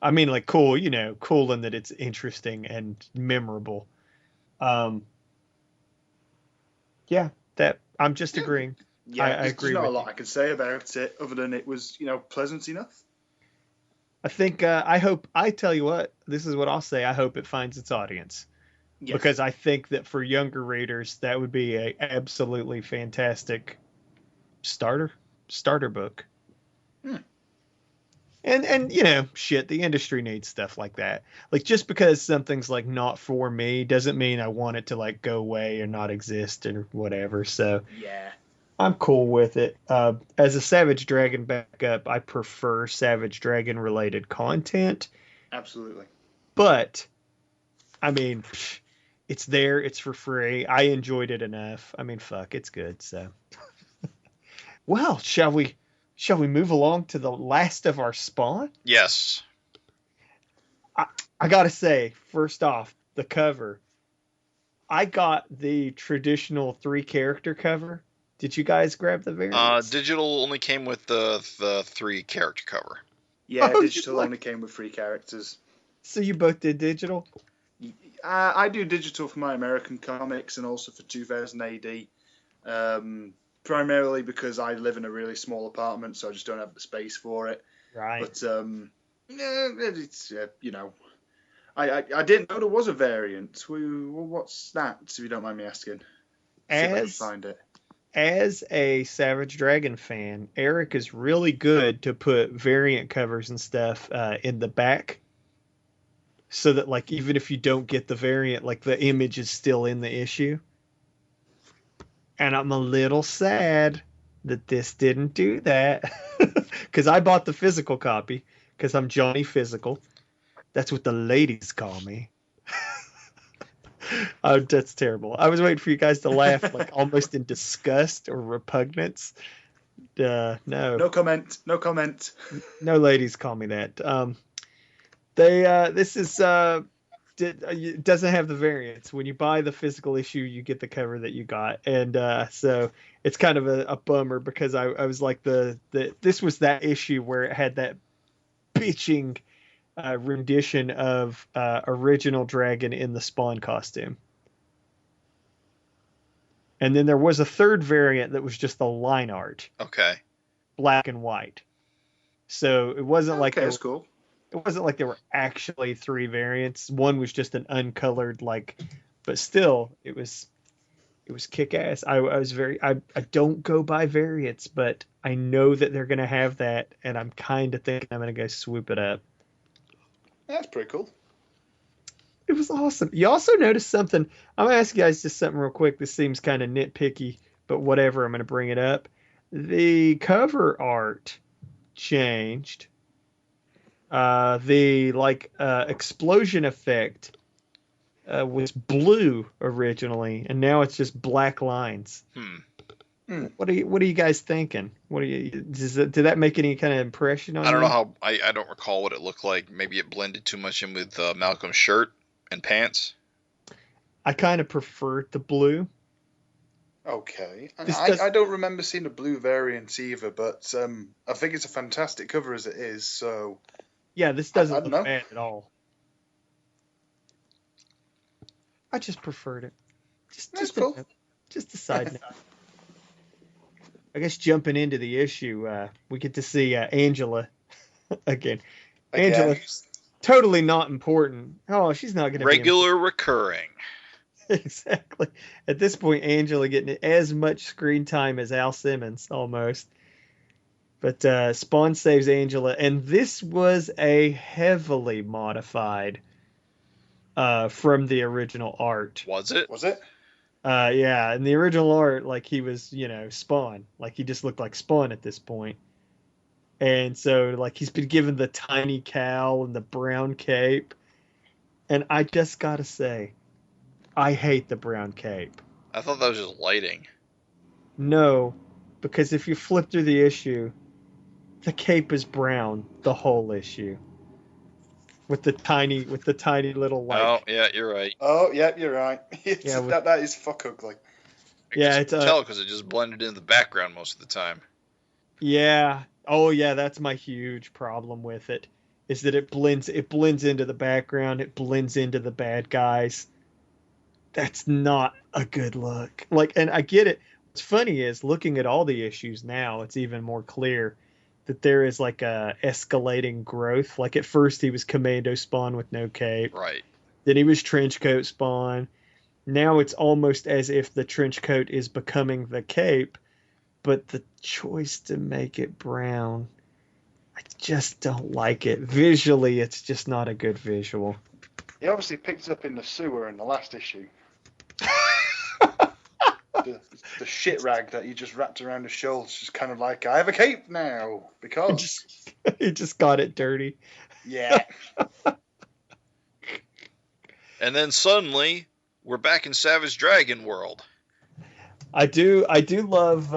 I mean, like cool, cool in that it's interesting and memorable. Yeah, that I'm just agreeing. Yeah, I agree. There's not a lot I can say about it other than it was, pleasant enough. I think I tell you what, this is what I'll say. I hope it finds its audience. Yes. Because I think that for younger readers, that would be a absolutely fantastic starter book. And shit, the industry needs stuff like that. Like, just because something's like not for me doesn't mean I want it to like go away or not exist or whatever. So yeah, I'm cool with it. As a Savage Dragon backup, I prefer Savage Dragon related content. Absolutely. But I mean, it's there. It's for free. I enjoyed it enough. I mean, fuck, it's good. So, well, shall we move along to the last of our spawn? Yes. I gotta say, first off, the cover. I got the traditional 3-character cover. Did you guys grab the variants? Digital only came with the 3-character cover. Yeah, digital only came with 3 characters. So you both did digital? I do digital for my American comics and also for 2000 AD. Primarily because I live in a really small apartment, so I just don't have the space for it. Right. But it's I didn't know there was a variant. What's that? If you don't mind me asking. See if I can find it. As a Savage Dragon fan, Erik is really good to put variant covers and stuff in the back, so that like even if you don't get the variant, like the image is still in the issue. And I'm a little sad that this didn't do that, because I bought the physical copy because I'm Johnny Physical. That's what the ladies call me. Oh, that's terrible. I was waiting for you guys to laugh, like almost in disgust or repugnance. No. No comment. No comment. No ladies call me that. This is it doesn't have the variants. When you buy the physical issue, you get the cover that you got, and so it's kind of a bummer, because I was like this was that issue where it had that bitching rendition of original Dragon in the Spawn costume, And then there was a third variant that was just the line art, Okay. black and white. So it wasn't like that's cool. It wasn't like there were actually 3 variants. One was just an uncolored, but still, it was kick-ass. I don't go by variants, but I know that they're going to have that, and I'm kind of thinking I'm going to go swoop it up. That's pretty cool. It was awesome. You also noticed something. I'm going to ask you guys just something real quick. This seems kind of nitpicky, but whatever. I'm going to bring it up. The cover art changed. The explosion effect was blue originally, and now it's just black lines. What are you guys thinking? Did that make any kind of impression on you? I don't know how. I don't recall what it looked like. Maybe it blended too much in with Malcolm's shirt and pants. I kind of preferred the blue. Okay. I don't remember seeing a blue variant either, but I think it's a fantastic cover as it is, so... Yeah, this doesn't look bad at all. I just preferred it. Just cool. Just a side note. I guess jumping into the issue, we get to see Angela again. Angela's totally not important. Oh, she's not going to regular recurring. Exactly. At this point, Angela getting as much screen time as Al Simmons almost. But Spawn saves Angela, and this was a heavily modified from the original art. Was it? Yeah, in the original art, he was, Spawn. He just looked like Spawn at this point. And so, he's been given the tiny cowl and the brown cape. And I just gotta say, I hate the brown cape. I thought that was just lighting. No, because if you flip through the issue, the cape is brown the whole issue. With the tiny little Oh, yeah, you're right. Oh, yeah, you're right. That is fuck ugly. I can tell because it just blended into the background most of the time. Yeah. Oh, yeah, that's my huge problem with it. Is that it blends into the background, it blends into the bad guys. That's not a good look. And I get it. What's funny is looking at all the issues now, it's even more clear that there is a escalating growth. At first he was Commando Spawn with no cape. Right. Then he was Trenchcoat Spawn. Now it's almost as if the trenchcoat is becoming the cape, but the choice to make it brown, I just don't like it. Visually, it's just not a good visual. He obviously picked it up in the sewer in the last issue. The shit rag that you just wrapped around his shoulders, just kind of like, I have a cape now, because... He just got it dirty. Yeah. And then suddenly, we're back in Savage Dragon world. I do love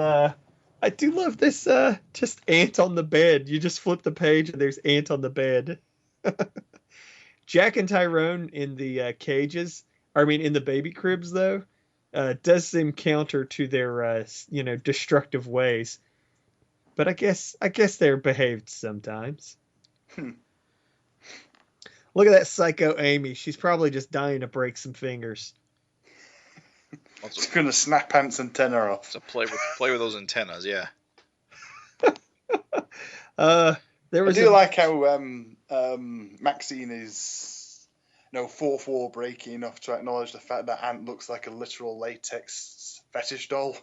this, just ant on the bed. You just flip the page and there's ant on the bed. Jack and Tyrone in the cages, in the baby cribs though, does seem counter to their, destructive ways. But I guess they're behaved sometimes. Look at that psycho Amy. She's probably just dying to break some fingers. It's going to snap Ant's antenna off. So play with those antennas, yeah. I do like how Maxine is 4th wall breaking enough to acknowledge the fact that Ant looks like a literal latex fetish doll.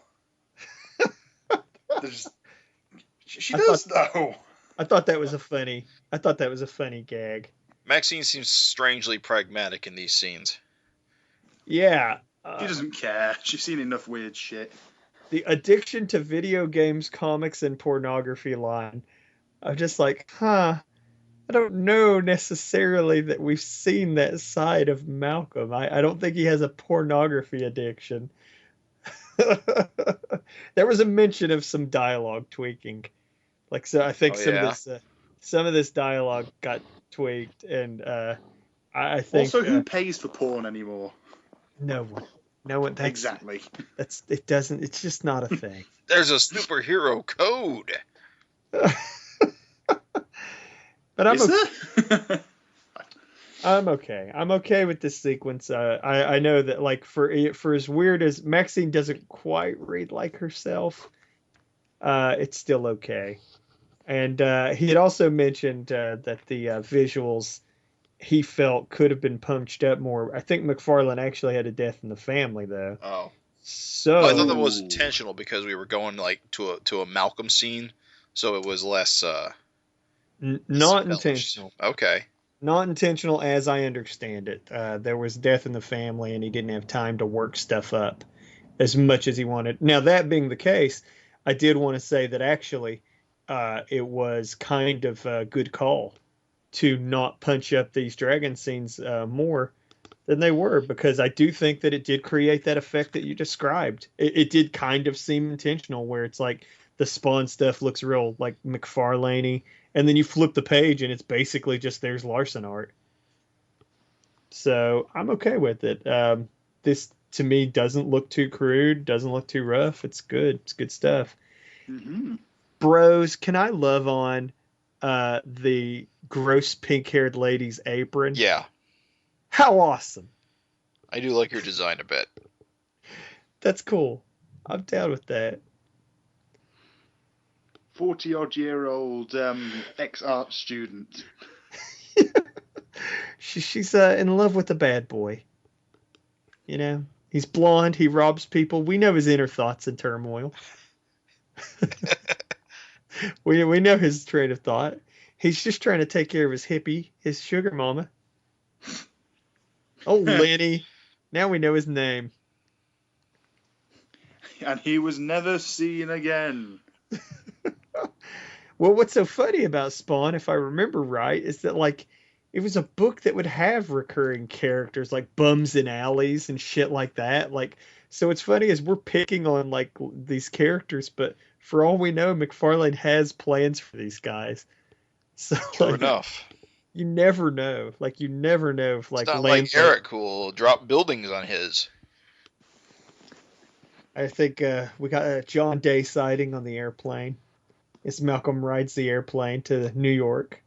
She does, though. I thought that was a funny gag. Maxine seems strangely pragmatic in these scenes. Yeah. She doesn't care. She's seen enough weird shit. The addiction to video games, comics, and pornography line. I'm just like, I don't know necessarily that we've seen that side of Malcolm. I don't think he has a pornography addiction. There was a mention of some dialogue tweaking. So I think some of this dialogue got tweaked, and I think... Also, who pays for porn anymore? No one. Exactly. It's just not a thing. There's a superhero code. But Is there? I'm okay. I'm okay with this sequence. I know that like for as weird as Maxine doesn't quite read like herself, it's still okay. And he had also mentioned that the visuals he felt could have been punched up more. I think McFarlane actually had a death in the family though. Oh. So Well, I thought that was intentional because we were going like to a Malcolm scene, so it was less not embellished. intentional. Okay. Not intentional as I understand it. There was death in the family and he didn't have time to work stuff up as much as he wanted. Now, that being the case, I did want to say that actually it was kind of a good call to not punch up these dragon scenes more than they were, because I do think that it did create that effect that you described. It did kind of seem intentional where it's like the Spawn stuff looks real like McFarlane-y, and then you flip the page and it's basically just there's Larsen art. So I'm okay with it. This to me doesn't look too crude, doesn't look too rough. It's good. It's good stuff. Mm-hmm. Bros, can I love on the gross pink-haired lady's apron? Yeah. How awesome. I do like your design a bit. That's cool. I'm down with that. 40-odd-year-old ex-art student. She's in love with the bad boy. You know, he's blonde. He robs people. We know his inner thoughts and turmoil. we know his train of thought. He's just trying to take care of his hippie, his sugar mama. Oh, Lenny. Now we know his name. And he was never seen again. Well, what's so funny about Spawn, if I remember right, is that like it was a book that would have recurring characters like bums in alleys and shit like that. Like, so what's funny is we're picking on like these characters, but for all we know, McFarlane has plans for these guys. So True like, enough. you never know. Like, you never know if like It's not like Erik who will drop buildings on his. I think we got a John Day sighting on the airplane. As Malcolm rides the airplane to New York.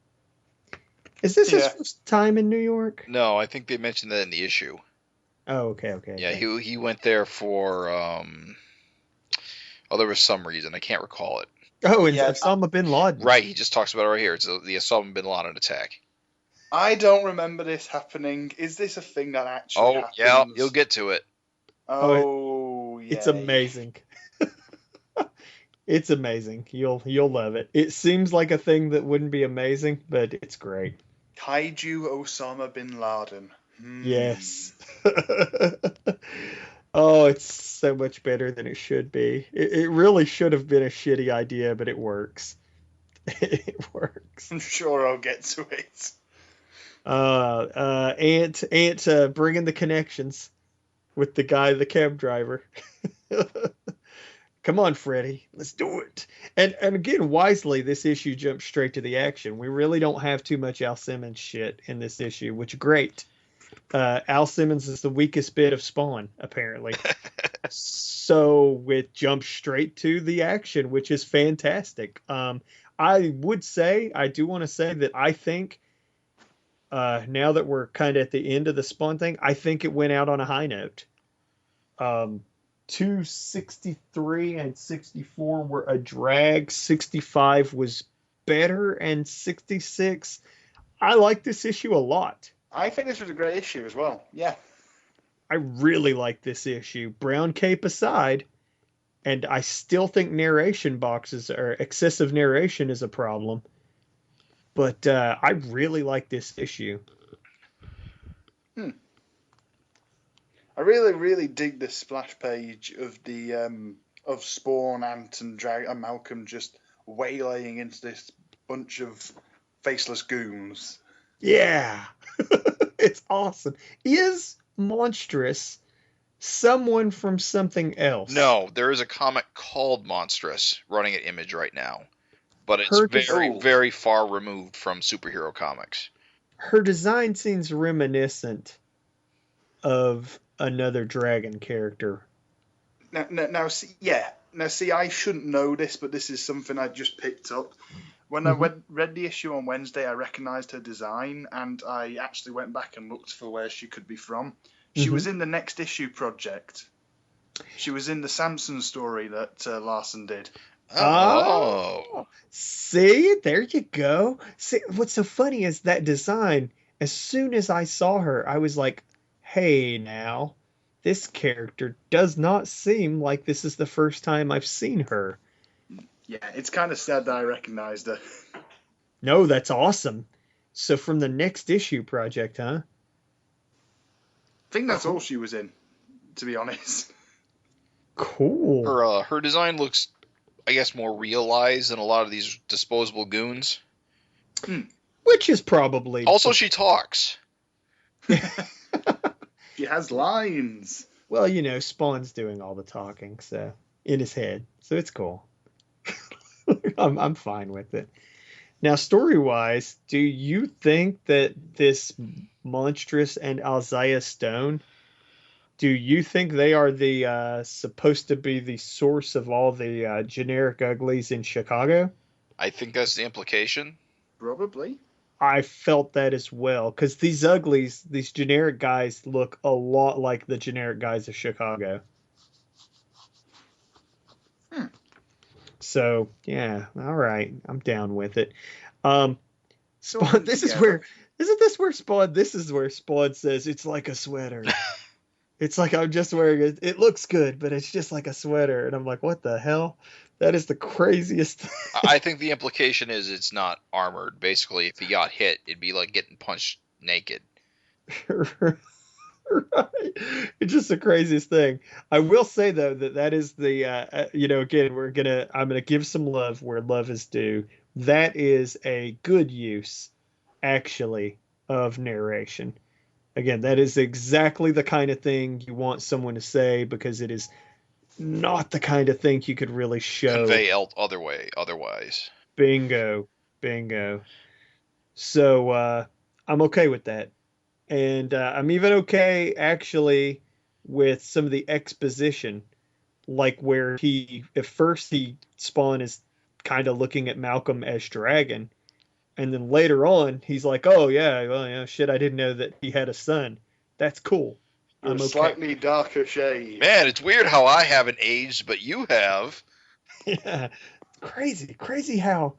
Is this his first time in New York? No, I think they mentioned that in the issue. Oh, okay. Yeah, he went there for there was some reason I can't recall it. Oh, and Osama bin Laden. Right, he just talks about it right here. It's the Osama bin Laden attack. I don't remember this happening. Is this a thing that actually happens? Yeah, you'll get to it. Oh, yeah. It's amazing. It's amazing. You'll love it. It seems like a thing that wouldn't be amazing, but it's great. Kaiju Osama bin Laden. Yes. Oh, it's so much better than it should be. It really should have been a shitty idea, but it works. It works. I'm sure I'll get to it. Ant bringing the connections with the guy, the cab driver. Come on, Freddy, let's do it. And again, wisely, this issue jumps straight to the action. We really don't have too much Al Simmons shit in this issue, which great. Al Simmons is the weakest bit of Spawn, apparently. So it jumps straight to the action, which is fantastic. I do want to say that I think now that we're kind of at the end of the Spawn thing, I think it went out on a high note. 263 and 64 were a drag. 65 was better, and 66. I like this issue a lot. I think this was a great issue as well. Yeah. I really like this issue. Brown cape aside, and I still think narration boxes or excessive narration is a problem. But I really like this issue. I really, really dig this splash page of the of Spawn, Ant, and Malcolm just waylaying into this bunch of faceless goons. Yeah, it's awesome. Is Monstrous someone from something else? No, there is a comic called Monstrous running at Image right now, but it's very, very far removed from superhero comics. Her design seems reminiscent of another dragon character. Now, see, I shouldn't know this, but this is something I just picked up. When I read the issue on Wednesday, I recognised her design, and I actually went back and looked for where she could be from. She was in the next issue project. She was in the Samson story that Larsen did. Oh, see, there you go. See, what's so funny is that design. As soon as I saw her, I was like, "Hey, now, this character does not seem like this is the first time I've seen her." Yeah, it's kind of sad that I recognised her. No, that's awesome. So from the next issue project, huh? I think that's all she was in, to be honest. Cool. Her design looks, I guess, more realized than a lot of these disposable goons. Which is probably... Also, she talks. She has lines. Well, you know, Spawn's doing all the talking, so in his head. So it's cool. I'm fine with it. Now, story-wise, do you think that this Monstrous and Isaiah Stone, do you think they are the supposed to be the source of all the generic uglies in Chicago? I think that's the implication. Probably. I felt that as well, because these uglies, these generic guys, look a lot like the generic guys of Chicago. So, yeah, all right, I'm down with it. Spawn, isn't this where Spawn? This is where Spawn says it's like a sweater. It's like I'm just wearing it. It looks good, but it's just like a sweater, and I'm like, what the hell? That is the craziest thing. I think the implication is it's not armored. Basically, if he got hit, it'd be like getting punched naked. Right. It's just the craziest thing. I will say though that is the again I'm gonna give some love where love is due. That is a good use, actually, of narration. Again, that is exactly the kind of thing you want someone to say, because it is not the kind of thing you could really show. Convey otherwise. Bingo. So I'm okay with that. And I'm even okay, actually, with some of the exposition, like where at first Spawn is kind of looking at Malcolm as Dragon, and then later on, he's like, oh, yeah, well, yeah, shit, I didn't know that he had a son. That's cool. I'm okay. Slightly darker shade. Man, it's weird how I haven't aged, but you have. Yeah, crazy how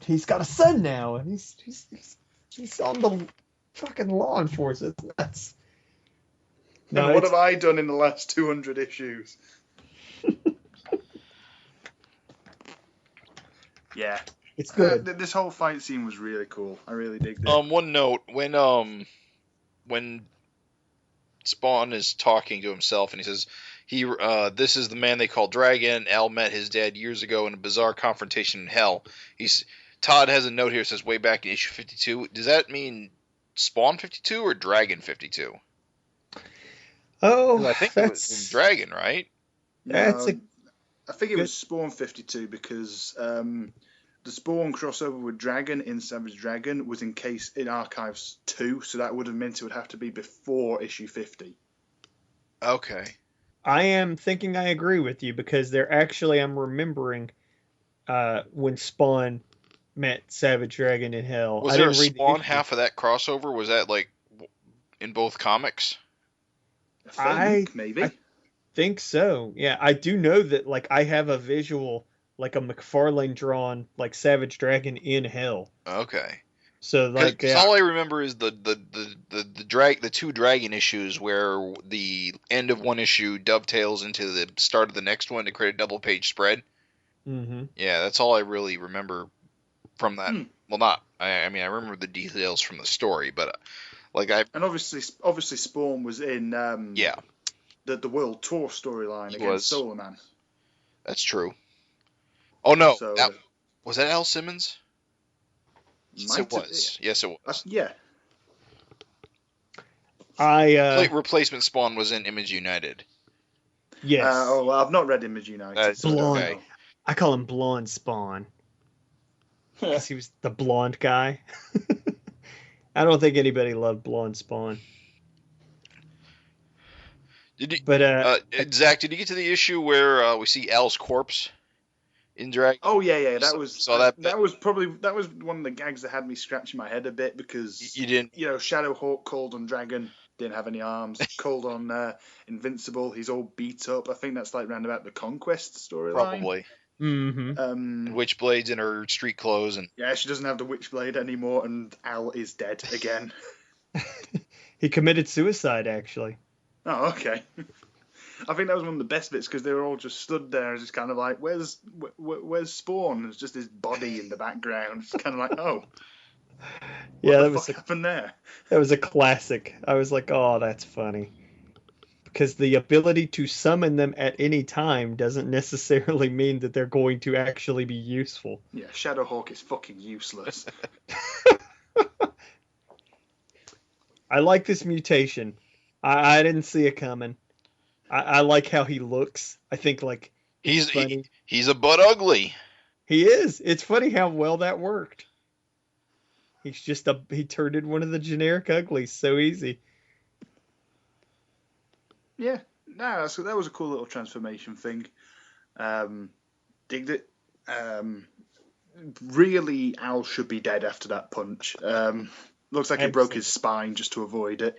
he's got a son now, and he's on the fucking law enforcement. It's nuts. No, what have I done in the last 200 issues? Yeah, it's good. This whole fight scene was really cool. I really dig it. One note: when Spawn is talking to himself and he says, this is the man they call Dragon. Al met his dad years ago in a bizarre confrontation in hell. Todd has a note here that says way back in issue 52. Does that mean Spawn 52 or Dragon 52? Oh, I think it was Dragon, right? I think it was Spawn 52 because the Spawn crossover with Dragon in Savage Dragon was in Archives 2, so that would have meant it would have to be before issue 50. Okay. I am thinking I agree with you, because I'm remembering when Spawn met Savage Dragon in hell. Was there a Spawn half of that crossover? Was that like in both comics? I think so. Yeah, I do know that. Like, I have a visual, like a McFarlane drawn, like Savage Dragon in hell. Okay. So like, all I remember is the two Dragon issues where the end of one issue dovetails into the start of the next one to create a double page spread. Mm-hmm. Yeah, that's all I really remember from that. Well, I mean, I remember the details from the story, but and obviously Spawn was in the World Tour storyline against Solar Man. That's true. Oh no, was that Al Simmons? Yes, it was. Yes, it was. Yeah. Replacement Spawn was in Image United. Yes. I've not read Image United. Blonde. Okay. I call him Blonde Spawn. Because he was the blonde guy. I don't think anybody loved Blonde Spawn. Zach, did you get to the issue where we see Al's corpse in Dragon. Oh yeah. That was that was one of the gags that had me scratching my head a bit because you didn't. Shadowhawk called on Dragon, didn't have any arms. Called on Invincible, he's all beat up. I think that's like round about the Conquest storyline. Probably. Mm-hmm. Witchblades in her street clothes, and yeah, she doesn't have the Witchblade anymore, and Al is dead again. He committed suicide, actually. Oh, okay. I think that was one of the best bits because they were all just stood there, just kind of like, "Where's Spawn?" There's just his body in the background. It's kind of like, "Oh, yeah, what the fuck happened there?" That was a classic. I was like, "Oh, that's funny." Because the ability to summon them at any time doesn't necessarily mean that they're going to actually be useful. Yeah, Shadowhawk is fucking useless. I like this mutation. I didn't see it coming. I like how he looks. I think like he's a butt ugly. He is. It's funny how well that worked. He turned in one of the generic uglies so easy. Yeah, no, that was a cool little transformation thing. Digged it. Really, Al should be dead after that punch. Looks like he broke his spine just to avoid it.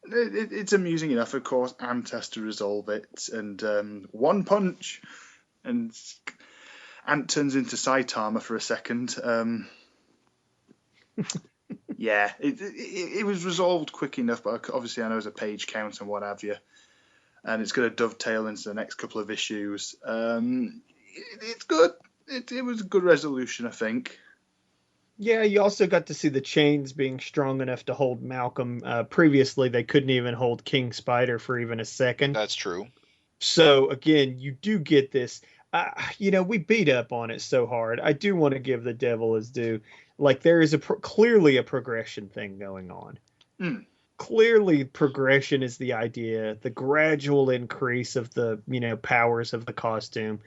It's amusing enough. Of course, Ant has to resolve it, and one punch, and Ant turns into Saitama for a second. Yeah, it was resolved quick enough, but obviously I know there's a page count and what have you, and it's going to dovetail into the next couple of issues. It's good. It was a good resolution, I think. Yeah, you also got to see the chains being strong enough to hold Malcolm. Previously, they couldn't even hold King Spider for even a second. That's true. So, again, you do get this. We beat up on it so hard. I do want to give the devil his due. Like, there is clearly a progression thing going on. Mm. Clearly, progression is the idea. The gradual increase of the, powers of the costume.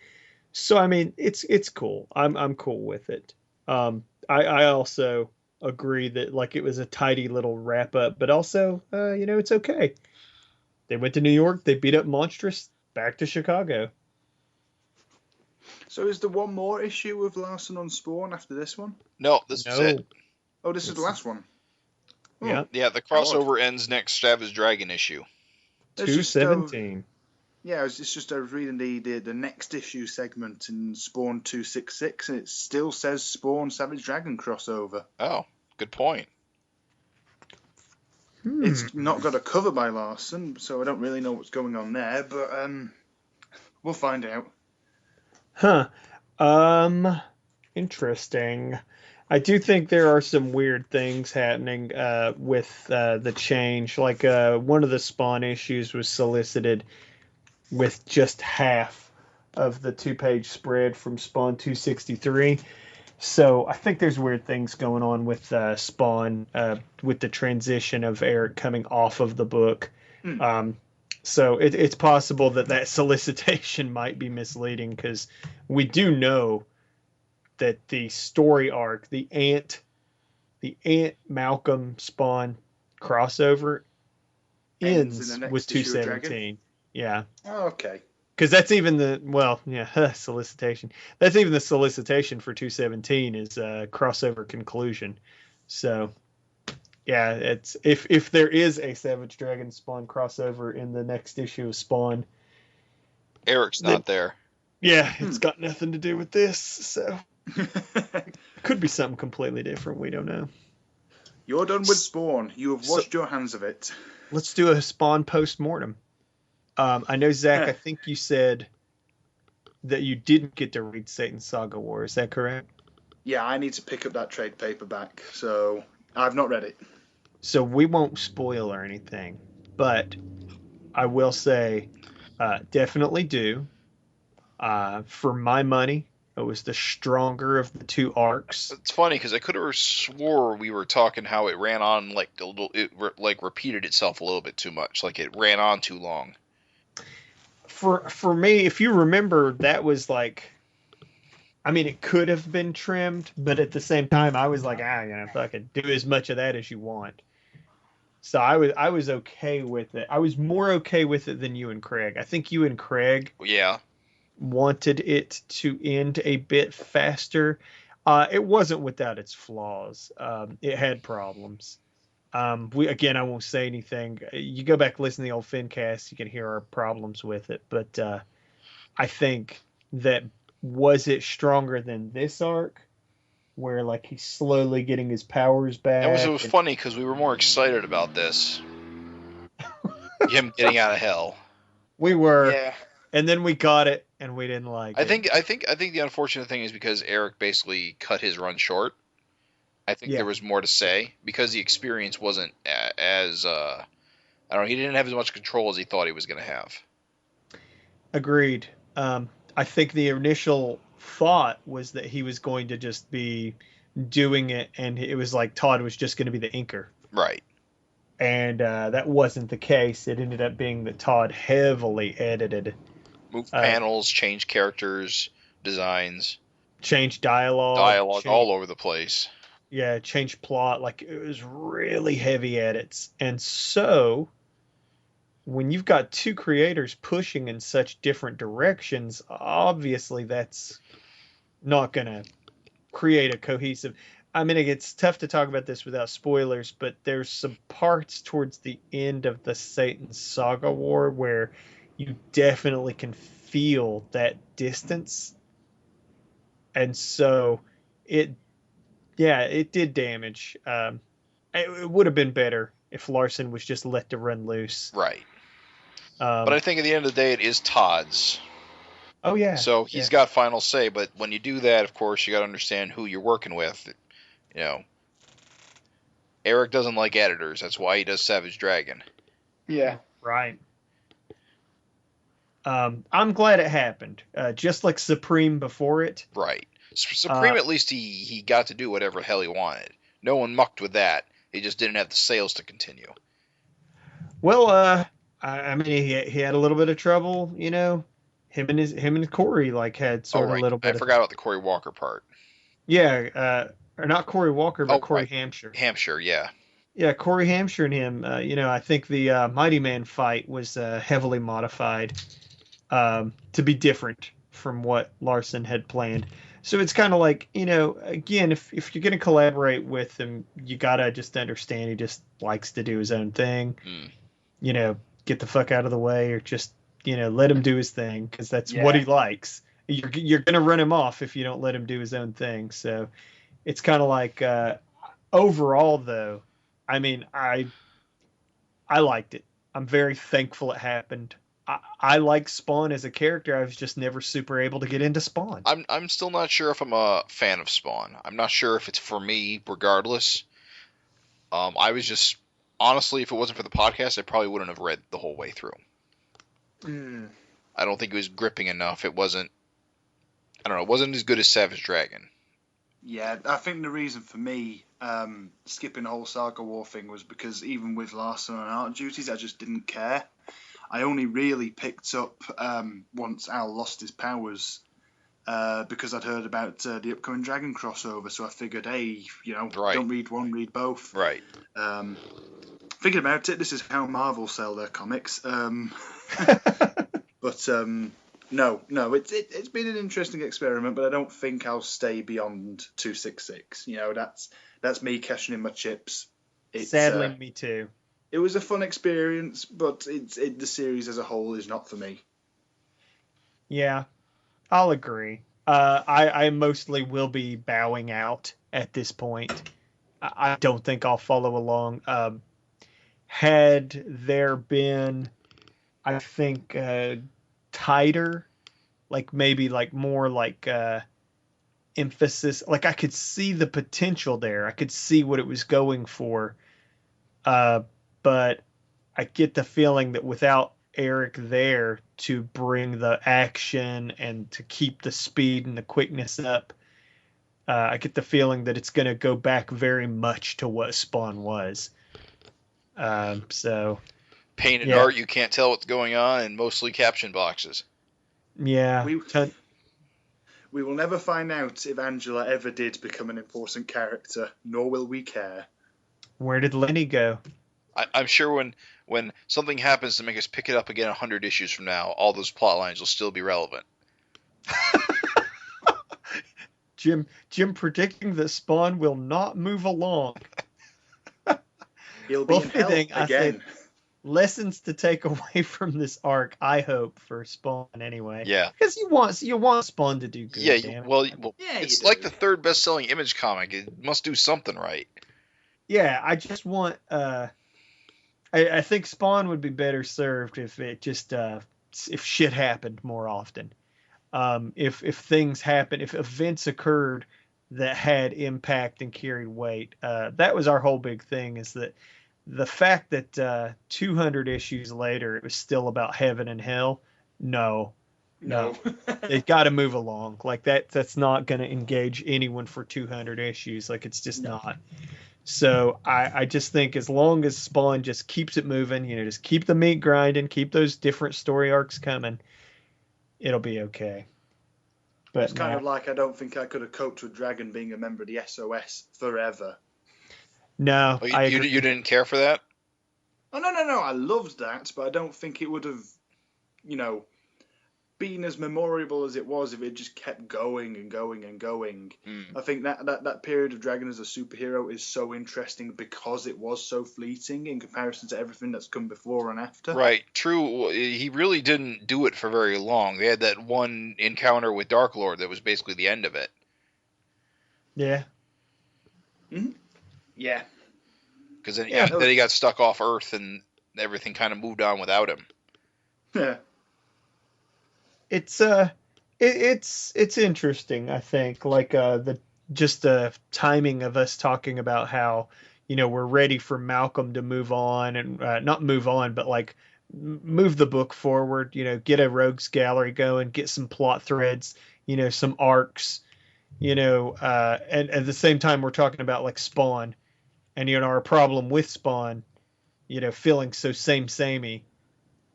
So, I mean, it's cool. I'm cool with it. I also agree that like it was a tidy little wrap up, but also, it's okay. They went to New York. They beat up Monstrous. Back to Chicago. So is there one more issue of Larsen on Spawn after this one? No, this is it. Oh, this is the last one. Yeah. Yeah, the crossover ends next Savage Dragon issue. 217. It's just I was reading the next issue segment in Spawn 266, and it still says Spawn Savage Dragon crossover. Oh, good point. It's not got a cover by Larsen, so I don't really know what's going on there, but we'll find out. Huh. Interesting. I do think there are some weird things happening with the change. Like one of the Spawn issues was solicited with just half of the 2-page spread from Spawn 263. So I think there's weird things going on with Spawn, with the transition of Erik coming off of the book. So it's possible that solicitation might be misleading, because we do know that the story arc, the Ant Malcolm Spawn crossover ends with 217. Yeah. Oh, okay. Because that's even solicitation. That's even the solicitation for 217 is crossover conclusion. So, yeah, it's if there is a Savage Dragon Spawn crossover in the next issue of Spawn, Erik's not there. Yeah, it's got nothing to do with this. So, could be something completely different. We don't know. You're done with Spawn. You have washed your hands of it. Let's do a Spawn post-mortem. I know, Zach, I think you said that you didn't get to read Satan's Saga War. Is that correct? Yeah, I need to pick up that trade paperback, so I've not read it. So we won't spoil or anything, but I will say definitely do. For my money, it was the stronger of the two arcs. It's funny because I could have swore we were talking how it ran on like a little, it repeated itself a little bit too much, like it ran on too long. For me, if you remember, that was like, I mean, it could have been trimmed, but at the same time, I was like, fuck it, do as much of that as you want. So I was okay with it. I was more okay with it than you and Craig. I think you and Craig Yeah. wanted it to end a bit faster. It wasn't without its flaws. It had problems. I won't say anything. You go back, listen to the old FINcast, you can hear our problems with it. But I think that was it stronger than this arc, where like he's slowly getting his powers back. It was funny because we were more excited about this. Him getting out of hell. We were, Yeah. and then we got it, and we didn't like it. I think the unfortunate thing is because Erik basically cut his run short. I think there was more to say because the experience wasn't as I don't know. He didn't have as much control as he thought he was going to have. Agreed. I think the initial thought was that he was going to just be doing it, and it was like Todd was just going to be the inker. Right. And that wasn't the case. It ended up being that Todd heavily edited. Moved panels, changed characters, designs. Changed dialogue. All over the place. Yeah, changed plot. Like, it was really heavy edits. And so, when you've got two creators pushing in such different directions, obviously that's not going to create a cohesive... I mean, it's tough to talk about this without spoilers, but there's some parts towards the end of the Satan Saga War where you definitely can feel that distance. And so it did damage. It would have been better if Larsen was just let to run loose. Right. But I think at the end of the day, it is Todd's. Oh, yeah. So he's got final say, but when you do that, of course, you got to understand who you're working with. You know, Erik doesn't like editors. That's why he does Savage Dragon. Yeah. Right. I'm glad it happened. Just like Supreme before it. Right. Supreme, at least he got to do whatever the hell he wanted. No one mucked with that. He just didn't have the sales to continue. Well, I mean, he had a little bit of trouble, you know. Him and Corey like had sort of a little bit. I forgot about the Corey Walker part. Yeah, or not Corey Walker, but Corey Hampshire. Hampshire, yeah. Yeah, Corey Hampshire and him. I think the Mighty Man fight was heavily modified to be different from what Larsen had planned. So it's kind of like, again, if you're going to collaborate with him, you got to just understand he just likes to do his own thing. Get the fuck out of the way, or just, let him do his thing, because that's what he likes. You're going to run him off if you don't let him do his own thing. So it's kind of like, overall, though, I mean, I liked it. I'm very thankful it happened. I like Spawn as a character. I was just never super able to get into Spawn. I'm still not sure if I'm a fan of Spawn. I'm not sure if it's for me, regardless. I was just, honestly, if it wasn't for the podcast, I probably wouldn't have read the whole way through. I don't think it was gripping enough. It wasn't as good as Savage Dragon. Yeah, I think the reason for me skipping the whole Saga War thing was because even with Larsen on art duties, I just didn't care. I only really picked up once Al lost his powers because I'd heard about the upcoming Dragon crossover, so I figured, hey, don't read one, read both. Right. Thinking about it, this is how Marvel sell their comics. But no, it's been an interesting experiment, but I don't think I'll stay beyond 266. That's me cashing in my chips. Sadly, me too. It was a fun experience, but the series as a whole is not for me. Yeah, I'll agree. I mostly will be bowing out at this point. I don't think I'll follow along. Had there been, I think, tighter, like maybe like more like emphasis, like I could see the potential there. I could see what it was going for. But I get the feeling that without Erik there to bring the action and to keep the speed and the quickness up, I get the feeling that it's going to go back very much to what Spawn was. So painted art, you can't tell what's going on, and mostly caption boxes. Yeah. We will never find out if Angela ever did become an important character, nor will we care. Where did Lenny go? I'm sure when something happens to make us pick it up again 100 issues from now, all those plot lines will still be relevant. Jim predicting that Spawn will not move along. He'll be in hell I again. said, lessons to take away from this arc, I hope, for Spawn anyway. Yeah. Because you want Spawn to do good. Yeah, well, Yeah, it's you like do. the third best-selling Image comic. It must do something right. Yeah, I just want. I think Spawn would be better served if it just if shit happened more often. If things happen, if events occurred that had impact and carried weight. That was our whole big thing, is that the fact that 200 issues later it was still about heaven and hell. No. They've got to move along. Like that's not going to engage anyone for 200 issues. Like it's just not. So I just think as long as Spawn just keeps it moving, just keep the meat grinding, keep those different story arcs coming, it'll be okay. But It's kind of like I don't think I could have coped with Dragon being a member of the SOS forever. No, Oh, you didn't care for that? Oh, no, I loved that, but I don't think it would have, been as memorable as it was if it just kept going and going and going. I think that period of Dragon as a superhero is so interesting because it was so fleeting in comparison to everything that's come before and after. Right, true. He really didn't do it for very long. They had that one encounter with Dark Lord that was basically the end of it. Yeah. Mm-hmm. Yeah. Because then he got stuck off Earth and everything kind of moved on without him. Yeah. It's interesting, I think, like the timing of us talking about how we're ready for Malcolm to move on, and not move on, but like move the book forward, get a rogues gallery going, get some plot threads, some arcs, and at the same time we're talking about like Spawn, and our problem with Spawn, feeling so samey.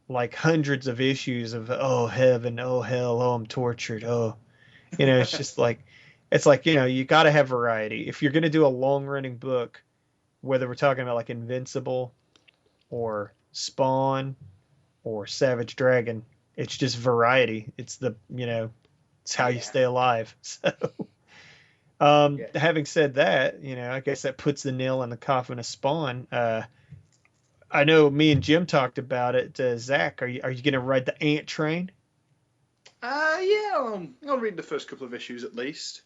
Like hundreds of issues of heaven, hell, I'm tortured, it's just like you got to have variety if you're going to do a long running book, whether we're talking about like Invincible or Spawn or Savage Dragon. It's just variety. It's the it's how you stay alive. So having said that, I guess that puts the nail in the coffin of Spawn. I know me and Jim talked about it. Zach, are you going to ride the ant train? Yeah, I'll read the first couple of issues at least.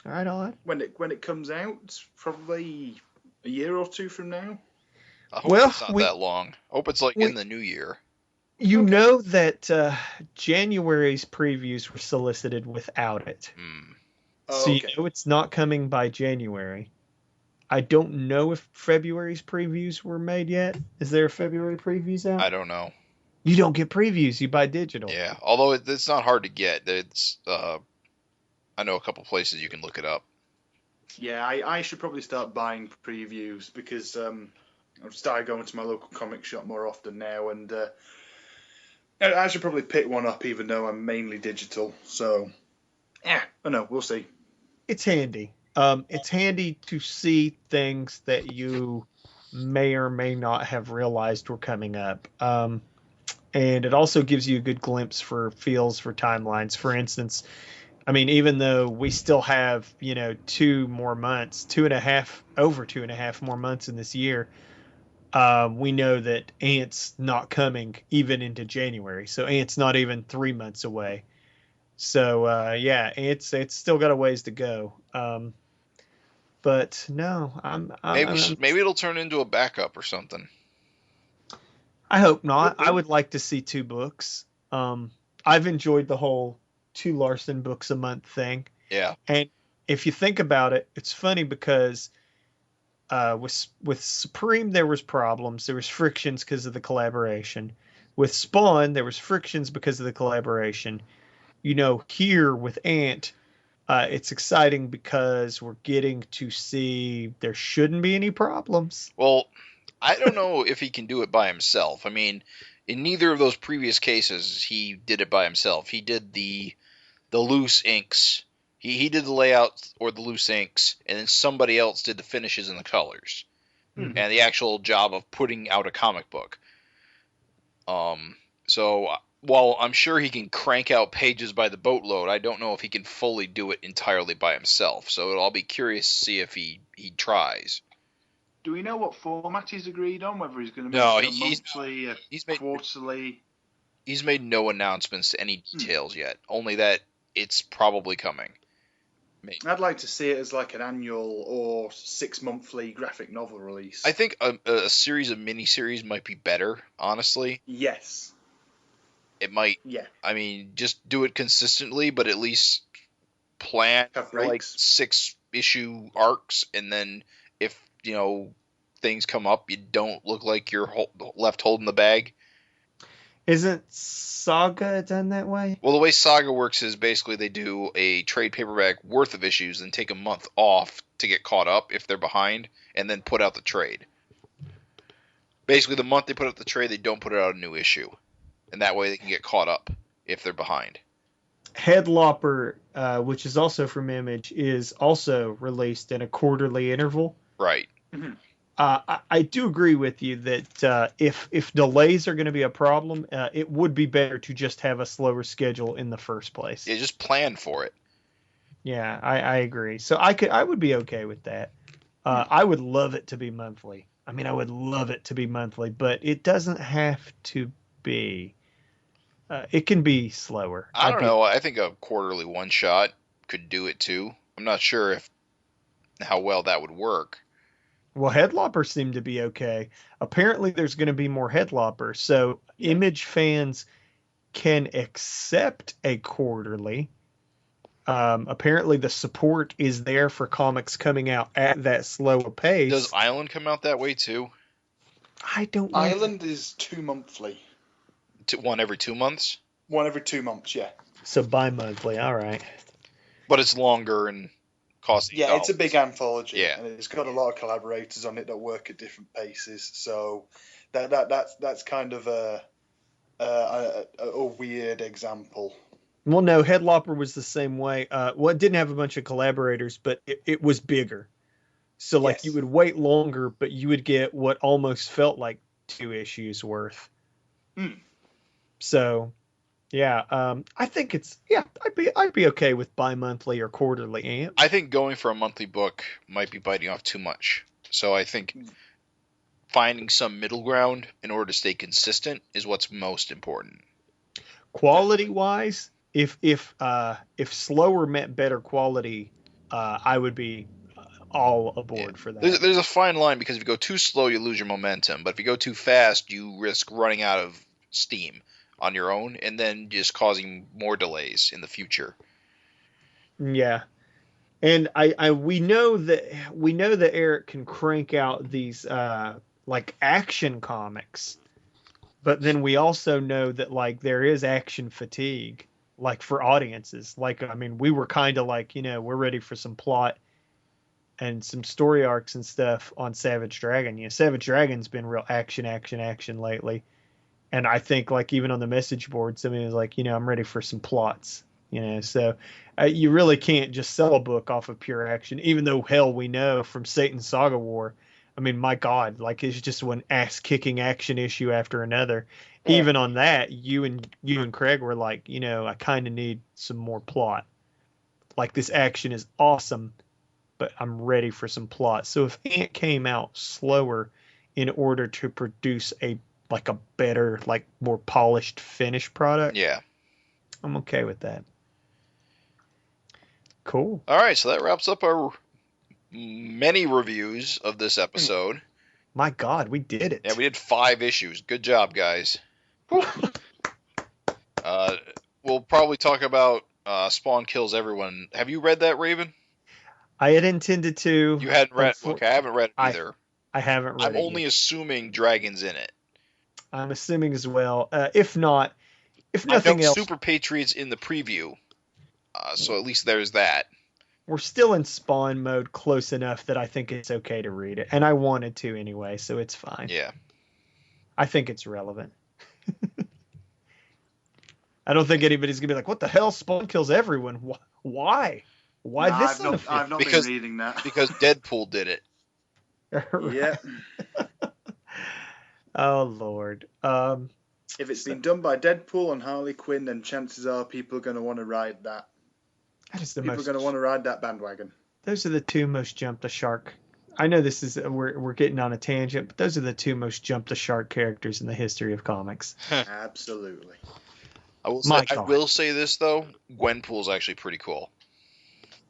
Right on. When it comes out, probably a year or two from now. I hope it's not that long. I hope it's in the new year. You know that January's previews were solicited without it. So you know it's not coming by January. I don't know if February's previews were made yet. Is there a February previews out? I don't know. You don't get previews. You buy digital. Yeah, although it's not hard to get. It's I know a couple places you can look it up. Yeah, I should probably start buying previews because I've started going to my local comic shop more often now, and I should probably pick one up even though I'm mainly digital. So, I know, we'll see. It's handy. It's handy to see things that you may or may not have realized were coming up. And it also gives you a good glimpse for feels for timelines. For instance, I mean, even though we still have, 2 more months, 2.5 more months in this year, we know that Ant's not coming even into January. So Ant's not even 3 months away. So, it's still got a ways to go. But no, maybe it'll turn into a backup or something. I hope not. I would like to see 2 books. I've enjoyed the whole 2 Larsen books a month thing. Yeah. And if you think about it, it's funny because with Supreme there was problems. There was frictions because of the collaboration. With Spawn there was frictions because of the collaboration. Here with Ant, it's exciting because we're getting to see there shouldn't be any problems. Well, I don't know if he can do it by himself. I mean, in neither of those previous cases, he did it by himself. He did the loose inks. He did the layout or the loose inks, and then somebody else did the finishes and the colors. and the actual job of putting out a comic book. So while I'm sure he can crank out pages by the boatload, I don't know if he can fully do it entirely by himself. So I'll be curious to see if he tries. Do we know what format he's agreed on? Whether he's going to No, make a monthly, quarterly? He's made no announcements to any details yet. Only that it's probably coming. Maybe. I'd like to see it as like an annual or 6-monthly graphic novel release. I think a series of miniseries might be better, honestly. Yes. It might. Yeah. I mean, just do it consistently, but at least plan for like 6-issue arcs, and then if things come up, you don't look like you're left holding the bag. Isn't Saga done that way? Well, the way Saga works is basically they do a trade paperback worth of issues and take a month off to get caught up if they're behind, and then put out the trade. Basically, the month they put out the trade, they don't put out a new issue. And that way they can get caught up if they're behind. Headlopper, which is also from Image, is also released in a quarterly interval. Right. Mm-hmm. I do agree with you that if delays are going to be a problem, it would be better to just have a slower schedule in the first place. Yeah, just plan for it. Yeah, I agree. So I would be okay with that. I would love it to be monthly. I mean, I would love it to be monthly, but it doesn't have to be. It can be slower. I don't know. I think a quarterly one-shot could do it too. I'm not sure how well that would work. Well, Headlopper seemed to be okay. Apparently, there's going to be more Headlopper, so Image fans can accept a quarterly. Apparently, the support is there for comics coming out at that slower pace. Does Island come out that way too? I don't know. Island is 2 monthly. One every 2 months? One every 2 months, yeah. So bi-monthly, all right. But it's longer and costs $8. Yeah, it's a big anthology. Yeah. And it's got a lot of collaborators on it that work at different paces. So that's kind of a weird example. Well, no, Headlopper was the same way. Well, it didn't have a bunch of collaborators, but it was bigger. So, like, you would wait longer, but you would get what almost felt like 2 issues worth. So, yeah, I think I'd be okay with bi-monthly or quarterly. I think going for a monthly book might be biting off too much. So I think finding some middle ground in order to stay consistent is what's most important. Quality-wise, if slower meant better quality, I would be all aboard for that. There's a fine line, because if you go too slow, you lose your momentum. But if you go too fast, you risk running out of steam on your own, and then just causing more delays in the future. Yeah, and we know that Erik can crank out these like action comics, but then we also know that like there is action fatigue, like for audiences. Like, I mean, we were kind of like, we're ready for some plot and some story arcs and stuff on Savage Dragon. Savage Dragon's been real action lately. And I think, like, even on the message board, somebody was like, I'm ready for some plots, So you really can't just sell a book off of pure action, even though, hell, we know from Satan's Saga War. I mean, my God, like, it's just one ass-kicking action issue after another. Yeah. Even on that, you and Craig were like, I kind of need some more plot. Like, this action is awesome, but I'm ready for some plot. So if Ant came out slower in order to produce a better, like, more polished finished product. Yeah. I'm okay with that. Cool. All right, so that wraps up our many reviews of this episode. My God, we did it. Yeah, we did 5 issues. Good job, guys. We'll probably talk about Spawn Kills Everyone. Have you read that, Raven? I had intended to. You hadn't read it? Okay, I haven't read it either. I haven't read it. I'm only assuming Dragon's in it. I'm assuming as well. If nothing else, Super Patriot's in the preview, so at least there's that. We're still in Spawn mode close enough that I think it's okay to read it, and I wanted to anyway, so it's fine. Yeah, I think it's relevant. I don't think anybody's gonna be like, "What the hell? Spawn Kills Everyone? Why? Why this?" I've not been reading that because Deadpool did it. Yeah. Oh Lord. If it's been done by Deadpool and Harley Quinn, then chances are people are going to want to ride that. That is the People are most. going to want to ride that bandwagon. Those are the two most jump the shark. I know this is we're getting on a tangent, but those are the two most jump the shark characters in the history of comics. Absolutely. I will My say, I God. will say this though, Gwenpool's actually pretty cool.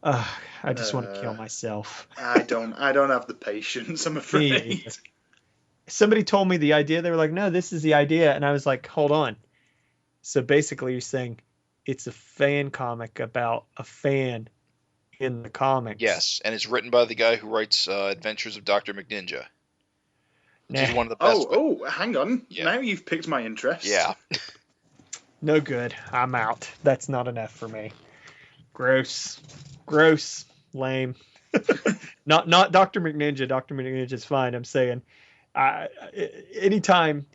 I just want to kill myself. I don't have the patience, I'm Me afraid. either. Somebody told me the idea. They were like, "No, this is the idea," and I was like, "Hold on." So basically, you're saying it's a fan comic about a fan in the comics. Yes, and it's written by the guy who writes Adventures of Dr. McNinja. Which is Nah, one of the best. Oh, hang on. Yeah. Now you've piqued my interest. Yeah. no good. I'm out. That's not enough for me. Gross, lame. Not Dr. McNinja. Dr. McNinja's fine. I'm saying, anytime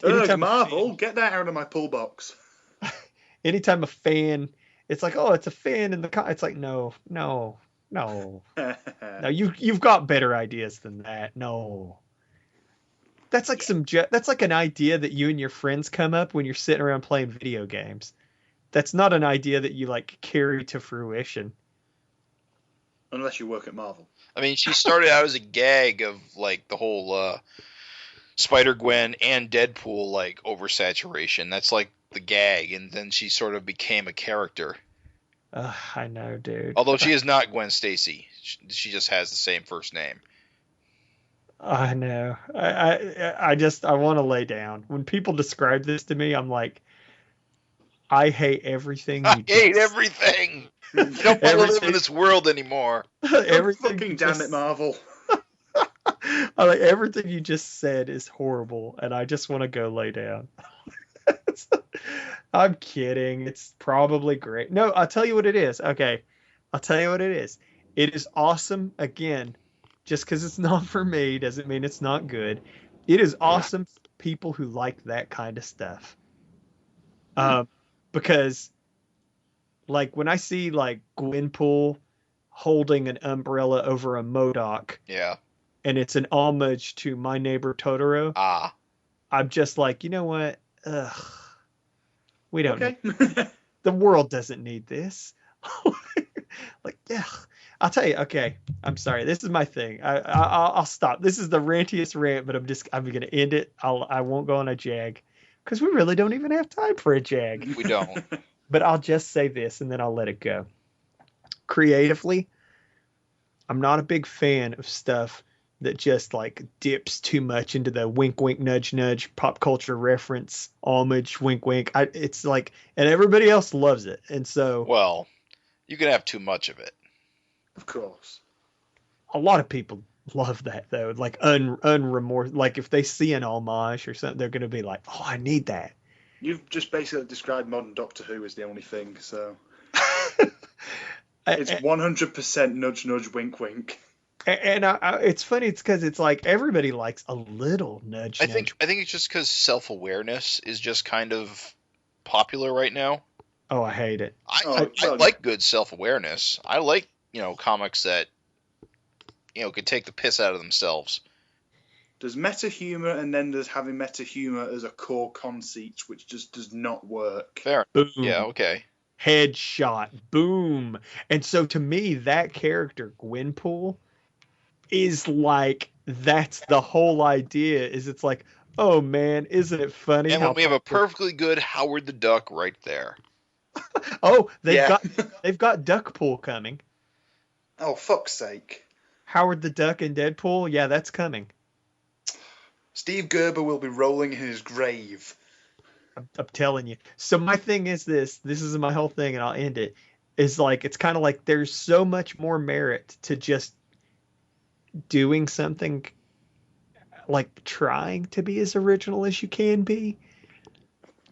Marvel, get that out of my pull box. Anytime a fan, it's like, oh, it's a fan in the it's like, no. You've got better ideas than that. No. That's like that's like an idea that you and your friends come up when you're sitting around playing video games. That's not an idea that you like carry to fruition. Unless you work at Marvel. I mean, she started out as a gag of like the whole Spider-Gwen and Deadpool like oversaturation. That's like the gag, and then she sort of became a character. I know, dude. Although she is not Gwen Stacy. She just has the same first name. I know. I want to lay down. When people describe this to me, I'm like, I hate everything. I hate everything. I don't want to live in this world anymore. Everything. Fucking damn it, Marvel. I like everything you just said is horrible, and I just want to go lay down. I'm kidding. It's probably great. No, I'll tell you what it is. Okay. I'll tell you what it is. It is awesome. Again, just because it's not for me doesn't mean it's not good. It is awesome for people who like that kind of stuff. Because, like, when I see, like, Gwenpool holding an umbrella over a MODOK, Yeah. and it's an homage to My Neighbor Totoro, I'm just like, you know what? Ugh. We don't need the world doesn't need this. Like, yeah. I'll tell you, okay, I'm sorry. This is my thing. I'll stop. This is the rantiest rant, but I'm going to end it. I won't go on a jag because we really don't even have time for a jag. We don't. But I'll just say this and then I'll let it go. Creatively, I'm not a big fan of stuff that just like dips too much into the wink, wink, nudge, nudge, pop culture reference, homage, wink, wink. It's like, and everybody else loves it. And so, well, you can have too much of it. Of course. A lot of people love that though. Like unremorse. Like if they see an homage or something, they're going to be like, "Oh, I need that." You've just basically described modern Doctor Who as the only thing. So it's 100% nudge, nudge, wink, wink. And it's funny. It's because it's like everybody likes a little nudge. I think it's just because self-awareness is just kind of popular right now. Oh, I hate it. I like good self-awareness. I like, comics that, could take the piss out of themselves. There's meta humor, and then there's having meta humor as a core conceit, which just does not work. Fair. Boom. Yeah. Okay. Headshot. Boom. And so to me, that character Gwenpool is like, that's the whole idea. Is it's like, oh man, isn't it funny? And we have a perfectly good Howard the Duck right there. Oh, they've got Duckpool coming. Oh, fuck's sake. Howard the Duck and Deadpool? Yeah, that's coming. Steve Gerber will be rolling in his grave. I'm telling you. So my thing is this is my whole thing, and I'll end it, is like, it's kind of like there's so much more merit to just doing something, like trying to be as original as you can be.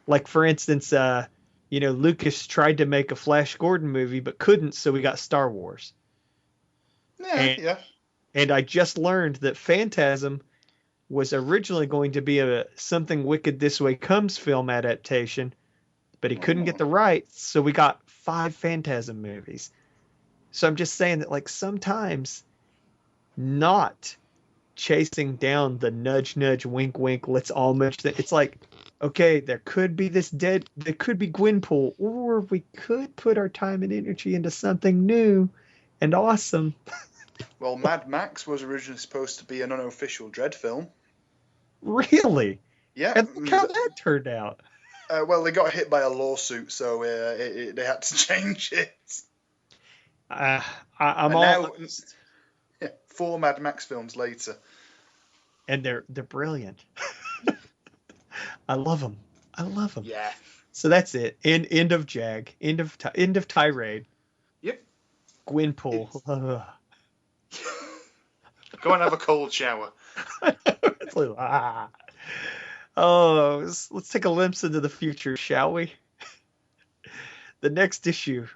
Like, for instance, Lucas tried to make a Flash Gordon movie, but couldn't, so we got Star Wars. Yeah. And I just learned that Phantasm was originally going to be a Something Wicked This Way Comes film adaptation, but he couldn't get the rights, so we got 5 Phantasm movies. So I'm just saying that, like, sometimes not chasing down the nudge, nudge, wink, wink, let's all merge. It's like, okay, there could be there could be Gwynpool, or we could put our time and energy into something new and awesome. Well, Mad Max was originally supposed to be an unofficial Dredd film. Really? Yeah. And look how that turned out. Well, they got hit by a lawsuit, so they had to change it. I'm and all now, 4 Mad Max films later. And they're brilliant. I love them. Yeah. So that's it. End of Jag. End of tirade. Yep. Gwynpool. Go and have a cold shower. It's like, ah. Oh, let's take a glimpse into the future, shall we? The next issue,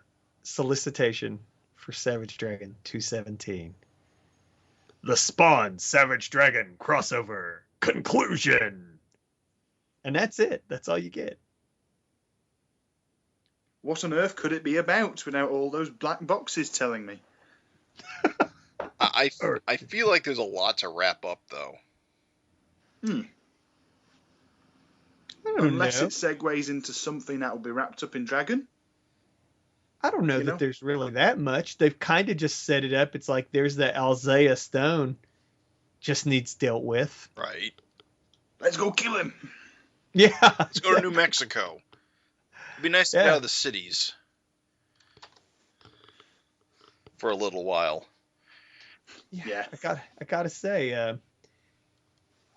Solicitation for Savage Dragon 217. The Spawn Savage Dragon crossover conclusion. And that's it. That's all you get. What on earth could it be about without all those black boxes telling me? I feel like there's a lot to wrap up, though. Unless it segues into something that will be wrapped up in Dragon. I don't know that there's really that much. They've kind of just set it up. It's like there's the Alzea stone. Just needs dealt with. Right. Let's go kill him. Yeah. Let's go to New Mexico. It'd be nice to get out of the cities for a little while. Yeah. I gotta say,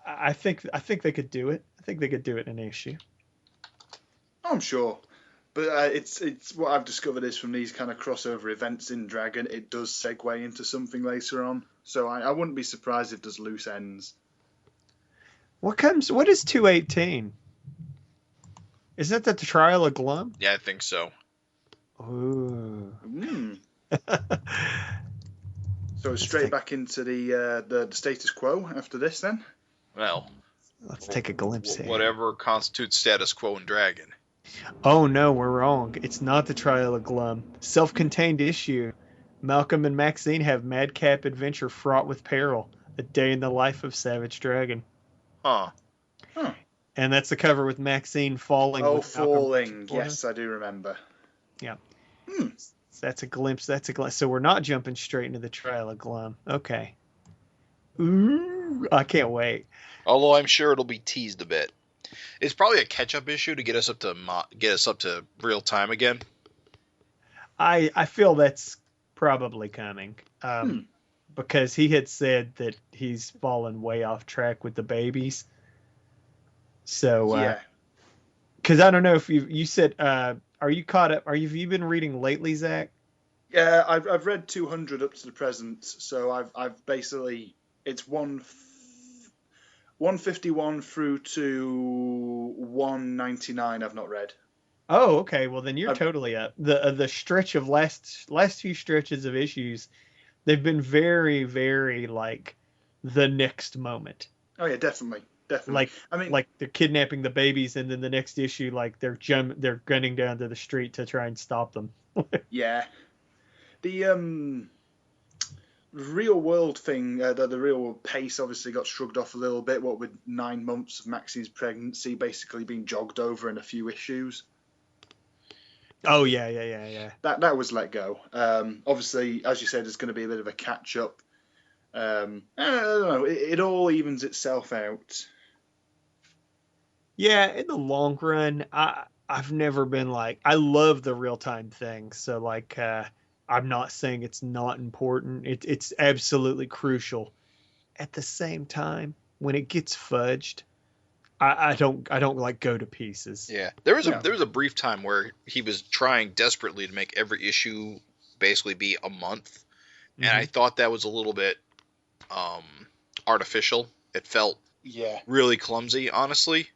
I think they could do it. I think they could do it in an issue. I'm sure. But it's what I've discovered is from these kind of crossover events in Dragon, it does segue into something later on. So I wouldn't be surprised if there's loose ends. What is 218? Isn't that the Trial of Glum? Yeah, I think so. Ooh. So straight back into the status quo after this then? Well, let's take a glimpse here. Whatever constitutes status quo in Dragon. Oh no, we're wrong. It's not the Trial of Glum. Self-contained issue. Malcolm and Maxine have madcap adventure fraught with peril. A day in the life of Savage Dragon. Huh. And that's the cover with Maxine falling. Oh, falling. Yes, I do remember. Yeah. That's a glimpse. So we're not jumping straight into the Trial of Glum. Okay. Ooh, I can't wait. Although I'm sure it'll be teased a bit. It's probably a catch-up issue to get us up to real time again. I feel that's probably coming. Because he had said that he's fallen way off track with the babies. So, yeah. Because I don't know if you said, are you caught up? Have you been reading lately, Zach? Yeah, I've read 200 up to the present. So I've basically, it's 151 through to 199 I've not read. Oh, okay. Well, then you're totally up. The stretch of last few stretches of issues, they've been very, very like the next moment. Oh yeah, definitely. Like, I mean, like they're kidnapping the babies, and then the next issue, like they're gunning down to the street to try and stop them. Yeah, the real world thing, the real world pace obviously got shrugged off a little bit. What with 9 months of Maxine's pregnancy basically being jogged over in a few issues. Oh yeah. That was let go. Obviously, as you said, it's going to be a bit of a catch up. I don't know. It all evens itself out. Yeah, in the long run, I've never been like, I love the real time thing. So like, I'm not saying it's not important. It's absolutely crucial. At the same time, when it gets fudged, I don't like go to pieces. Yeah, there was a brief time where he was trying desperately to make every issue basically be a month, and I thought that was a little bit artificial. It felt really clumsy, honestly.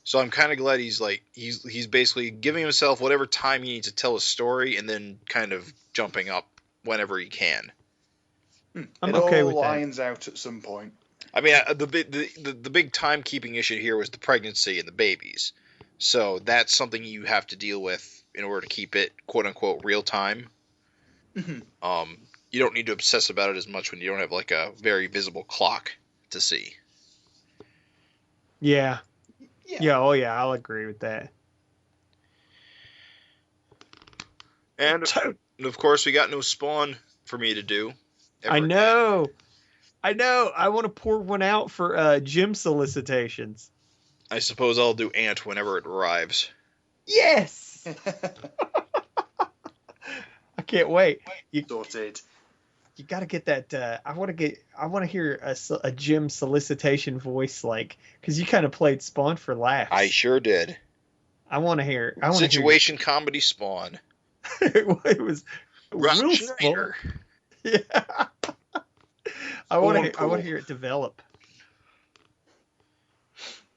So I'm kind of glad he's basically giving himself whatever time he needs to tell a story, and then kind of jumping up whenever he can. I'm okay with that. It all lines out at some point. I mean, the big timekeeping issue here was the pregnancy and the babies. So that's something you have to deal with in order to keep it quote unquote real time. You don't need to obsess about it as much when you don't have like a very visible clock. to see. Yeah. Oh yeah, I'll agree with that. And of course, we got no Spawn for me to do. I know. I want to pour one out for gym solicitations. I suppose I'll do Ant whenever it arrives. Yes. I can't wait. Sorted. You got to get that. I want to hear a gym solicitation voice, because you kind of played Spawn for laughs. I sure did. I want to hear. Situation comedy Spawn. It was Rob real Schneider. Spawn. Yeah. I want to hear it develop.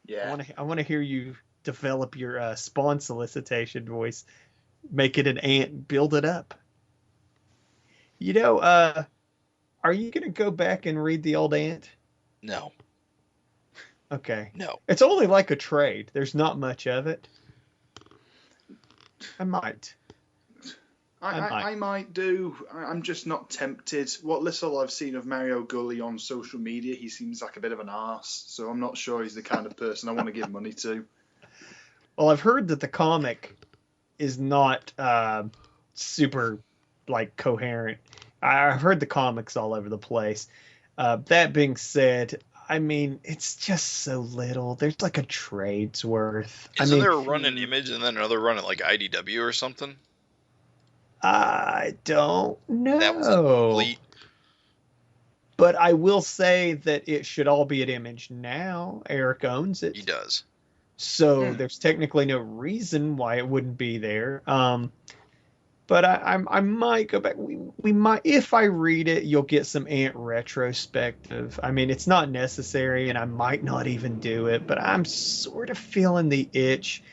Yeah. I want to hear you develop your Spawn solicitation voice. Make it an Ant. Build it up. Are you going to go back and read the old Ant? No. Okay. No. It's only like a trade. There's not much of it. I might. I might do. I'm just not tempted. What little I've seen of Mario Gully on social media, he seems like a bit of an arse. So I'm not sure he's the kind of person I want to give money to. Well, I've heard that the comic is not super coherent. I've heard the comics all over the place. That being said, I mean, it's just so little. There's like a trade's worth. Isn't there a run in Image and then another run at IDW or something? I don't know. That was complete. But I will say that it should all be at Image now. Erik owns it. He does. So there's technically no reason why it wouldn't be there. But I might go back. We might, if I read it, you'll get some Ant retrospective. I mean, it's not necessary, and I might not even do it. But I'm sort of feeling the itch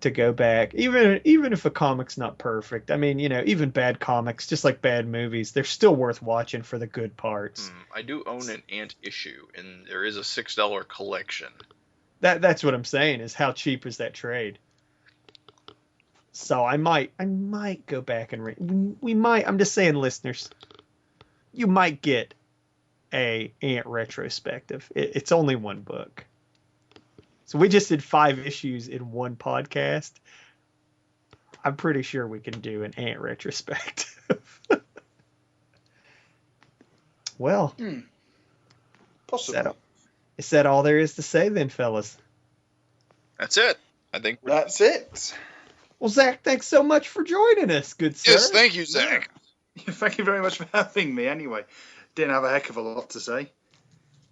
to go back, even if a comic's not perfect. I mean, even bad comics, just like bad movies, they're still worth watching for the good parts. I do own an Ant issue, and there is a $6 collection. That's what I'm saying. Is how cheap is that trade? So I might go back and read. We might. I'm just saying, listeners, you might get a Ant retrospective. It's only one book. So we just did 5 issues in one podcast. I'm pretty sure we can do an Ant retrospective. Well, possibly. Is that all there is to say then, fellas? That's it. I think that's it. Well, Zach, thanks so much for joining us, good sir. Yes, thank you, Zach. Yeah. Thank you very much for having me anyway. Didn't have a heck of a lot to say.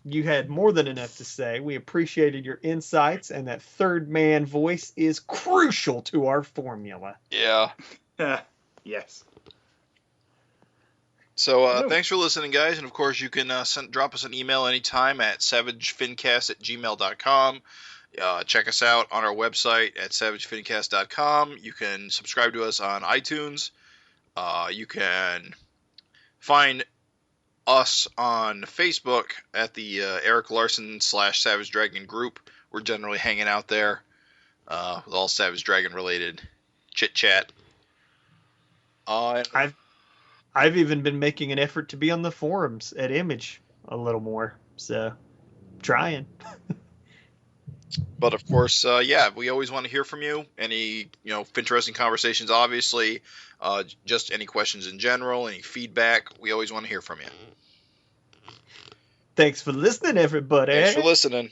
You had more than enough to say. We appreciated your insights, and that third man voice is crucial to our formula. Yeah. Yes. So thanks for listening, guys. And, of course, you can drop us an email anytime at savagefincast@gmail.com. Check us out on our website at savagefincast.com. You can subscribe to us on iTunes. You can find us on Facebook at the Erik Larsen / Savage Dragon group. We're generally hanging out there with all Savage Dragon related chit chat. I've even been making an effort to be on the forums at Image a little more, so trying. But of course, we always want to hear from you. Any, FINteresting Conversations, obviously. Just any questions in general, any feedback. We always want to hear from you. Thanks for listening, everybody. Thanks for listening.